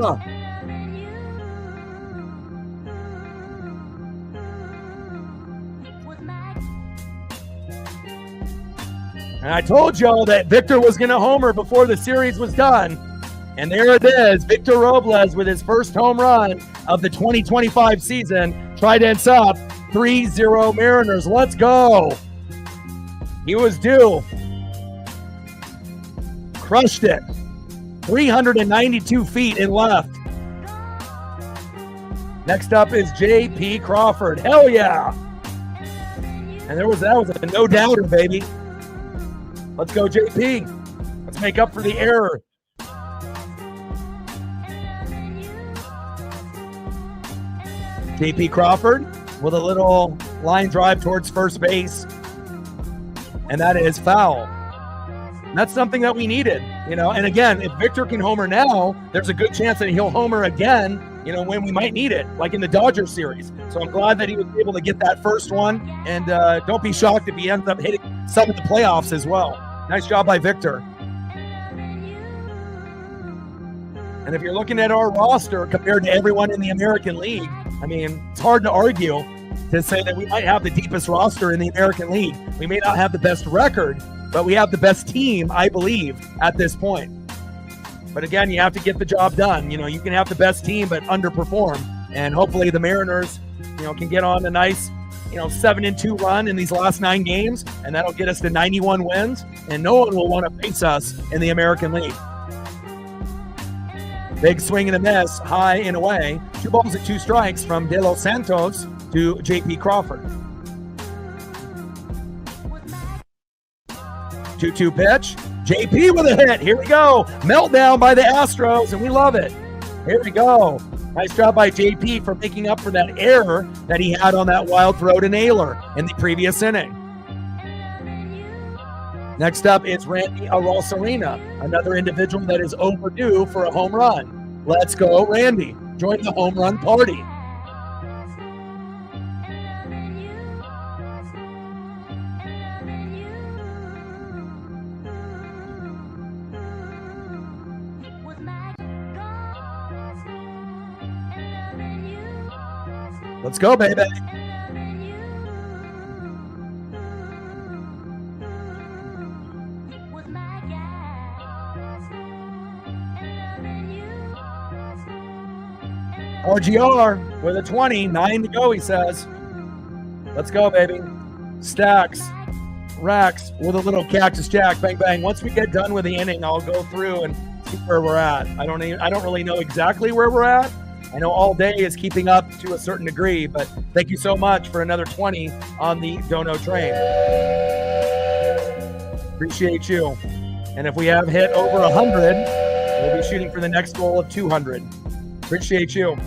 And I told y'all that Victor was going to homer before the series was done. And there it is, Victor Robles with his first home run of the 2025 season. Trident's up, 3-0 Mariners. Let's go. He was due. Crushed it. 392 feet in left. Next up is J.P. Crawford. Hell yeah. And that was a no-doubter, baby. Let's go, JP. Let's make up for the error. JP Crawford with a little line drive towards first base. And that is foul. And that's something that we needed, you know. And again, if Victor can homer now, there's a good chance that he'll homer again, you know, when we might need it, like in the Dodgers series. So I'm glad that he was able to get that first one. And don't be shocked if he ends up hitting some of the playoffs as well. Nice job by Victor. And if you're looking at our roster compared to everyone in the American League, I mean, it's hard to argue to say that we might have the deepest roster in the American League. We may not have the best record, but we have the best team, I believe, at this point. But again, you have to get the job done. You know, you can have the best team, but underperform. And hopefully the Mariners, you know, can get on a nice, you know, 7-2 run in these last 9 games, and that'll get us to 91 wins, and no one will want to face us in the American League. Big swing and a miss, high and away. 2 balls and 2 strikes from De Los Santos to J.P. Crawford. 2-2 pitch. JP with a hit. Here we go. Meltdown by the Astros, and we love it. Here we go. Nice job by JP for making up for that error that he had on that wild throw to Naylor in the previous inning. Next up is Randy Arosarena, another individual that is overdue for a home run. Let's go, Randy. Join the home run party. Let's go, baby. RGR with a 20, 9 to go, he says. Let's go, baby. Stacks, racks with a little cactus jack, bang, bang. Once we get done with the inning, I'll go through and see where we're at. I don't really know exactly where we're at. I know all day is keeping up to a certain degree, but thank you so much for another 20 on the Dono train. Appreciate you. And if we have hit over 100, we'll be shooting for the next goal of 200. Appreciate you.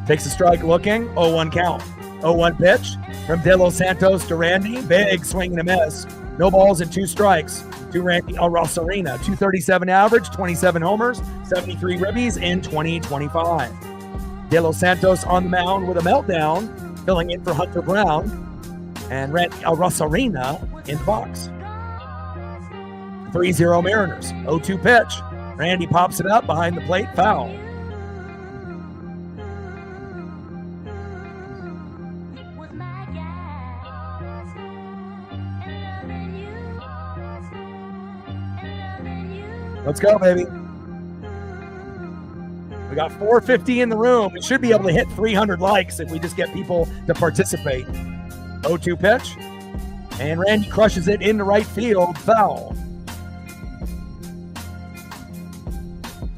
Takes a strike looking, 0-1 count. 0-1 pitch from De Los Santos to Randy. Big swing and a miss. No balls and 2 strikes to Randy Arosarena. 237 average, 27 homers, 73 ribbies in 2025. De Los Santos on the mound with a meltdown, filling in for Hunter Brown. And Randy Arosarena in the box. 3-0 Mariners. 0-2 pitch. Randy pops it up behind the plate, foul. Let's go, baby. We got 450 in the room. We should be able to hit 300 likes if we just get people to participate. 0-2 pitch. And Randy crushes it into right field, foul.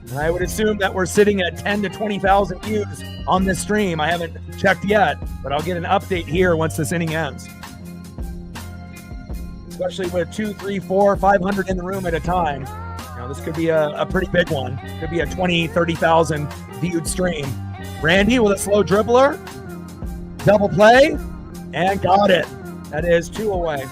And I would assume that we're sitting at 10 to 20,000 views on this stream. I haven't checked yet, but I'll get an update here once this inning ends. Especially with 2, 3, 4, 500 in the room at a time. This could be a pretty big one. Could be a 20, 30,000 viewed stream. Randy with a slow dribbler. Double play. And got it. That is 2 away.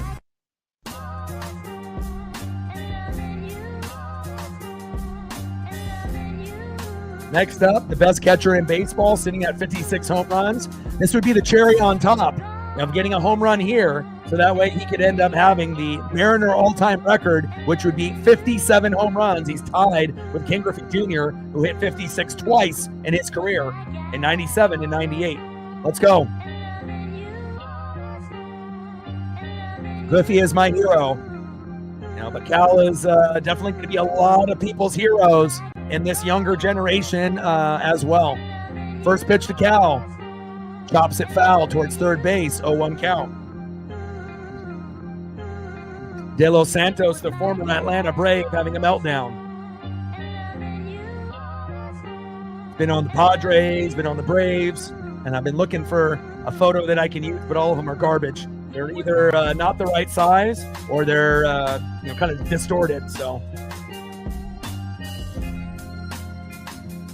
Next up, the best catcher in baseball, sitting at 56 home runs. This would be the cherry on top of getting a home run here, so that way he could end up having the Mariner all-time record, which would be 57 home runs. He's tied with Ken Griffey Jr., who hit 56 twice in his career in 97 and 98. Let's go. Griffey is my hero. But Cal is definitely going to be a lot of people's heroes in this younger generation as well. First pitch to Cal. Chops it foul towards third base, 0-1 count. De Los Santos, the former Atlanta Brave, having a meltdown. Been on the Padres, been on the Braves, and I've been looking for a photo that I can use, but all of them are garbage. They're either not the right size or they're kind of distorted, so.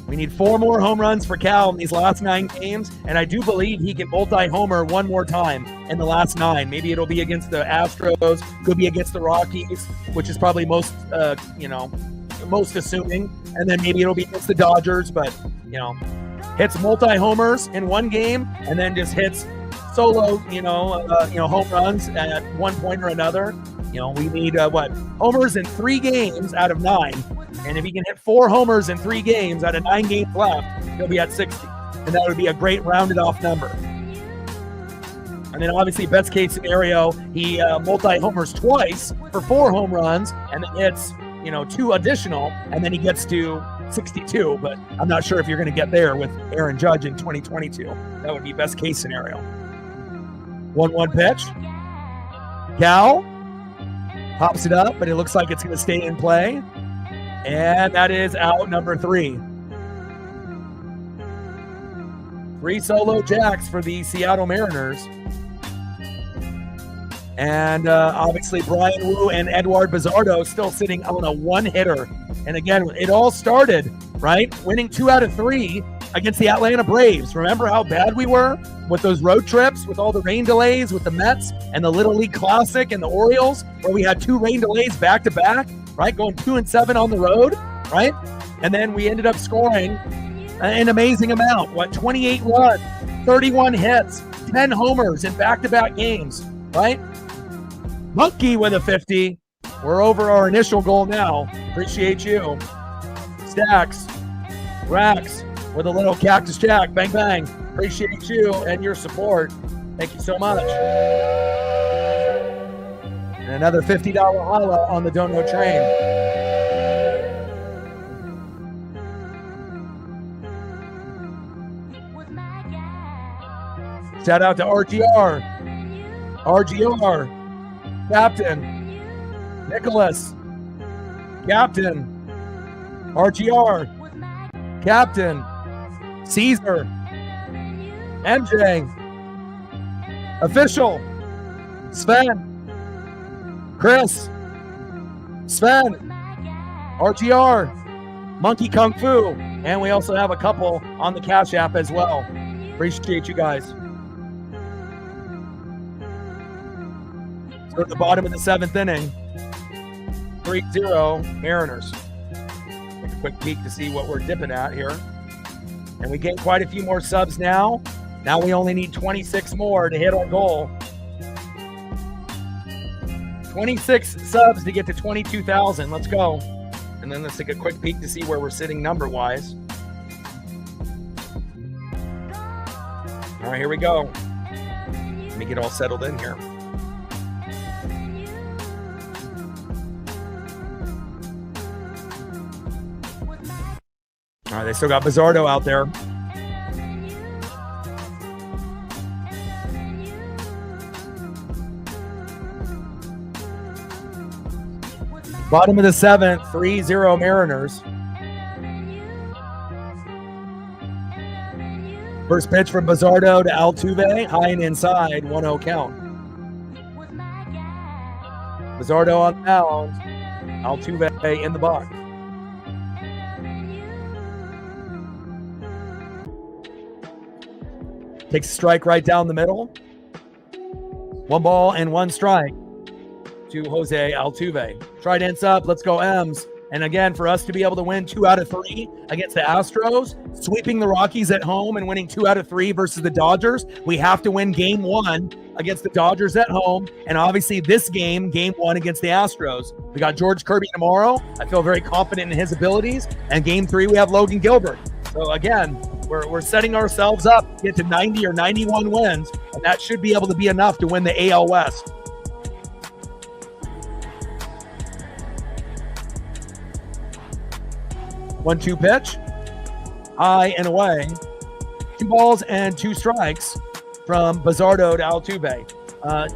We need 4 more home runs for Cal in these last 9 games, and I do believe he can multi-homer one more time in the last 9. Maybe it'll be against the Astros, could be against the Rockies, which is probably most assuming, and then maybe it'll be against the Dodgers, but, hits multi-homers in one game, and then just hits solo, home runs at one point or another. We need, homers in 3 games out of 9. And if he can hit 4 homers in 3 games out of 9 games left, he'll be at 60. And that would be a great rounded off number. And then obviously best case scenario, he multi-homers twice for 4 home runs and then hits, 2 additional, and then he gets to 62. But I'm not sure if you're going to get there with Aaron Judge in 2022. That would be best case scenario. 1-1 pitch. Cal pops it up, but it looks like it's going to stay in play. And that is out number 3. 3 solo jacks for the Seattle Mariners. And obviously Brian Wu and Edward Bizardo still sitting on a 1-hitter. And again, it all started right? Winning 2 out of 3 against the Atlanta Braves. Remember how bad we were with those road trips, with all the rain delays with the Mets and the Little League Classic and the Orioles, where we had 2 rain delays back to back, right? Going 2-7 on the road, right? And then we ended up scoring an amazing amount. 28 runs, 31 hits, 10 homers in back-to-back games, right? Monkey with a 50. We're over our initial goal now. Appreciate you. Stacks, Rax with a little Cactus Jack. Bang, bang. Appreciate you and your support. Thank you so much. And another $50 holla on the Dono train. Shout out to RGR. RGR. Captain. Nicholas. Captain. RGR. Captain. Caesar. MJ. Official. Sven. Chris. Sven. RGR. Monkey Kung Fu. And we also have a couple on the Cash App as well. Appreciate you guys. So at the bottom of the 7th inning, 3-0 Mariners. Take a quick peek to see what we're dipping at here. And we get quite a few more subs now. Now we only need 26 more to hit our goal. 26 subs to get to 22,000. Let's go. And then let's take a quick peek to see where we're sitting number-wise. All right, here we go. Let me get all settled in here. All right, they still got Bizzardo out there. Bottom of the 7th, 3-0 Mariners. First pitch from Bizzardo to Altuve, high and inside, 1-0 count. Bizzardo on the mound, Altuve in the box. Takes a strike right down the middle. 1 ball and 1 strike to Jose Altuve. Trident's up. Let's go M's. And again, for us to be able to win 2 out of 3 against the Astros, sweeping the Rockies at home and winning 2 out of 3 versus the Dodgers, we have to win game 1 against the Dodgers at home. And obviously this game 1 against the Astros. We got George Kirby tomorrow. I feel very confident in his abilities. And game 3, we have Logan Gilbert. So again, we're setting ourselves up to get to 90 or 91 wins. And that should be able to be enough to win the AL West. One-two pitch, high and away. 2 balls and 2 strikes from Bizzardo to Altuve.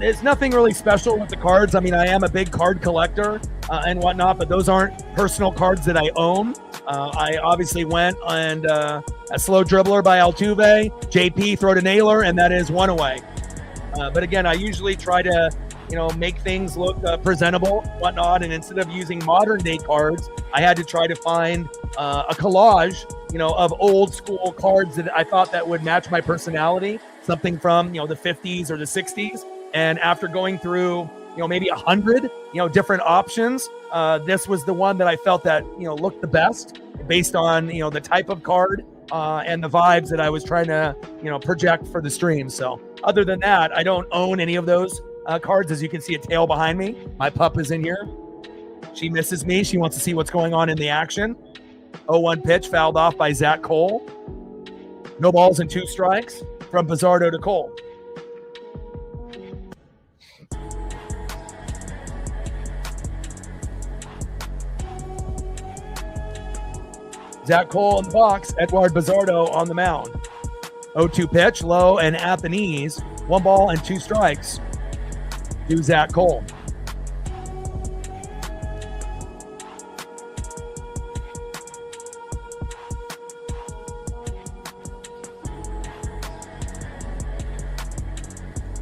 It's nothing really special with the cards. I mean, I am a big card collector and whatnot, but those aren't personal cards that I own. I obviously went and a slow dribbler by Altuve, JP throw to Naylor, and that is 1 away. But again, I usually try to make things look presentable, whatnot. And instead of using modern day cards, I had to try to find a collage, of old school cards that I thought that would match my personality, something from, the 50s or the 60s. And after going through, maybe 100, different options, this was the one that I felt that, looked the best based on, the type of card and the vibes that I was trying to, project for the stream. So other than that, I don't own any of those cards. As you can see, a tail behind me. My pup is in here. She misses me. She wants to see what's going on in the action. 0-1 pitch fouled off by Zach Cole. No balls and 2 strikes from Bizzardo to Cole. Zach Cole in the box. Edward Bizzardo on the mound. 0-2 pitch, low and at the knees. 1 ball and 2 strikes to Zach Cole.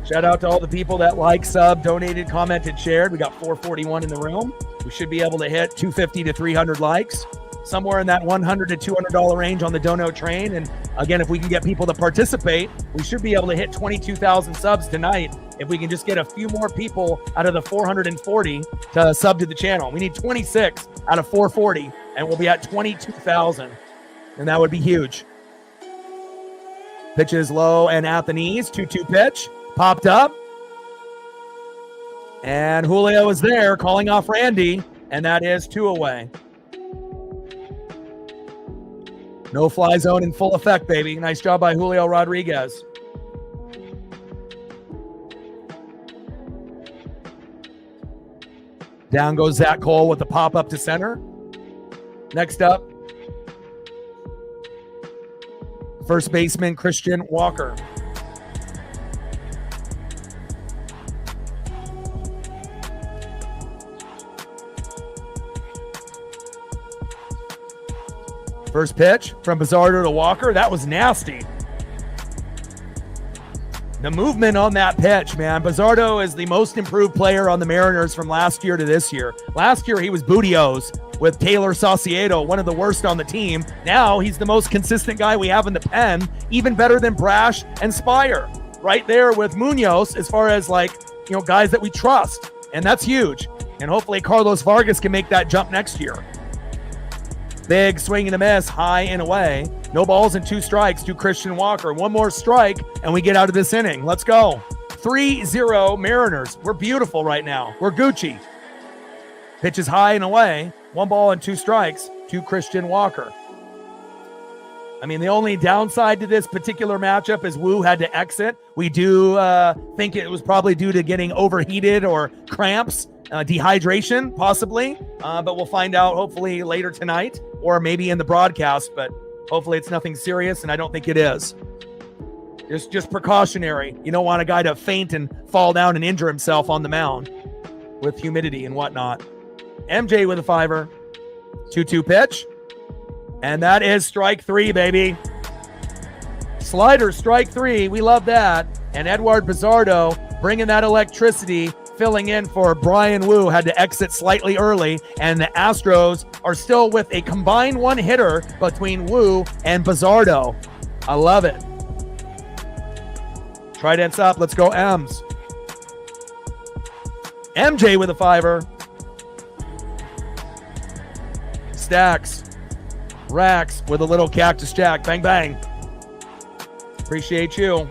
Shout out to all the people that like, sub, donated, commented, shared. We got 441 in the room. We should be able to hit 250 to 300 likes. somewhere in that $100 to $200 range on the dono train. And again, if we can get people to participate, we should be able to hit 22,000 subs tonight. If we can just get a few more people out of the 440 to sub to the channel. We need 26 out of 440, and we'll be at 22,000. And that would be huge. Pitches low and at the knees. 2-2 pitch. Popped up. And Julio is there calling off Randy. And that is 2 away. No fly zone in full effect, baby. Nice job by Julio Rodriguez. Down goes Zach Cole with the pop up to center. Next up, first baseman Christian Walker. First pitch from Bizzardo to Walker. That was nasty. The movement on that pitch, man. Bizzardo is the most improved player on the Mariners from last year to this year. Last year, he was Bootios with Taylor Saucedo, one of the worst on the team. Now, he's the most consistent guy we have in the pen, even better than Brash and Spire. Right there with Munoz as far as, like, you know, guys that we trust. And that's huge. And hopefully Carlos Vargas can make that jump next year. Big swing and a miss, high and away. No balls and 2 strikes to Christian Walker. One more strike, and we get out of this inning. Let's go. 3-0 Mariners. We're beautiful right now. We're Gucci. Pitches high and away. 1 ball and 2 strikes to Christian Walker. I mean, the only downside to this particular matchup is Wu had to exit. We do think it was probably due to getting overheated or cramps, dehydration, possibly. But we'll find out hopefully later tonight or maybe in the broadcast. But hopefully it's nothing serious, and I don't think it is. It's just precautionary. You don't want a guy to faint and fall down and injure himself on the mound with humidity and whatnot. MJ with a 5-er. 2-2 pitch. And that is strike 3, baby. Slider, strike 3. We love that. And Edward Bizzardo bringing that electricity, filling in for Brian Wu, had to exit slightly early. And the Astros are still with a combined 1 hitter between Wu and Bizzardo. I love it. Trident's up. Let's go, M's. MJ with a 5-er. Stacks. Rax with a little cactus jack. Bang, bang. Appreciate you.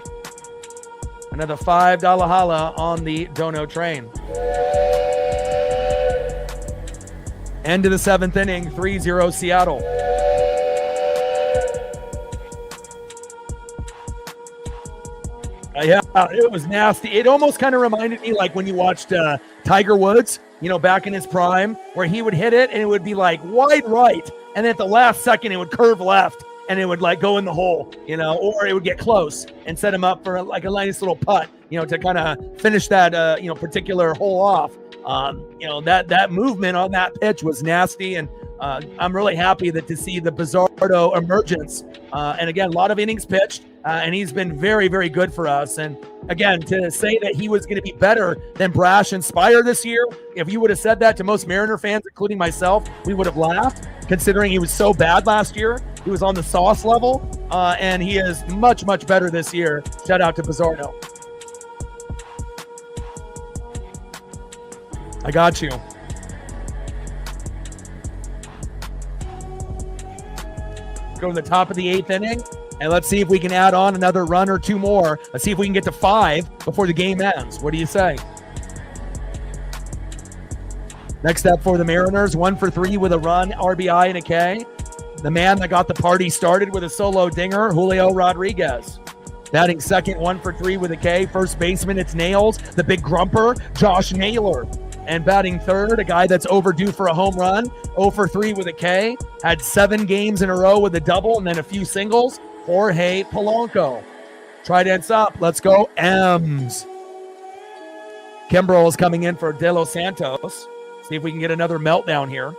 Another $5 holla on the dono train. End of the 7th inning. 3-0 Seattle. Yeah, it was nasty. It almost kind of reminded me like when you watched Tiger Woods, you know, back in his prime, where he would hit it and it would be like wide right. And then at the last second, it would curve left and it would like go in the hole, you know, or it would get close and set him up for like a nice little putt, you know, to kind of finish that, you know, particular hole off. You know, that movement on that pitch was nasty. And I'm really happy that to see the Bizzardo emergence. And again, a lot of innings pitched, and he's been very, very good for us. And again, to say that he was going to be better than Brash and Spire this year, if you would have said that to most Mariner fans, including myself, we would have laughed, considering he was so bad last year. He was on the sauce level, and he is much, much better this year. Shout out to Bizzardo. I got you. Go to the top of the 8th inning, and let's see if we can add on another run or 2 more. Let's see if we can get to 5 before the game ends. What do you say? Next up for the Mariners, 1 for 3 with a run, RBI, and a K. The man that got the party started with a solo dinger, Julio Rodriguez. Batting second, 1 for 3 with a K. First baseman, it's Nails, the big grumper, Josh Naylor. And batting third, a guy that's overdue for a home run, 0 for 3 with a K. Had 7 games in a row with a double and then a few singles, Jorge Polanco. Trident's up. Let's go, M's. Kimbrel is coming in for De Los Santos. See if we can get another meltdown here.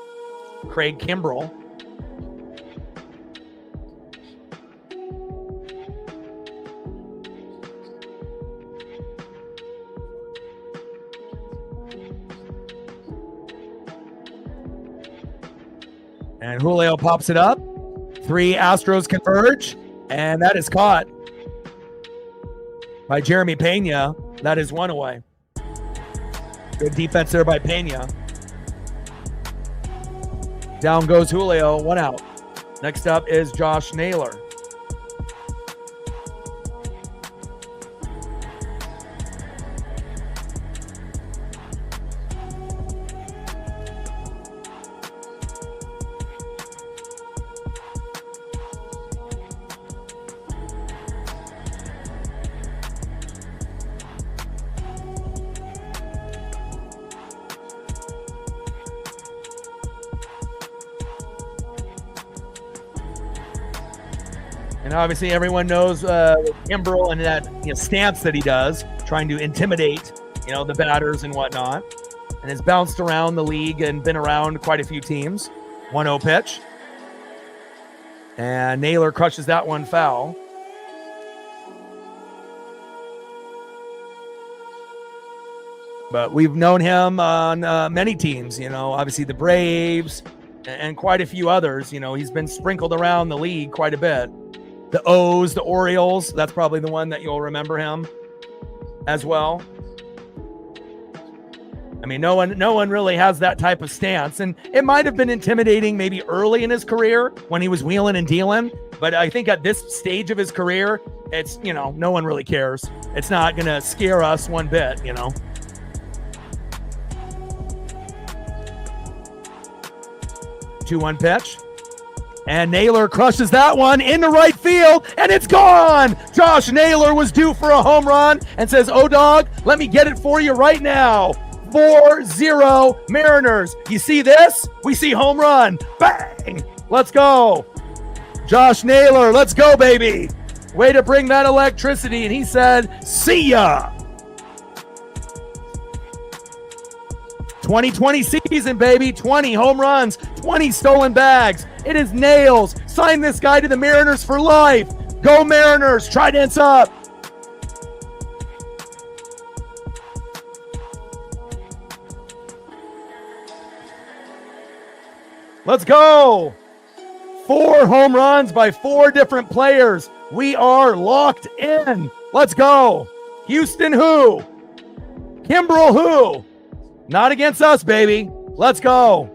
Craig Kimbrel. And Julio pops it up. 3 Astros converge, and that is caught by Jeremy Pena. That is 1 away. Good defense there by Pena. Down goes Julio, 1 out. Next up is Josh Naylor. And obviously everyone knows Kimbrel and that stance that he does, trying to intimidate, the batters and whatnot. And has bounced around the league and been around quite a few teams. 1-0 pitch. And Naylor crushes that one foul. But we've known him on many teams, obviously the Braves and quite a few others. He's been sprinkled around the league quite a bit. The O's, the Orioles, that's probably the one that you'll remember him as well. I mean, no one really has that type of stance. And it might have been intimidating maybe early in his career when he was wheeling and dealing. But I think at this stage of his career, it's, no one really cares. It's not going to scare us one bit, 2-1 pitch. And Naylor crushes that one into right field, and it's gone! Josh Naylor was due for a home run and says, "Oh, dog, let me get it for you right now." 4-0 Mariners. You see this? We see home run. Bang! Let's go. Josh Naylor, let's go, baby. Way to bring that electricity. And he said, "See ya." 2020 season, baby. 20 home runs, 20 stolen bags. It is nails. Sign this guy to the Mariners for life. Go Mariners. Tridents up. Let's go. 4 home runs by 4 different players. We are locked in. Let's go. Houston who? Kimbrel who? Not against us, baby. Let's go.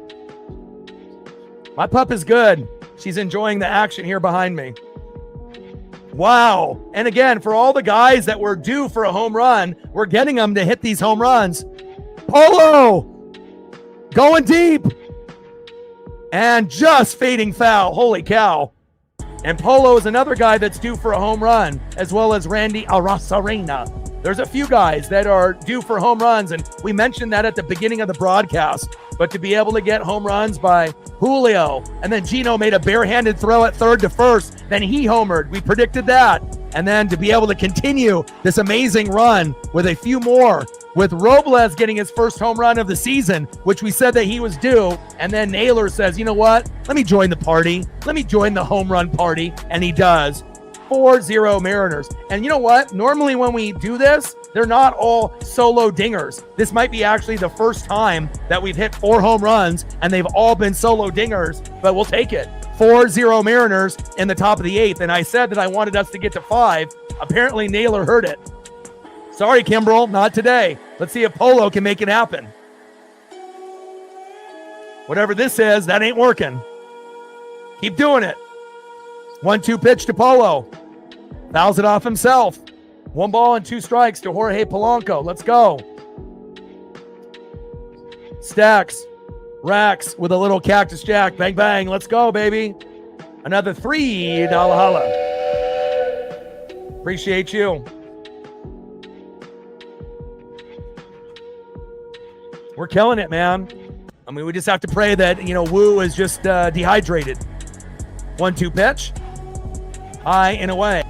My pup is good. She's enjoying the action here behind me. Wow. And again, for all the guys that were due for a home run, we're getting them to hit these home runs. Polo going deep and just fading foul. Holy cow. And Polo is another guy that's due for a home run, as well as Randy Arozarena. There's a few guys that are due for home runs, and we mentioned that at the beginning of the broadcast. But to be able to get home runs by Julio, and then Gino made a barehanded throw at third to first, then he homered. We predicted that. And then to be able to continue this amazing run with a few more, with Robles getting his first home run of the season, which we said that he was due. And then Naylor says, "You know what? Let me join the party. Let me join the home run party." And he does. 4-0 Mariners. And you know what? Normally when we do this, they're not all solo dingers. This might be actually the first time that we've hit 4 home runs and they've all been solo dingers, but we'll take it. 4-0 Mariners in the top of the 8th. And I said that I wanted us to get to 5. Apparently Naylor heard it. Sorry, Kimbrel, not today. Let's see if Polo can make it happen. Whatever this is, that ain't working. Keep doing it. 1-2 pitch to Polo. Fouls it off himself. 1 ball and 2 strikes to Jorge Polanco. Let's go. Stacks. Racks with a little cactus jack. Bang, bang. Let's go, baby. Another 3 dollar holla. Appreciate you. We're killing it, man. I mean, we just have to pray that, Wu is just dehydrated. 1-2 pitch. High and away.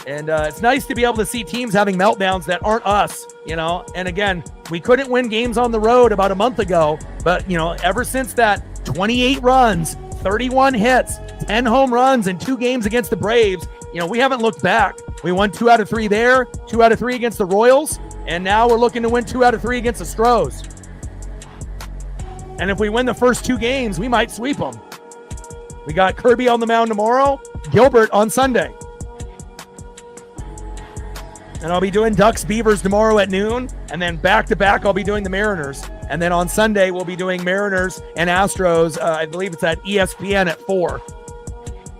And it's nice to be able to see teams having meltdowns that aren't us, And again, we couldn't win games on the road about a month ago. But, ever since that 28 runs, 31 hits, 10 home runs in 2 games against the Braves, we haven't looked back. We won 2 out of 3 there, 2 out of 3 against the Royals. And now we're looking to win 2 out of 3 against the Astros. And if we win the first 2 games, we might sweep them. We got Kirby on the mound tomorrow, Gilbert on Sunday. And I'll be doing Ducks Beavers tomorrow at noon. And then back-to-back, I'll be doing the Mariners. And then on Sunday, we'll be doing Mariners and Astros. I believe it's at ESPN at 4.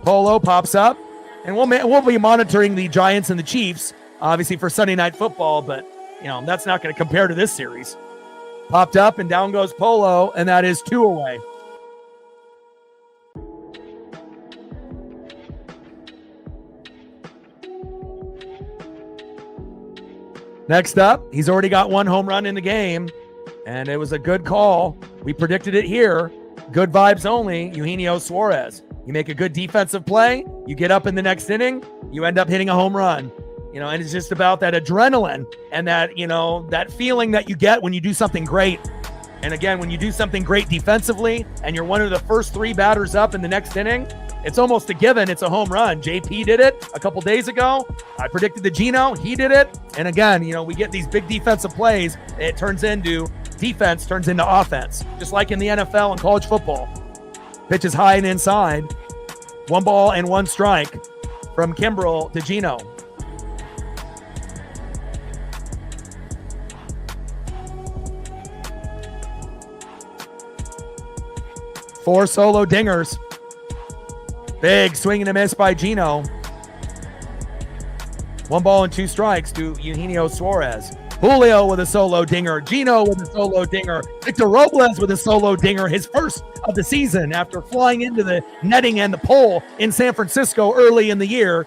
Polo pops up. And we'll be monitoring the Giants and the Chiefs, obviously, for Sunday Night Football. But, that's not going to compare to this series. Popped up, and down goes Polo. And that is 2 away. Next up, he's already got 1 home run in the game, and it was a good call. We predicted it here. Good vibes only, Eugenio Suarez. You make a good defensive play, you get up in the next inning, you end up hitting a home run. And it's just about that adrenaline and that, that feeling that you get when you do something great. And again, when you do something great defensively and you're one of the first 3 batters up in the next inning, it's almost a given. It's a home run. JP did it a couple days ago. I predicted the Geno. He did it. And again, we get these big defensive plays. It turns into defense, turns into offense, just like in the NFL and college football. Pitch is high and inside. 1 ball and 1 strike from Kimbrel to Geno. Four solo dingers. Big swing and a miss by Geno. 1 ball and 2 strikes to Eugenio Suarez. Julio with a solo dinger. Geno with a solo dinger. Victor Robles with a solo dinger. His first of the season after flying into the netting and the pole in San Francisco early in the year.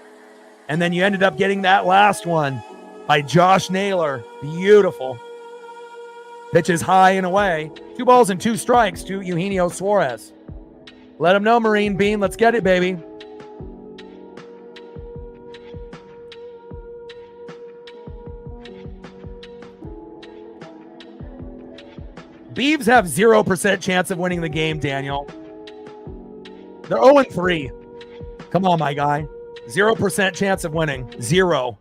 And then you ended up getting that last one by Josh Naylor. Beautiful. Pitches high and away. 2 balls and 2 strikes to Eugenio Suarez. Let him know, Marine Bean. Let's get it, baby. Beavs have 0% chance of winning the game, Daniel. They're 0-3. Come on, my guy. 0% chance of winning. 0.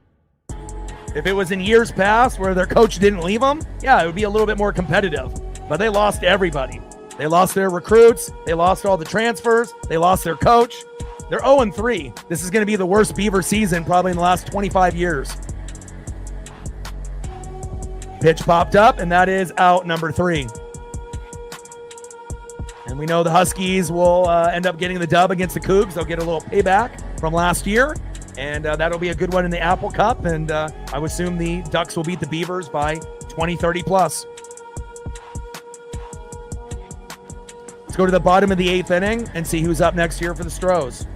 If it was in years past where their coach didn't leave them, yeah, it would be a little bit more competitive. But they lost everybody. They lost their recruits. They lost all the transfers. They lost their coach. They're 0-3. This is going to be the worst Beaver season probably in the last 25 years. Pitch popped up, and that is out number 3. And we know the Huskies will end up getting the dub against the Cougs. They'll get a little payback from last year, and that'll be a good one in the Apple Cup. And I would assume the Ducks will beat the Beavers by 20, 30 plus. Let's go to the bottom of the 8th inning and see who's up next here for the Astros.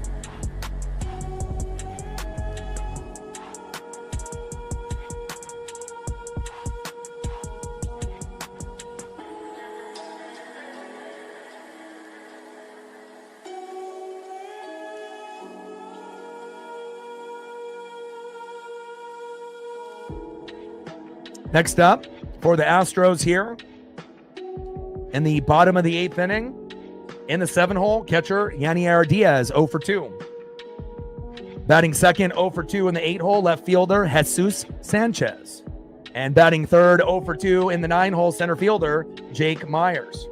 Next up for the Astros here in the bottom of the 8th inning, in the 7-hole, catcher Yanier Diaz, 0 for 2. Batting second, 0 for 2 in the 8-hole, left fielder Jesus Sanchez. And batting third, 0 for 2 in the 9-hole, center fielder Jake Myers.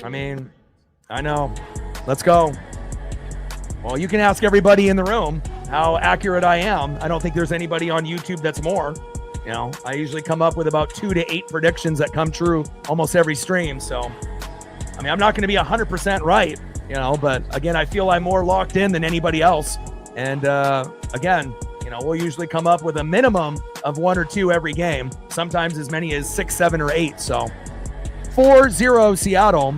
I mean, I know. Let's go. Well, you can ask everybody in the room how accurate I am. I don't think there's anybody on YouTube that's more. I usually come up with about 2 to 8 predictions that come true almost every stream. So, I mean, I'm not going to be 100% right, but again, I feel I'm more locked in than anybody else. And again, we'll usually come up with a minimum of 1 or 2 every game, sometimes as many as 6, 7, or 8. So 4-0 Seattle.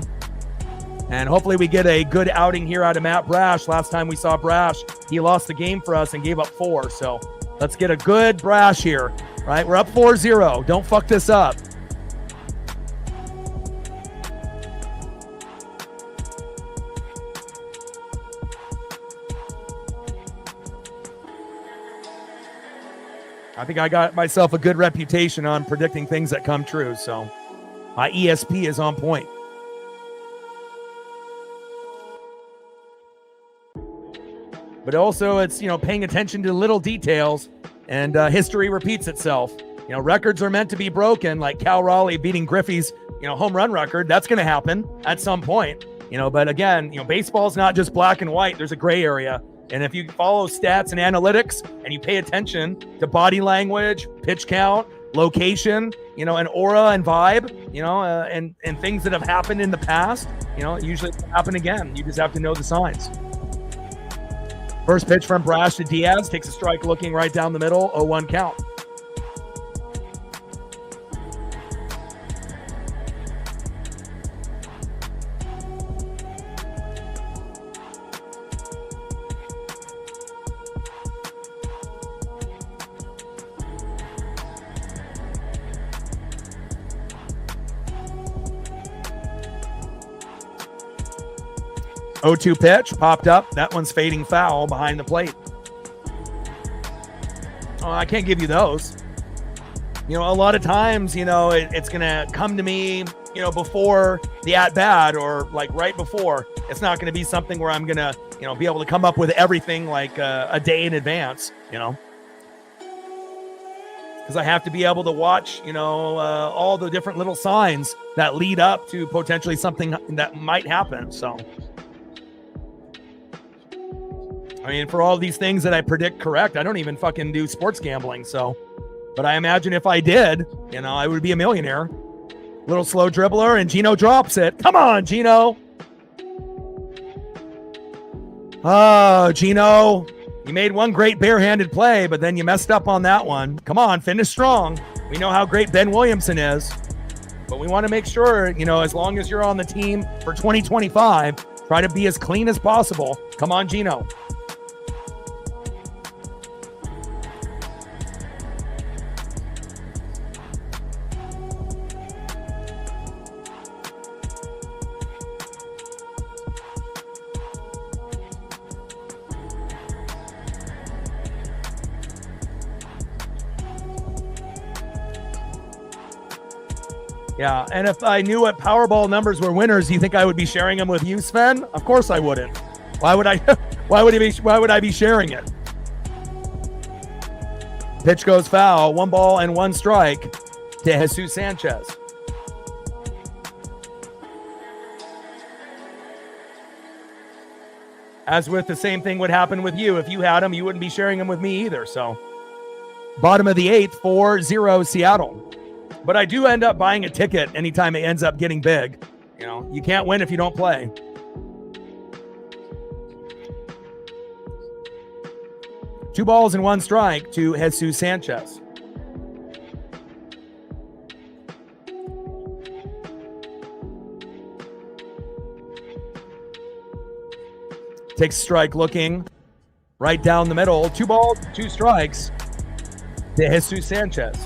And hopefully we get a good outing here out of Matt Brash. Last time we saw Brash, he lost the game for us and gave up 4. So let's get a good Brash here, right? We're up 4-0. Don't fuck this up. I think I got myself a good reputation on predicting things that come true. So my ESP is on point. But also it's, paying attention to little details, and history repeats itself. Records are meant to be broken, like Cal Raleigh beating Griffey's home run record. That's going to happen at some point, but again, baseball is not just black and white. There's a gray area. And if you follow stats and analytics and you pay attention to body language, pitch count, location, and aura and vibe, and things that have happened in the past, it usually happen again. You just have to know the signs. First pitch from Brash to Diaz, takes a strike looking right down the middle, 0-1 count. Oh, 2 pitch popped up. That one's fading foul behind the plate. Oh, I can't give you those. A lot of times, it's going to come to me, before the at-bat or like right before. It's not going to be something where I'm going to, be able to come up with everything like a day in advance, because I have to be able to watch, all the different little signs that lead up to potentially something that might happen. So, for all these things that I predict correct, I don't even fucking do sports gambling. So, but I imagine if I did, I would be a millionaire. Little slow dribbler, and Gino drops it. Come on, Gino. Oh, Gino, you made one great barehanded play, but then you messed up on that one. Come on, finish strong. We know how great Ben Williamson is, but we want to make sure, as long as you're on the team for 2025, try to be as clean as possible. Come on, Gino. Yeah, and if I knew what Powerball numbers were winners, do you think I would be sharing them with you, Sven? Of course I wouldn't. Why would I? Why would I be sharing it? Pitch goes foul. 1 ball and 1 strike to Jesus Sanchez. As with the same thing would happen with you. If you had them, you wouldn't be sharing them with me either. So, bottom of the 8th, 4-0 Seattle. But I do end up buying a ticket anytime it ends up getting big. You can't win if you don't play. Two balls and 1 strike to Jesus Sanchez. Takes a strike looking right down the middle. 2 balls, 2 strikes to Jesus Sanchez.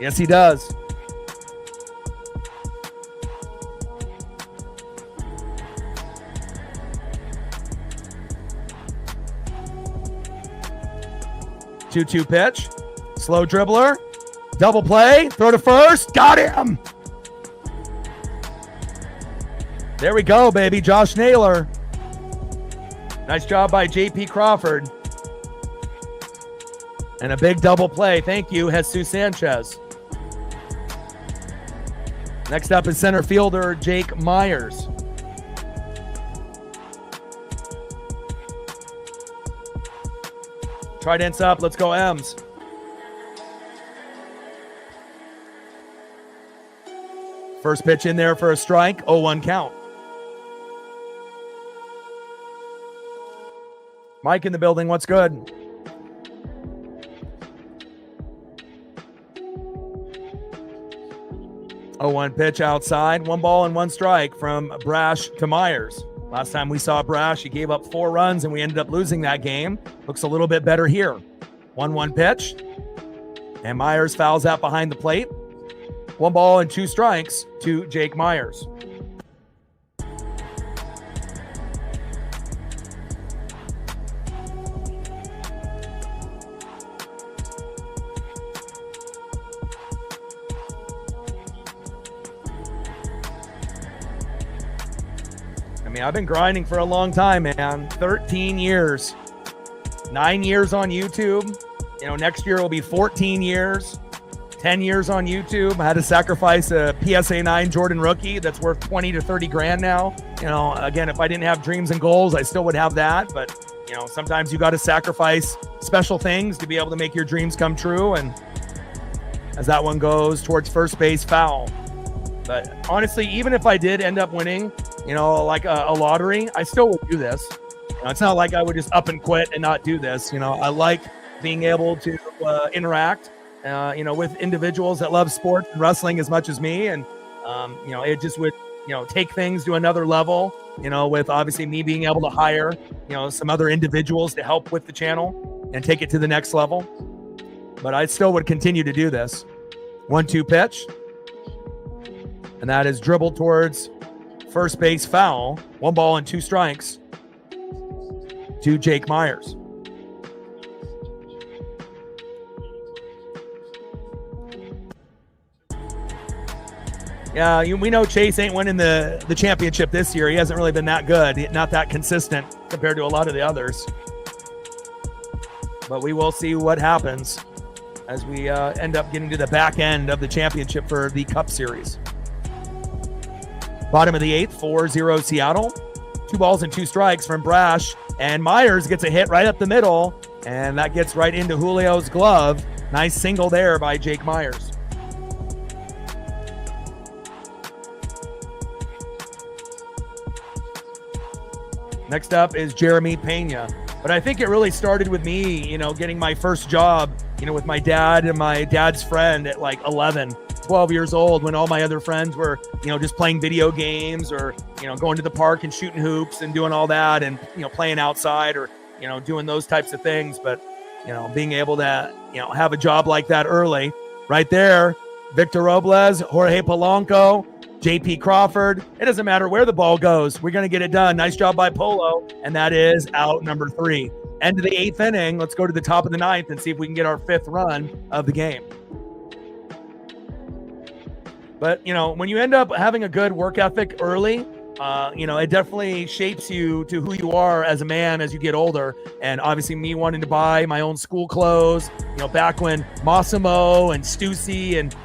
Yes, he does. Two-two pitch. Slow dribbler. Double play. Throw to first. Got him. There we go, baby. Josh Naylor. Nice job by J.P. Crawford. And a big double play. Thank you, Jesus Sanchez. Next up is center fielder Jake Myers. Trident's up. Let's go, M's. First pitch in there for a strike. 0-1 count. Mike in the building. What's good? Oh, 1 pitch outside. 1 ball and 1 strike from Brash to Myers. Last time we saw Brash, he gave up 4 runs and we ended up losing that game. Looks a little bit better here. 1-1 pitch. And Myers fouls out behind the plate. 1 ball and 2 strikes to Jake Myers. I've been grinding for a long time, man. 13 years. 9 years on YouTube. Next year will be 14 years. 10 years on YouTube. I had to sacrifice a PSA 9 Jordan rookie that's worth 20 to 30 grand now. You know, again, if I didn't have dreams and goals, I still would have that. But, you know, sometimes you got to sacrifice special things to be able to make your dreams come true. And as that one goes towards first base, foul. But honestly, even if I did end up winning, you know, like a lottery, I still would do this. You know, it's not like I would just up and quit and not do this. You know, I like being able to interact you know, with individuals that love sports and wrestling as much as me. And, you know, it just would, you know, take things to another level, you know, with obviously me being able to hire, you know, some other individuals to help with the channel and take it to the next level. But I still would continue to do this. 1-2 pitch. And that is dribbled towards first base, foul. 1 ball and 2 strikes to Jake Myers. Yeah, we know Chase ain't winning the championship this year. He hasn't really been that good, not that consistent compared to a lot of the others. But we will see what happens as we end up getting to the back end of the championship for the Cup Series. Bottom of the 8th, 4-0 Seattle. 2 balls and 2 strikes from Brash. And Myers gets a hit right up the middle, and that gets right into Julio's glove. Nice single there by Jake Myers. Next up is Jeremy Pena. But I think it really started with me, you know, getting my first job, you know, with my dad and my dad's friend at like 11, 12 years old, when all my other friends were, you know, just playing video games or, you know, going to the park and shooting hoops and doing all that and, you know, playing outside or, you know, doing those types of things. But, you know, being able to, you know, have a job like that early, right there, Victor Robles, Jorge Polanco, JP Crawford. It doesn't matter where the ball goes. We're going to get it done. Nice job by Polo. And that is out number 3. End of the 8th inning. Let's go to the top of the 9th and see if we can get our 5th run of the game. But, you know, when you end up having a good work ethic early, you know, it definitely shapes you to who you are as a man as you get older. And obviously me wanting to buy my own school clothes, you know, back when Massimo and Stussy and,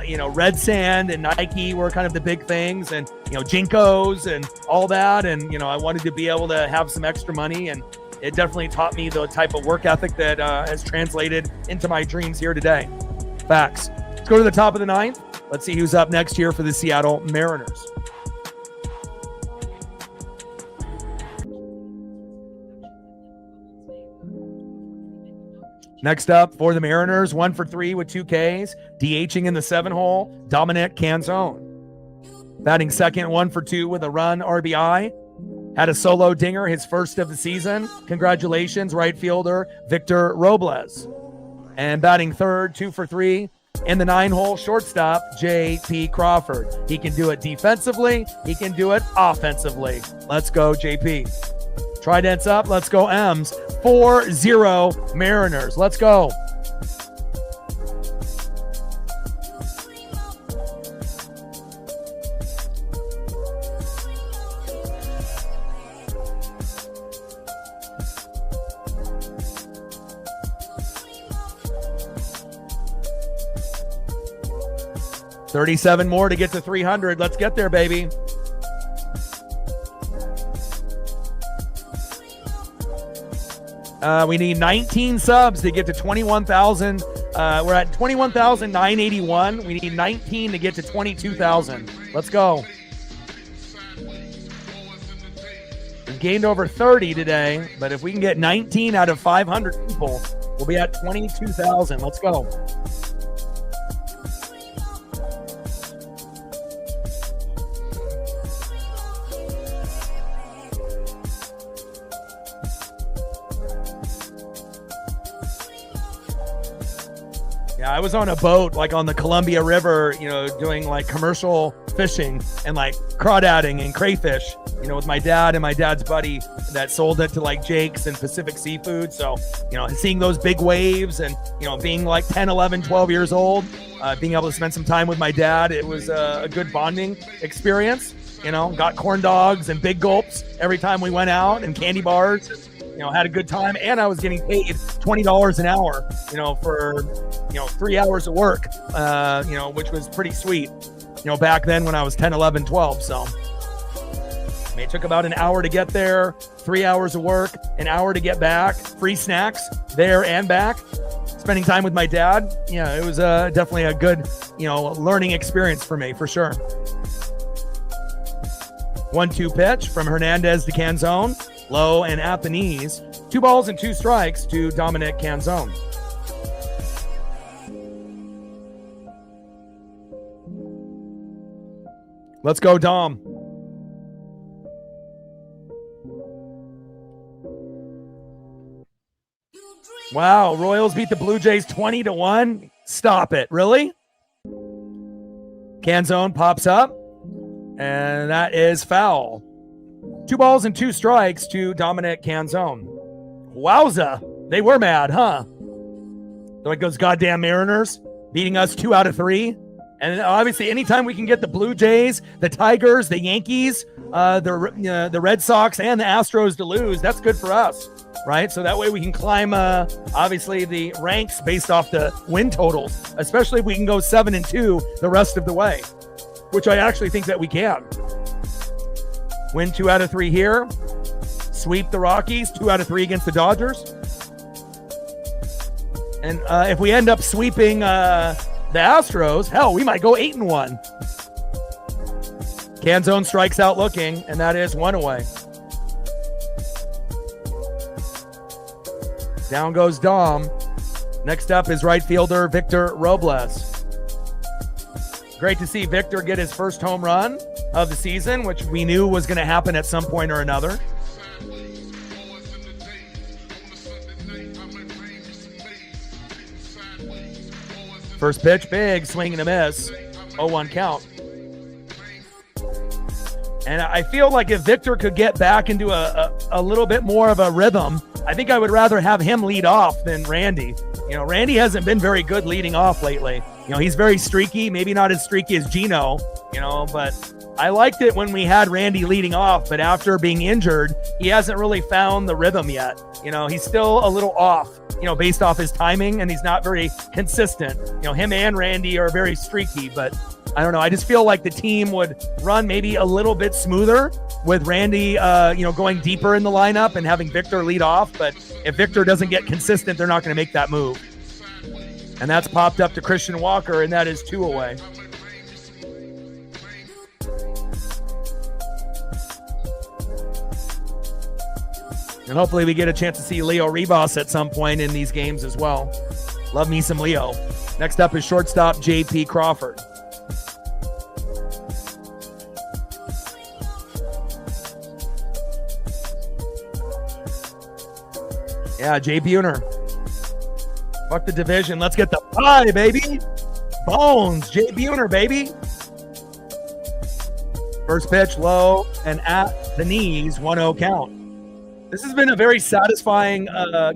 you know, Red Sand and Nike were kind of the big things, and, you know, Jinkos and all that. And, you know, I wanted to be able to have some extra money, and it definitely taught me the type of work ethic that has translated into my dreams here today. Facts. Let's go to the top of the 9th. Let's see who's up next here for the Seattle Mariners. Next up for the Mariners, 1 for 3 with 2 Ks, DHing in the 7-hole, Dominic Canzone. Batting second, 1 for 2 with a run, RBI. Had a solo dinger, his first of the season. Congratulations, right fielder Victor Robles. And batting third, 2 for 3 in the 9-hole, shortstop JP Crawford. He can do it defensively. He can do it offensively. Let's go, JP. Trident's up. Let's go, M's. 4-0 Mariners. Let's go. $37 more to get to 300. Let's get there, baby. We need 19 subs to get to 21,000. We're at 21,981. We need 19 to get to 22,000. Let's go. We've gained over 30 today, but if we can get 19 out of 500 people, we'll be at 22,000. Let's go. Yeah, I was on a boat, like on the Columbia River, you know, doing like commercial fishing and like crawdadding and crayfish, you know, with my dad and my dad's buddy that sold it to like Jake's and Pacific Seafood. So, you know, seeing those big waves and, you know, being like 10, 11, 12 years old, being able to spend some time with my dad, it was a good bonding experience. You know, got corn dogs and big gulps every time we went out and candy bars. had a good time, and I was getting paid $20 an hour, for 3 hours of work, which was pretty sweet, back then when I was 10, 11, 12. So it took about an hour to get there, 3 hours of work, an hour to get back, free snacks there and back, spending time with my dad. Yeah, it was definitely a good, learning experience for me, for sure. 1-2 pitch from Hernandez to Canzone, low and at the knees. 2 balls and 2 strikes to Dominic Canzone. Let's go, Dom. Wow, Royals beat the Blue Jays 20-1. Stop it. Really? Canzone pops up, and that is foul. 2 balls and 2 strikes to Dominic Canzone. Wowza. They were mad, huh? They're like those goddamn Mariners beating us 2 out of 3. And obviously, anytime we can get the Blue Jays, the Tigers, the Yankees, the Red Sox, and the Astros to lose, that's good for us, right? So that way we can climb, obviously, the ranks based off the win totals, especially if we can go 7-2 the rest of the way, which I actually think that we can. Win 2 out of 3 here. Sweep the Rockies, 2 out of 3 against the Dodgers. And if we end up sweeping the Astros, hell, we might go 8-1. Canzone strikes out looking, and that is 1 away. Down goes Dom. Next up is right fielder Victor Robles. Great to see Victor get his first home run of the season, which we knew was going to happen at some point or another. First pitch, big swing and a miss. 0-1 count. And I feel like if Victor could get back into a little bit more of a rhythm, I think I would rather have him lead off than Randy. Randy hasn't been very good leading off lately. He's very streaky, maybe not as streaky as Gino, but I liked it when we had Randy leading off, but after being injured, he hasn't really found the rhythm yet. He's still a little off, based off his timing, and he's not very consistent. Him and Randy are very streaky, but I don't know. I just feel like the team would run maybe a little bit smoother with Randy, going deeper in the lineup and having Victor lead off. But if Victor doesn't get consistent, they're not going to make that move. And that's popped up to Christian Walker, and that is 2 away. And hopefully we get a chance to see Leo Ribas at some point in these games as well. Love me some Leo. Next up is shortstop JP Crawford. Yeah, Jay Buhner. Fuck the division. Let's get the pie, baby. Bones. Jay Buhner, baby. First pitch low and at the knees. 1-0 count. This has been a very satisfying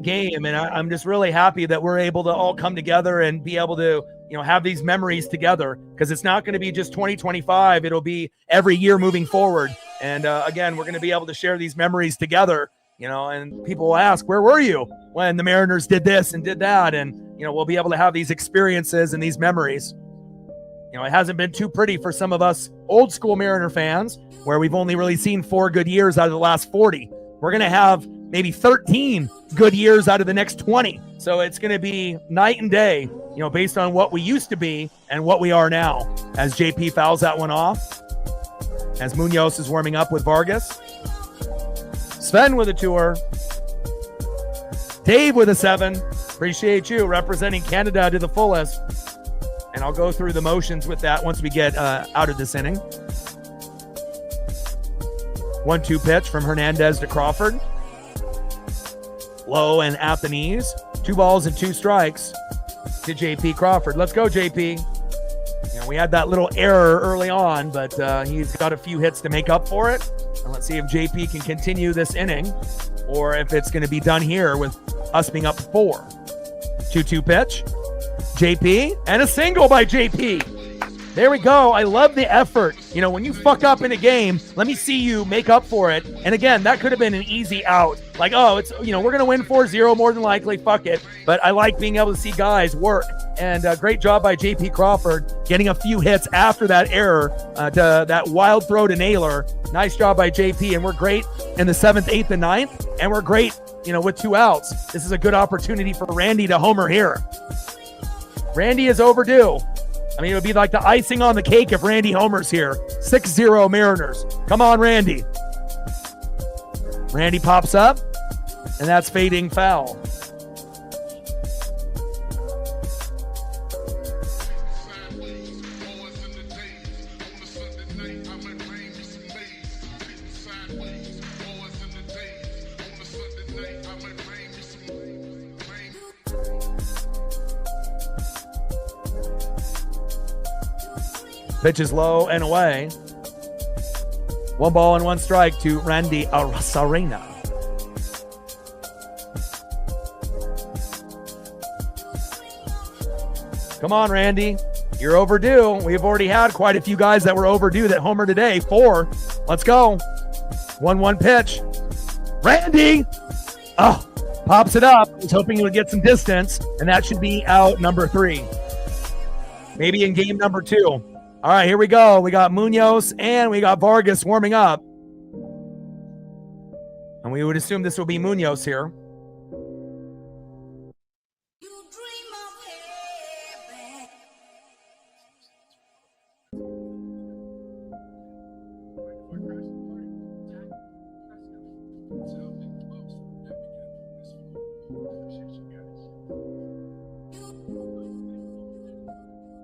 game, and I'm just really happy that we're able to all come together and be able to, have these memories together, because it's not going to be just 2025. It'll be every year moving forward. And again, we're going to be able to share these memories together, and people will ask, where were you when the Mariners did this and did that? And, we'll be able to have these experiences and these memories. It hasn't been too pretty for some of us old school Mariner fans, where we've only really seen 4 good years out of the last 40. We're going to have maybe 13 good years out of the next 20. So it's going to be night and day, based on what we used to be and what we are now. As JP fouls that one off, as Munoz is warming up with Vargas. Sven with a tour. Dave with a 7. Appreciate you representing Canada to the fullest. And I'll go through the motions with that once we get out of this inning. 1-2 pitch from Hernandez to Crawford. Low and at the knees. 2 balls and 2 strikes to JP Crawford. Let's go, JP. We had that little error early on, but he's got a few hits to make up for it. And let's see if JP can continue this inning, or if it's going to be done here with us being up 4. 2-2 pitch. JP, and a single by JP. There we go. I love the effort. You know, when you fuck up in a game, let me see you make up for it. And again, that could have been an easy out. Like, oh, it's, you know, we're going to win 4-0 more than likely. Fuck it. But I like being able to see guys work. And great job by J.P. Crawford getting a few hits after that error to that wild throw to Naylor. Nice job by J.P. And we're great in the 7th, 8th, and 9th. And we're great, you know, with 2 outs. This is a good opportunity for Randy to homer here. Randy is overdue. I mean, it would be like the icing on the cake if Randy homers here. 6-0 Mariners. Come on, Randy. Randy pops up, and that's fading foul. Pitch is low and away. 1 ball and 1 strike to Randy Arozarena. Come on, Randy. You're overdue. We've already had quite a few guys that were overdue that homer today. 4. Let's go. 1-1 pitch. Randy! Oh, pops it up. He's hoping he would get some distance, and that should be out number 3. Maybe in game number 2. All right, here we go. We got Munoz and we got Vargas warming up. And we would assume this will be Munoz here.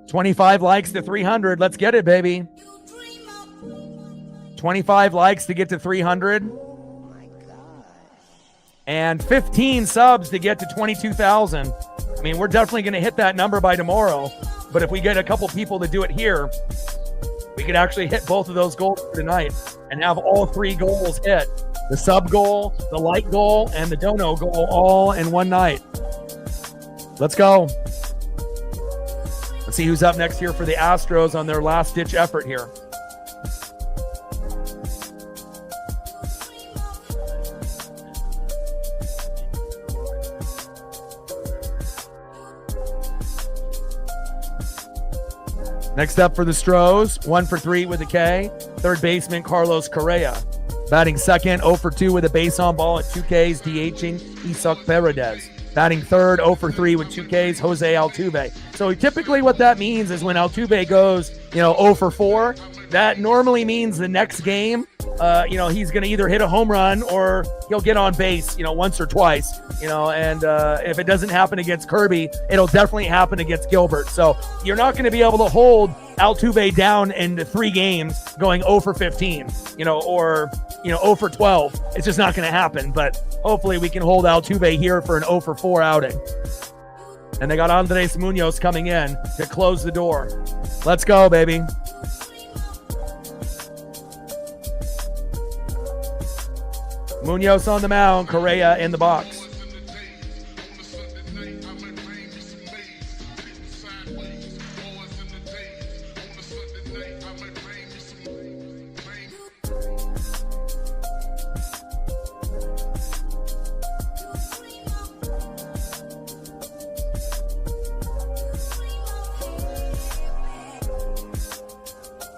$25 likes to 300. Let's get it, baby. 25 likes to get to 300. And 15 subs to get to 22,000. I mean, we're definitely going to hit that number by tomorrow. But if we get a couple people to do it here, we could actually hit both of those goals for tonight and have all 3 goals hit. The sub goal, the like goal, and the dono goal all in one night. Let's go. Let's see who's up next here for the Astros on their last-ditch effort here. Next up for the Stros, 1 for 3 with a K. Third baseman Carlos Correa. Batting second, 0 for 2 with a base on ball at 2 Ks, DHing Isaac Paredes. Batting third, 0 for 3 with 2 Ks, Jose Altuve. So typically what that means is when Altuve goes, 0 for 4, that normally means the next game, he's going to either hit a home run or he'll get on base, once or twice, and if it doesn't happen against Kirby, it'll definitely happen against Gilbert. So you're not going to be able to hold Altuve down into 3 games going 0 for 15, or 0 for 12. It's just not going to happen, but hopefully we can hold Altuve here for an 0 for 4 outing. And they got Andres Munoz coming in to close the door. Let's go, baby. Munoz on the mound, Correa in the box.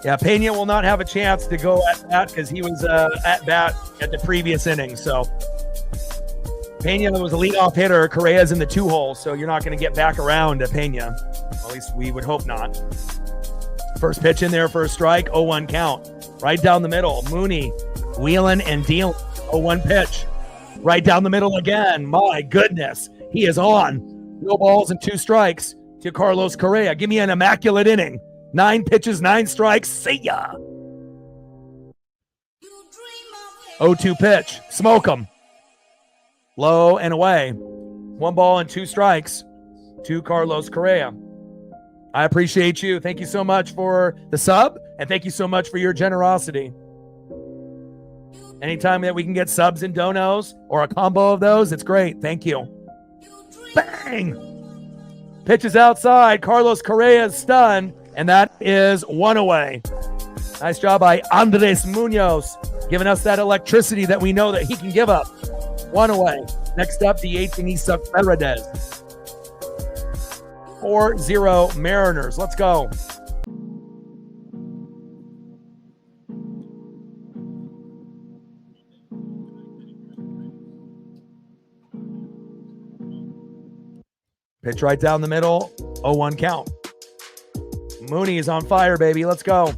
Yeah, Pena will not have a chance to go at bat because he was at bat at the previous inning. So Pena was a leadoff hitter. Correa's in the 2-hole, so you're not going to get back around to Pena. At least we would hope not. First pitch in there for a strike, 0-1 count. Right down the middle, Mooney wheeling and dealing. 0-1 pitch. Right down the middle again. My goodness, he is on. No balls and 2 strikes to Carlos Correa. Give me an immaculate inning. 9 pitches, 9 strikes. See ya. 0-2 pitch. Smoke him. Low and away. 1 ball and 2 strikes to Carlos Correa. I appreciate you. Thank you so much for the sub, and thank you so much for your generosity. Anytime that we can get subs and donos or a combo of those, it's great. Thank you. Bang! Pitch is outside. Carlos Correa is stunned. And that is one away. Nice job by Andres Munoz, giving us that electricity that we know that he can give up. One away. Next up, DH and Isak Paredes. 4-0 Mariners. Let's go. Pitch right down the middle. 0-1 count. Mooney is on fire, baby. Let's go.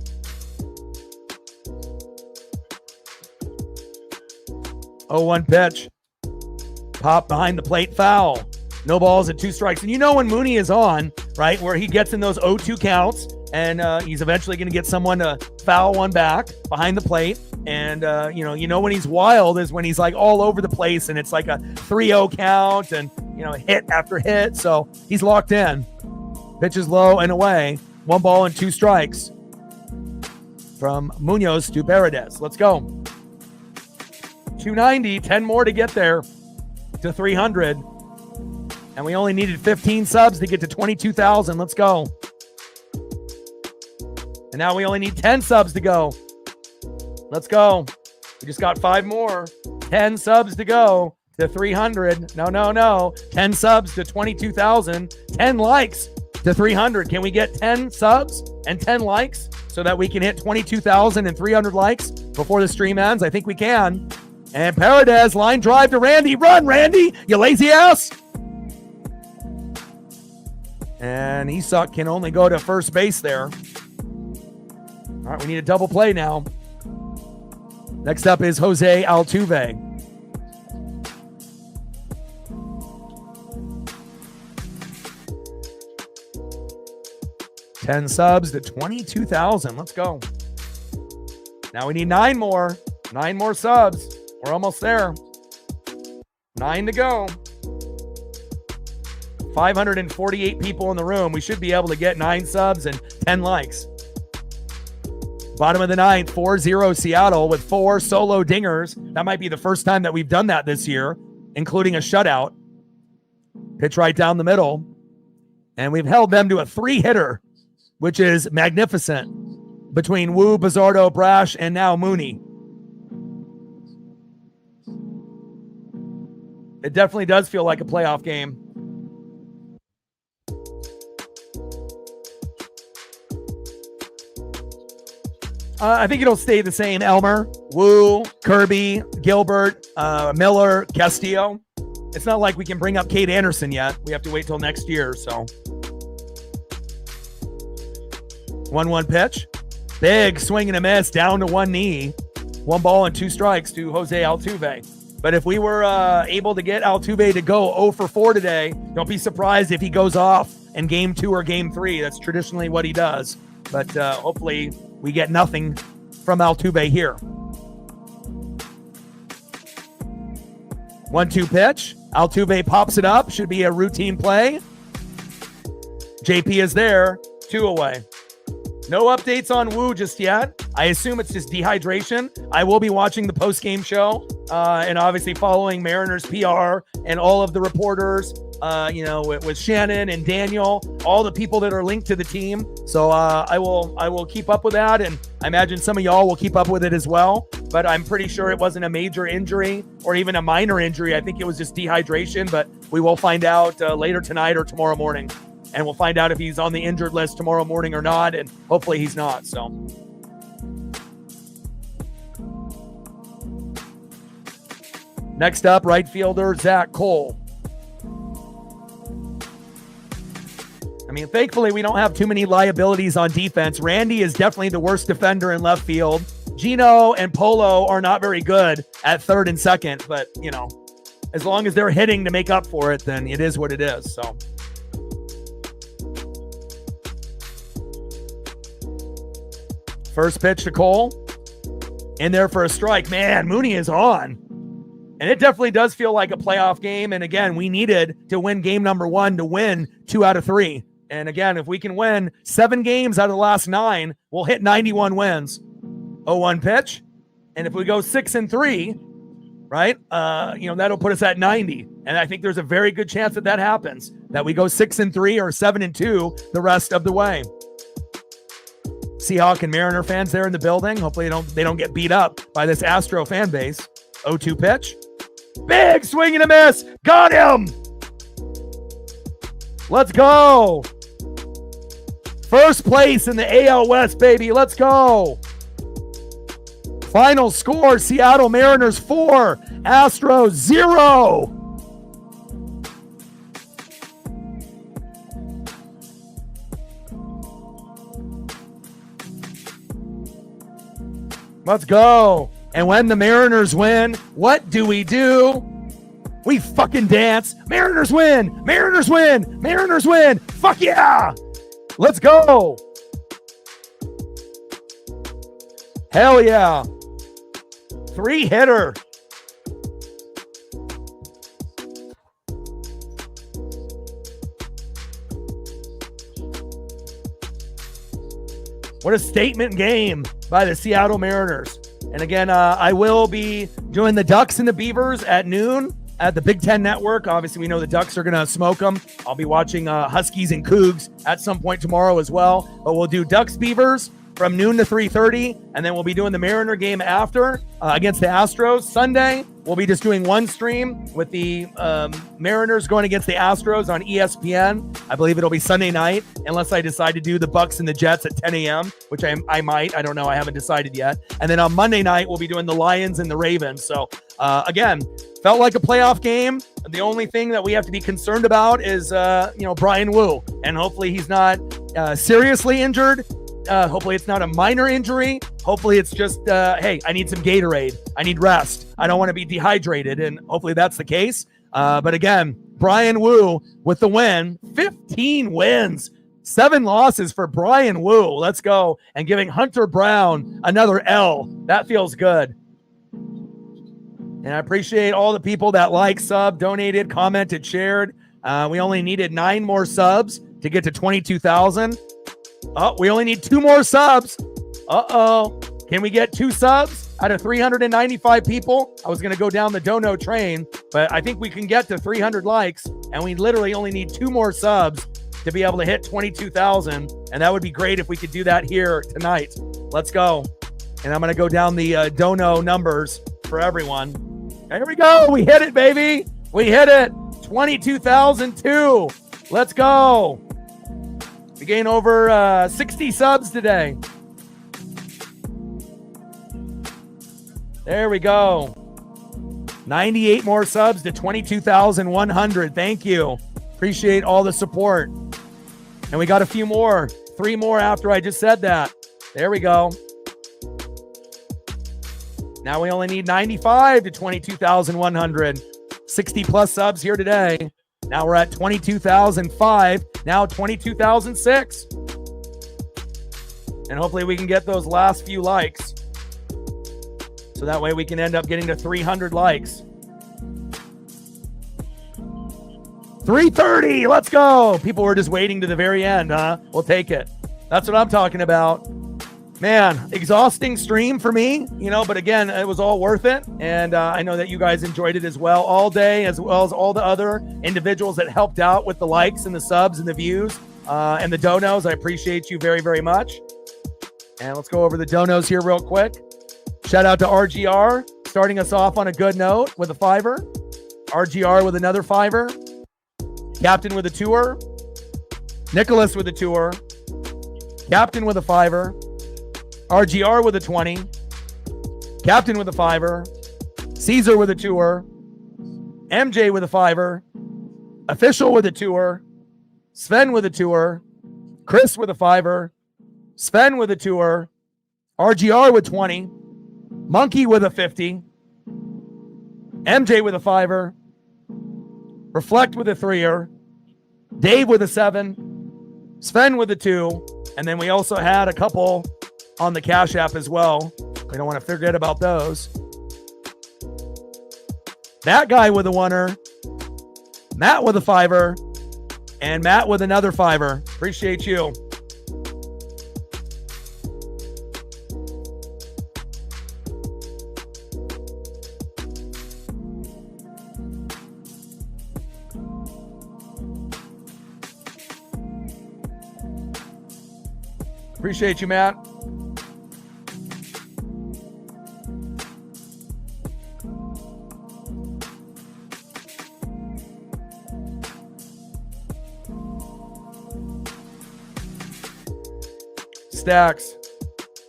Oh, 1 pitch. Pop behind the plate, foul. No balls and 2 strikes. And you know when Mooney is on, right, where he gets in those 0-2 counts, and he's eventually going to get someone to foul one back behind the plate. And, you know when he's wild is when he's like all over the place, and it's like a 3-0 count and, hit after hit. So he's locked in. Pitch is low and away. 1 ball and 2 strikes from Munoz to Paredes. Let's go. 290, 10 more to get there to 300. And we only needed 15 subs to get to 22,000. Let's go. And now we only need 10 subs to go. Let's go. We just got 5 more. 10 subs to go to 300. No. 10 subs to 22,000. 10 likes to 300. Can we get 10 subs and 10 likes so that we can hit 22,300 likes before the stream ends? I think we can. And Paredes, line drive to Randy. Run, Randy, you lazy ass. And Isak can only go to first base there. All right, we need a double play now. Next up is Jose Altuve. $10 subs to 22,000. Let's go. Now we need 9 more. 9 more subs. We're almost there. 9 to go. 548 people in the room. We should be able to get 9 subs and 10 likes. Bottom of the 9th, 4-0 Seattle with 4 solo dingers. That might be the first time that we've done that this year, including a shutout. Pitch right down the middle. And we've held them to a 3-hitter, which is magnificent, between Wu, Bizzardo, Brash, and now Mooney. It definitely does feel like a playoff game. I think it'll stay the same. Elmer, Wu, Kirby, Gilbert, Miller, Castillo. It's not like we can bring up Kate Anderson yet. We have to wait till next year, so. 1-1 pitch. Big swing and a miss down to one knee. 1 ball and 2 strikes to Jose Altuve. But if we were able to get Altuve to go 0 for 4 today, don't be surprised if he goes off in game 2 or game 3. That's traditionally what he does. But hopefully we get nothing from Altuve here. 1-2 pitch. Altuve pops it up. Should be a routine play. JP is there. 2 away. No updates on Wu just yet. I assume it's just dehydration. I will be watching the post-game show and obviously following Mariners PR and all of the reporters, with Shannon and Daniel, all the people that are linked to the team. So I will keep up with that, and I imagine some of y'all will keep up with it as well. But I'm pretty sure it wasn't a major injury or even a minor injury. I think it was just dehydration, but we will find out later tonight or tomorrow morning. And we'll find out if he's on the injured list tomorrow morning or not, and hopefully he's not. So, next up, right fielder Zach Cole. I mean, thankfully, we don't have too many liabilities on defense. Randy is definitely the worst defender in left field. Gino and Polo are not very good at third and second, but, as long as they're hitting to make up for it, then it is what it is. So. First pitch to Cole. In there for a strike. Man, Mooney is on. And it definitely does feel like a playoff game. And again, we needed to win game number 1 to win 2 out of 3. And again, if we can win 7 games out of the last 9, we'll hit 91 wins. 0-1 pitch. And if we go 6-3, right, that'll put us at 90. And I think there's a very good chance that happens, that we go 6-3 or 7-2 the rest of the way. Seahawk and Mariner fans there in the building. Hopefully they don't get beat up by this Astro fan base. 0-2 pitch. Big swing and a miss. Got him. Let's go. First place in the AL West, baby. Let's go. Final score, Seattle Mariners 4, Astros 0. Let's go. And when the Mariners win, what do? We fucking dance. Mariners win. Mariners win. Mariners win. Fuck yeah. Let's go. Hell yeah. 3-hitter. What a statement game by the Seattle Mariners. And again, I will be doing the Ducks and the Beavers at noon at the Big Ten Network. Obviously, we know the Ducks are going to smoke them. I'll be watching Huskies and Cougs at some point tomorrow as well. But we'll do Ducks Beavers from noon to 3:30, and then we'll be doing the Mariner game after against the Astros. Sunday, we'll be just doing one stream with the Mariners going against the Astros on ESPN. I believe it'll be Sunday night, unless I decide to do the Bucks and the Jets at 10 a.m., which I might. I don't know. I haven't decided yet. And then on Monday night, we'll be doing the Lions and the Ravens. So, again, felt like a playoff game. The only thing that we have to be concerned about is, Brian Wu, and hopefully he's not seriously injured. Hopefully it's not a minor injury. Hopefully it's just, hey, I need some Gatorade. I need rest. I don't want to be dehydrated, and hopefully that's the case. But again, Brian Wu with the win. 15 wins, 7 losses for Brian Wu. Let's go. And giving Hunter Brown another L. That feels good. And I appreciate all the people that like, sub, donated, commented, shared. We only needed 9 more subs to get to 22,000. Oh, we only need 2 more subs. Uh-oh. Can we get 2 subs out of 395 people? I was going to go down the dono train, but I think we can get to 300 likes, and we literally only need 2 more subs to be able to hit 22,000, and that would be great if we could do that here tonight. Let's go. And I'm going to go down the dono numbers for everyone. There we go. We hit it, baby. We hit it. 22,002. Let's go. We gained over 60 subs today. There we go. 98 more subs to 22,100. Thank you. Appreciate all the support. And we got a few more. 3 more after I just said that. There we go. Now we only need 95 to 22,100. 60 plus subs here today. Now we're at 22,005. Now 22,006. And hopefully we can get those last few likes. So that way we can end up getting to 300 likes. 330. Let's go. People were just waiting to the very end, huh? We'll take it. That's what I'm talking about. Man, exhausting stream for me, but again, it was all worth it. And I know that you guys enjoyed it as well all day, as well as all the other individuals that helped out with the likes and the subs and the views and the donos. I appreciate you very, very much. And let's go over the donos here real quick. Shout out to RGR, starting us off on a good note with a $5. RGR with another $5. Captain with a $2. Nicholas with a $2. Captain with a $5. RGR with a 20. Captain with a $5. Caesar with a $2. MJ with a $5. Official with a $2. Sven with a $2. Chris with a $5. Sven with a $2. RGR with 20. Monkey with a 50. MJ with a $5. Reflect with a $3. Dave with a 7. Sven with a 2. And then we also had a couple on the Cash App as well. We don't want to forget about those. That guy with a 1er. Matt with a $5. And Matt with another $5. Appreciate you. Appreciate you, Matt. stacks,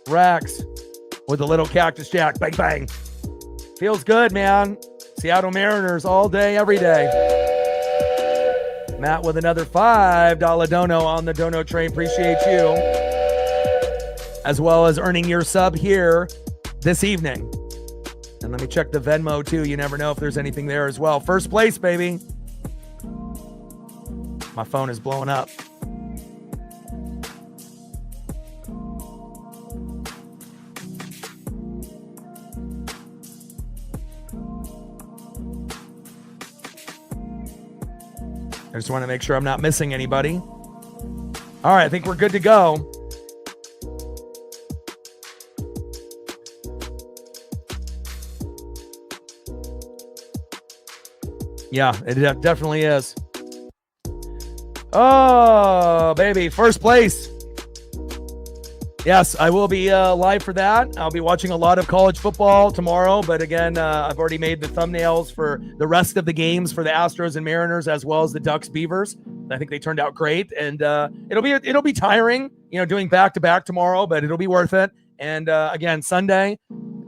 racks with a little Cactus Jack. Bang, bang. Feels good, man. Seattle Mariners all day, every day. Matt with another $5 dono on the dono train. Appreciate you. As well as earning your sub here this evening. And let me check the Venmo too. You never know if there's anything there as well. First place, baby. My phone is blowing up. I just want to make sure I'm not missing anybody. All right, I think we're good to go. Yeah, it definitely is. Oh, baby, first place. Yes, I will be live for that. I'll be watching a lot of college football tomorrow, but again, I've already made the thumbnails for the rest of the games for the Astros and Mariners, as well as the Ducks Beavers. I think they turned out great, and it'll be tiring, doing back-to-back tomorrow, but it'll be worth it. And again, Sunday,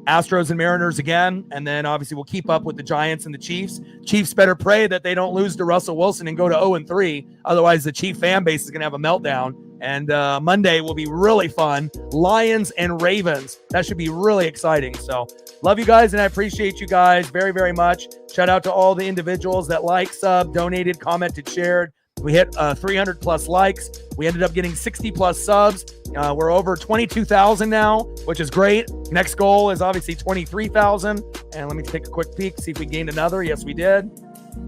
Astros and Mariners again, and then obviously we'll keep up with the Giants and the Chiefs. Chiefs better pray that they don't lose to Russell Wilson and go to 0-3. Otherwise, the Chief fan base is going to have a meltdown. And Monday will be really fun. Lions and Ravens. That should be really exciting. So love you guys, and I appreciate you guys very, very much. Shout out to all the individuals that like, sub, donated, commented, shared. We hit 300 plus likes. We ended up getting 60 plus subs. We're over 22,000 now, which is great. Next goal is obviously 23,000. And let me take a quick peek, see if we gained another. Yes, we did.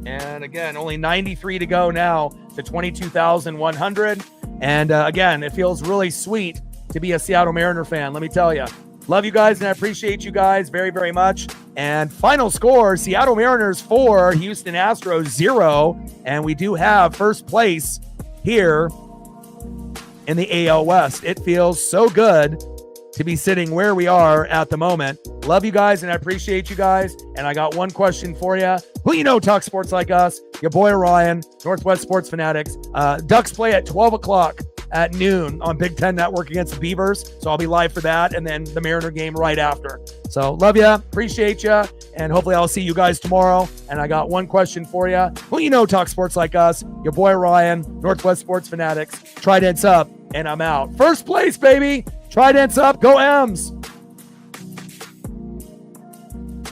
And again, only 93 to go now to 22,100. And again, it feels really sweet to be a Seattle Mariner fan. Let me tell you. Love you guys, and I appreciate you guys very, very much. And final score, Seattle Mariners 4, Houston Astros 0. And we do have first place here in the AL West. It feels so good to be sitting where we are at the moment. Love you guys, and I appreciate you guys. And I got one question for you. Who talks sports like us? Your boy Ryan, Northwest Sports Fanatics. Ducks play at 12 o'clock at noon on Big Ten Network against the Beavers. So I'll be live for that, and then the Mariner game right after. So love you, appreciate you, and hopefully I'll see you guys tomorrow. And I got one question for you. Who talks sports like us? Your boy Ryan, Northwest Sports Fanatics. Tridents up, and I'm out. First place, baby. Tridents up. Go M's.